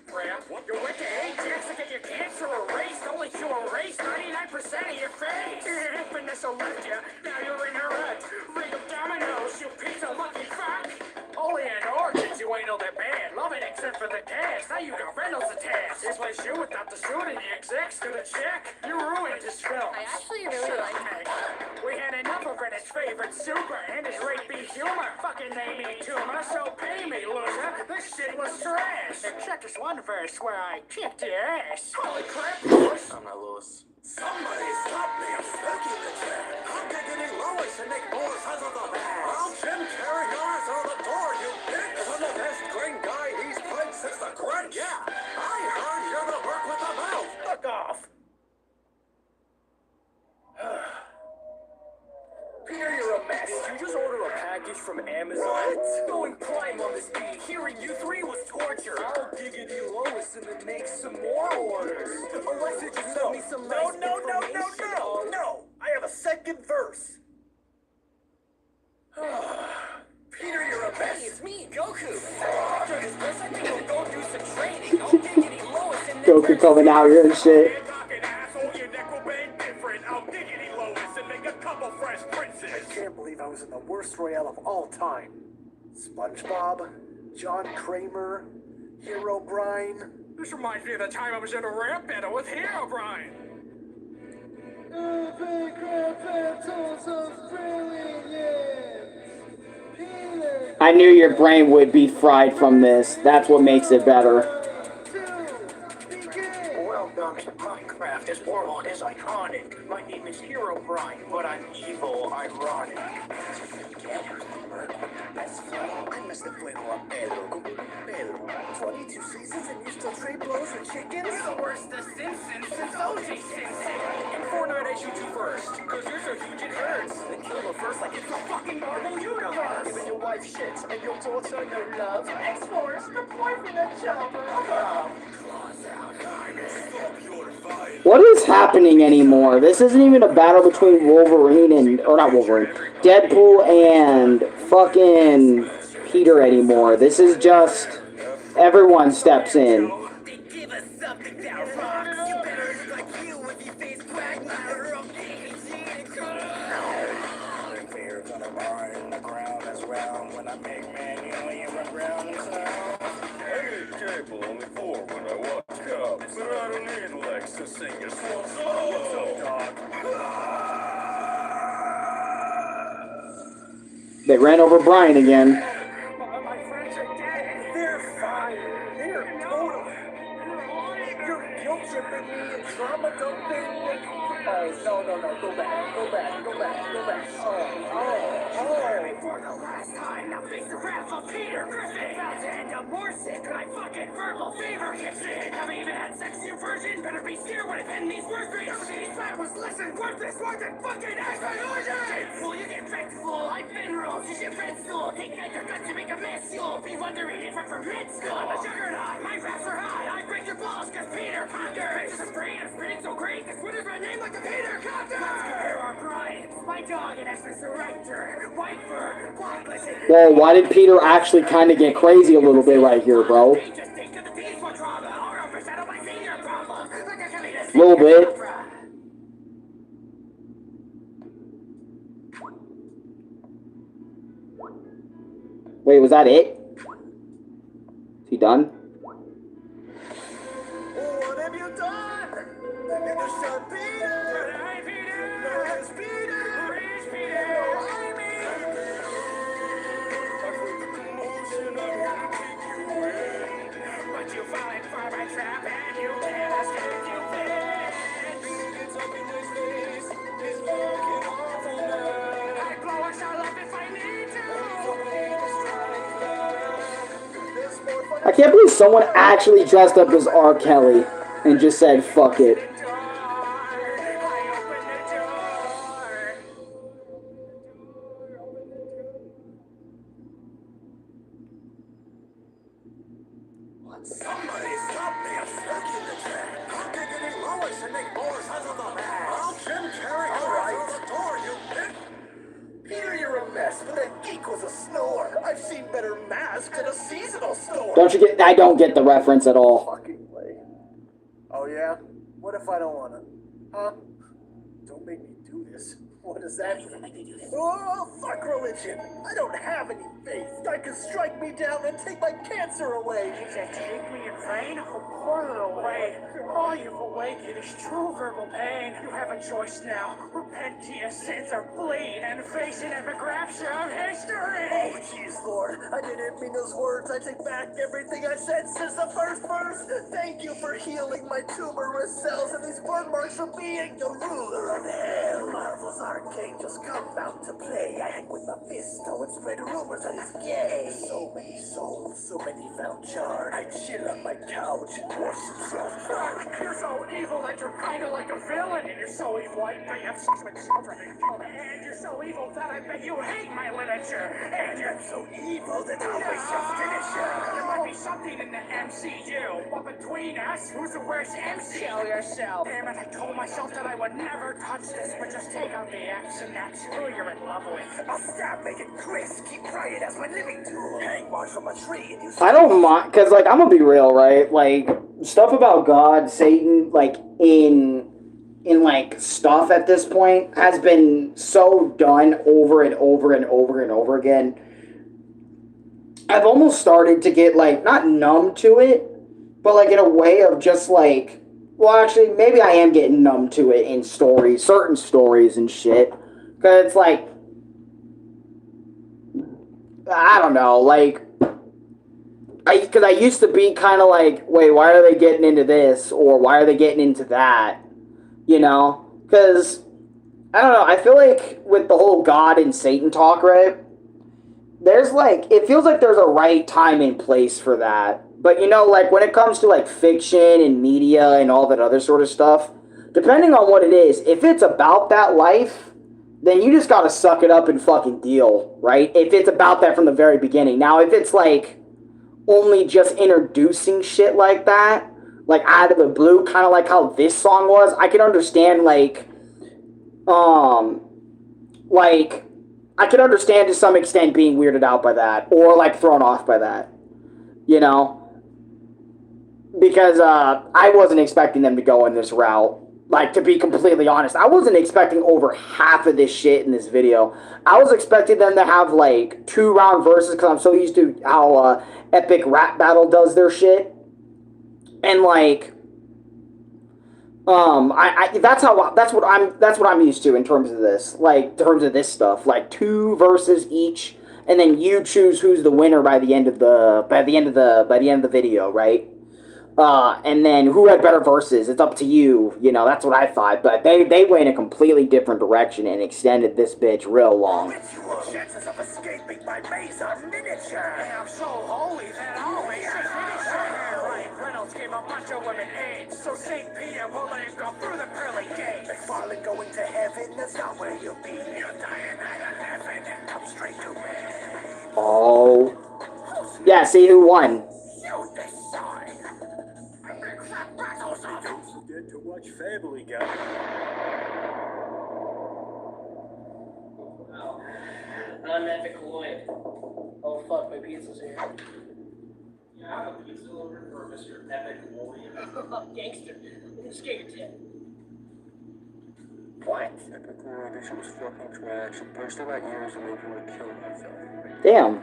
Crap. You went to Ajax to get your cancer erased, only to erase 99% of your face. Vanessa left you, now you're in her rut. Ring of dominoes, you piece of lucky fuck. Only in Origins you ain't all that bad. Love it except for the gas. Now you got Reynolds attached. This place you without the shooting, the execs to the check. You ruined his film. I actually really like Meg. We had enough of Reddit's favorite super and his rape B humor. Fucking name me tumor, so pay me, loser. This shit was trash. Except this one verse where I kicked your ass. Holy crap, Lois. I'm not Lois. Somebody stop me, I'm stuck in the chair. I'm digging Lois and Nick Morris out of the bag. I'll Jim carry yours out the door, you bitch. I'm the best green guy he's played since the Grinch. Yeah, I heard you're the work with the mouth. Fuck off. Peter, you're a mess. Did you just order a package from Amazon? What? Going prime on this beat. Hearing you three was torture. I'll giggity Lois and then make some more orders. Alexa just sent me some nice information. No! I have a second verse. Peter, you're a mess. Hey, it's me, Goku. After this verse, I think we'll go do some training. I'll giggity Lois and then Goku coming out here and shit. I can't believe I was in the worst Royale of all time. SpongeBob, John Kramer, Hero Brian. This reminds me of the time I was in a rap battle with Hero Brian. I knew your brain would be fried from this. That's what makes it better. Welcome to Minecraft. This world is iconic. My name is Hero Brian, but I'm evil, ironic. I'm Mr. Fuego a Pedro. Pedro. 22 seasons and you still trade blows with chickens? You're the worst The Simpsons since O.J. Simpson. In Fortnite, I shoot you first, cause you're so huge it hurts. Then kill the first like it's the fucking Marvel Universe. Giving your wife shit and your daughter no love. X-Force, the boyfriend of Jumper. What is happening anymore? This isn't even a battle between Wolverine and... Or not Wolverine. Deadpool and fucking Peter anymore. This is just... Everyone steps in. Give us something that rocks. You better look like you with your face quagmire of Fear gonna burn the ground as well. When I make man, you know you run around and sound. I need cable only 4 when I watch Cubs, but I don't need Lex to sing your swan song. What's up, dog? They ran over Brian again. My friends are dead. They're fine. They're total. You're guilt tripping me and trauma dumping. Oh, no. Go back. For the last time, now face the wrath of Peter Griffin. About to end up more sick than I fucking verbal fever kicks in. Haven't even had sex inversion. Better be scared when I pen these words. These backwards listen. Worthless more than fucking explosion. Fool, you get wrecked, fool. I've been rules. You should red stool. Take out your guts to make a mess. You'll be wondering if I'm from mid school. I'm a juggernaut. My raps are high. I break your balls cause Peter Conker. Bitches are free. I'm spitting so great. This Twitter's my name like a Peter Conker. Let's compare our Brian. My dog and Express Director. Whitebird. Blacklist. Whoa, why did Peter actually kind of get crazy a little bit right here, bro? A little bit. Wait, was that it? Is he done? What have you done? I'm gonna shut Peter. Hi, Peter. No, it's Peter. Where's Peter? I'm But you falling for my trap and you can't escape, you bitch. It's up in his face. It's fucking awful now. I blow a shot up if I need to. I can't believe someone actually dressed up as R. Kelly and just said, fuck it. Somebody stop me! I'm stuck in the trap. How can any Lois and make more sons of the man? I'll Jim carry her through the door, you bitch! Peter, you're a mess, but that geek was a snore. I've seen better masks at a seasonal store. I don't get the reference at all. Fucking play. Oh yeah? What if I don't wanna? Huh? Don't make me do this. What does that mean? Oh, fuck religion! I don't have any faith. God can strike me down and take my cancer away. You can take me in vain or pour it away. All you've awakened is true verbal pain. You have a choice now. Repent to your sins or bleed and face an epigraph of history. Oh, jeez, Lord. I didn't mean those words. I take back everything I said since the first verse. Thank you for healing my tumorous cells and these burn marks from being the ruler of hell. Marvel's archangels come out to play. I hang with Mephisto and spread rumors that he's gay. So many souls, so many found charred. I chill on my couch, wash some self-charge. You're so so evil that you're kinda like a villain. And you're so evil I bet you have sex with children. And you're so evil that I bet you hate my literature. And you're so evil that I'll wish you finish you. There might be something in the MCU. But between us, who's the worst MC? Kill yourself. Damn it, I told myself that I would never touch this, but just take out the X and that's who you're in love with. I'll stop making Chris keep crying as my living tool. Hang one from a tree and you I don't mind, because, like, I'm gonna be real, right? Like, stuff about God, Satan, like, in like, stuff at this point has been so done over and over and over and over again. I've almost started to get, like, not numb to it, but, like, in a way of just, like, well, actually, maybe I am getting numb to it in stories, certain stories and shit. Because it's like, I don't know, like, because I used to be kind of like, wait, why are they getting into this? Or why are they getting into that? You know? Because, I don't know, I feel like with the whole God and Satan talk, right? There's like, it feels like there's a right time and place for that. But, you know, like, when it comes to, like, fiction and media and all that other sort of stuff, depending on what it is, if it's about that life, then you just gotta suck it up and fucking deal, right? If it's about that from the very beginning. Now, if it's, like, only just introducing shit like that, like, out of the blue, kind of like how this song was, I can understand, like, I can understand to some extent being weirded out by that, or, like, thrown off by that, you know? Because, I wasn't expecting them to go in this route. Like, to be completely honest, I wasn't expecting over half of this shit in this video. I was expecting them to have, like, 2-round verses, because I'm so used to how, Epic Rap Battle does their shit. And, like, that's what I'm used to in terms of this. Like, in terms of this stuff. Like, 2 verses each, and then you choose who's the winner by the end of the video, right? And then who had better verses, it's up to you. You know, that's what I thought. But they went in a completely different direction and extended this bitch real long. chances of escaping my maze are miniature. And I'm so holy that I'll make a finisher. Right, Reynolds gave a bunch of women AIDS, so St. Peter will let him go through the pearly gates. McFarlane going to heaven, that's not where you'll be. You're dying out of heaven and come straight to me. Oh. Yeah, see who won. You decide. Don't forget to watch Family Guy. I'm Epic Lloyd. Oh fuck, my pizza's here. Yeah, I have a pizza delivered for Mr. Epic Lloyd. Gangster. Let's get your tip. What? Epic Lloyd, this was fucking trash. It pushed about years and maybe would kill myself. Damn.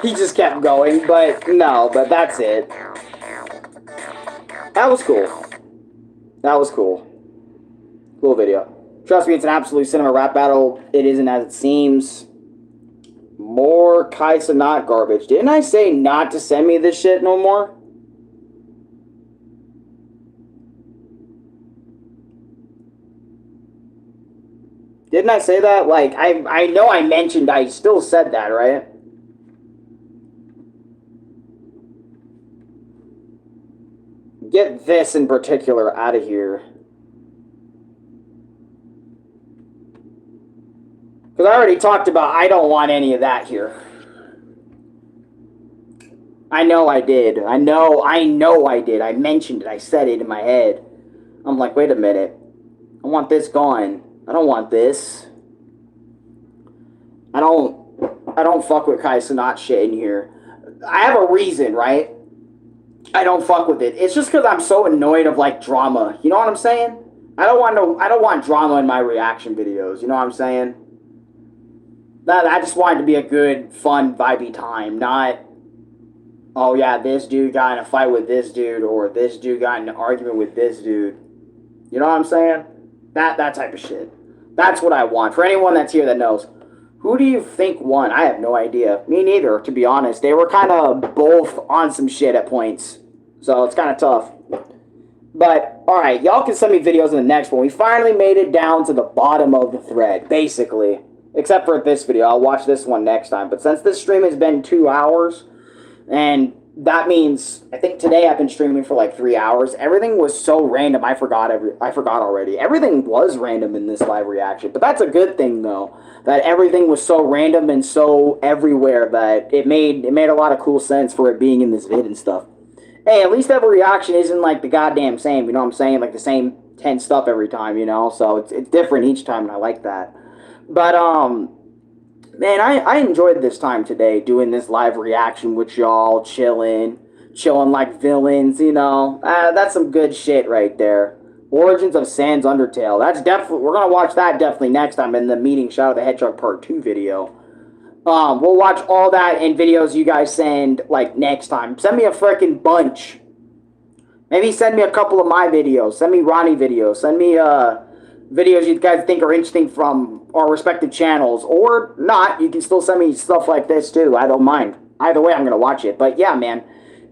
He just kept going, but that's it. That was cool. That was cool. Cool video. Trust me, it's an absolute cinema rap battle. It isn't as it seems. More Kai Cenat garbage. Didn't I say not to send me this shit no more? Didn't I say that? Like, I know I mentioned I still said that, right? Get this in particular out of here. Because I already talked about I don't want any of that here. I know I did. I know I did. I mentioned it. I said it in my head. I'm like, wait a minute. I want this gone. I don't want this. I don't fuck with Kai Cenat shit in here. I have a reason, right? I don't fuck with it. It's just because I'm so annoyed of, like, drama. You know what I'm saying? I don't want drama in my reaction videos. You know what I'm saying? I just want it to be a good, fun, vibey time. Not, oh yeah, this dude got in a fight with this dude, or this dude got in an argument with this dude. You know what I'm saying? That type of shit. That's what I want. For anyone that's here that knows. Who do you think won? I have no idea. Me neither, to be honest. They were kind of both on some shit at points. So it's kind of tough. But, alright, y'all can send me videos in the next one. We finally made it down to the bottom of the thread, basically. Except for this video. I'll watch this one next time. But since this stream has been 2 hours, and that means, I think today I've been streaming for like 3 hours. Everything was so random, I forgot already. Everything was random in this live reaction. But that's a good thing, though. That everything was so random and so everywhere that it made a lot of cool sense for it being in this vid and stuff. Hey, at least every reaction isn't like the goddamn same, you know what I'm saying? Like the same 10 stuff every time, you know? So it's different each time, and I like that. But, man, I enjoyed this time today doing this live reaction with y'all, chilling like villains, you know? That's some good shit right there. Origins of Sans Undertale. That's definitely, we're gonna watch that definitely next time in the Meeting Shadow the Hedgehog Part 2 video. We'll watch all that in videos you guys send, like, next time. Send me a freaking bunch. Maybe send me a couple of my videos. Send me Ronnie videos. Send me, videos you guys think are interesting from our respective channels. Or not. You can still send me stuff like this, too. I don't mind. Either way, I'm gonna watch it. But, yeah, man.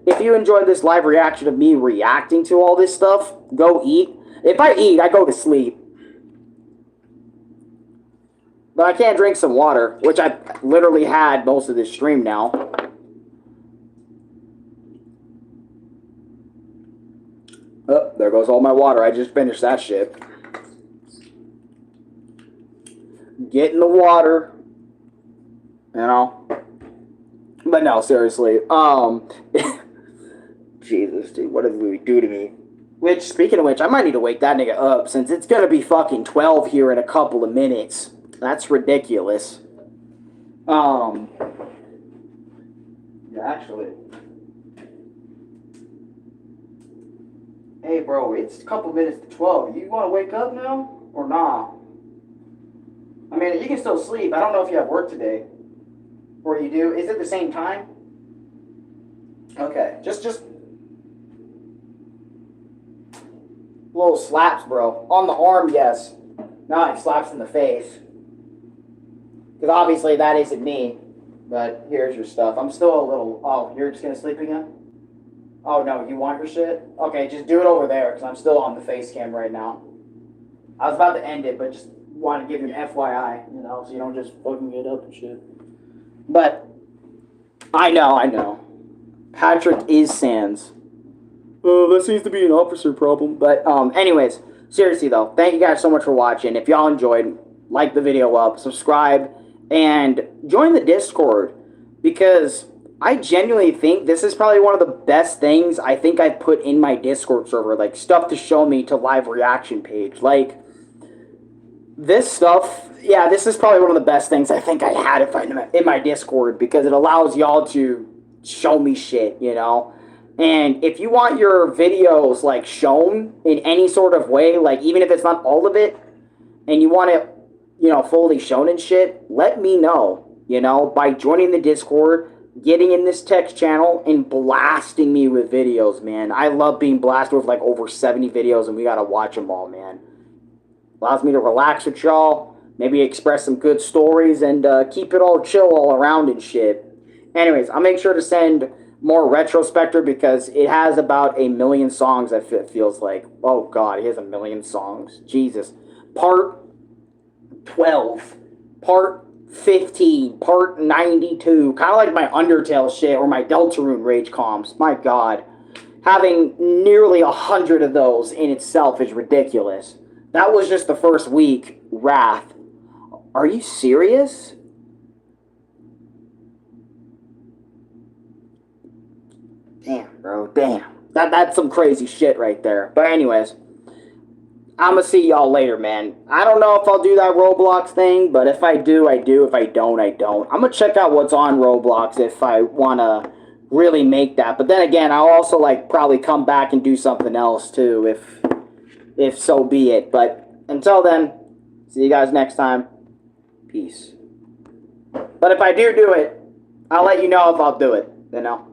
If you enjoyed this live reaction of me reacting to all this stuff, go eat. If I eat, I go to sleep. But I can't drink some water, which I literally had most of this stream now. Oh, there goes all my water. I just finished that shit. Get in the water. You know? But no, seriously. Jesus, dude, what did we do to me? Which, speaking of which, I might need to wake that nigga up, since it's gonna be fucking 12 here in a couple of minutes. That's ridiculous. Yeah, actually. Hey, bro, it's a couple minutes to 12. You want to wake up now? Or nah? I mean, you can still sleep. I don't know if you have work today. Or you do. Is it the same time? Okay. Just little slaps, bro. On the arm, yes. Not like slaps in the face. Because obviously that isn't me. But here's your stuff. I'm still a little... Oh, you're just going to sleep again? Oh, no, you want your shit? Okay, just do it over there, because I'm still on the face cam right now. I was about to end it, but just wanted to give you an FYI, you know, so you don't just fucking get up and shit. But, I know. Patrick is Sans. Oh, that seems to be an officer problem. But, anyways, seriously, though, thank you guys so much for watching. If y'all enjoyed, like the video up, subscribe, and join the Discord, because I genuinely think this is probably one of the best things I think I've put in my Discord server, like, stuff to show me to live reaction page. Like, this stuff, yeah, this is probably one of the best things I think I had in my Discord, because it allows y'all to show me shit, you know? And if you want your videos, like, shown in any sort of way, like, even if it's not all of it, and you want it, you know, fully shown and shit, let me know, you know, by joining the Discord, getting in this text channel, and blasting me with videos, man. I love being blasted with, like, over 70 videos, and we gotta watch them all, man. Allows me to relax with y'all, maybe express some good stories, and keep it all chill all around and shit. Anyways, I'll make sure to send more Retrospector, because it has about 1 million songs, it feels like. Oh, God, he has 1 million songs. Jesus. Part 12. Part 15. Part 92. Kind of like my Undertale shit, or my Deltarune Rage comps. My God. Having nearly 100 of those in itself is ridiculous. That was just the first week. Wrath. Are you serious? Damn, bro. Damn. That's some crazy shit right there. But anyways, I'm gonna see y'all later, man. I don't know if I'll do that Roblox thing, but if I do, I do. If I don't, I don't. I'm gonna check out what's on Roblox if I wanna really make that. But then again, I'll also, like, probably come back and do something else too, if so be it. But until then, see you guys next time. Peace. But if I do it, I'll let you know if I'll do it, you know?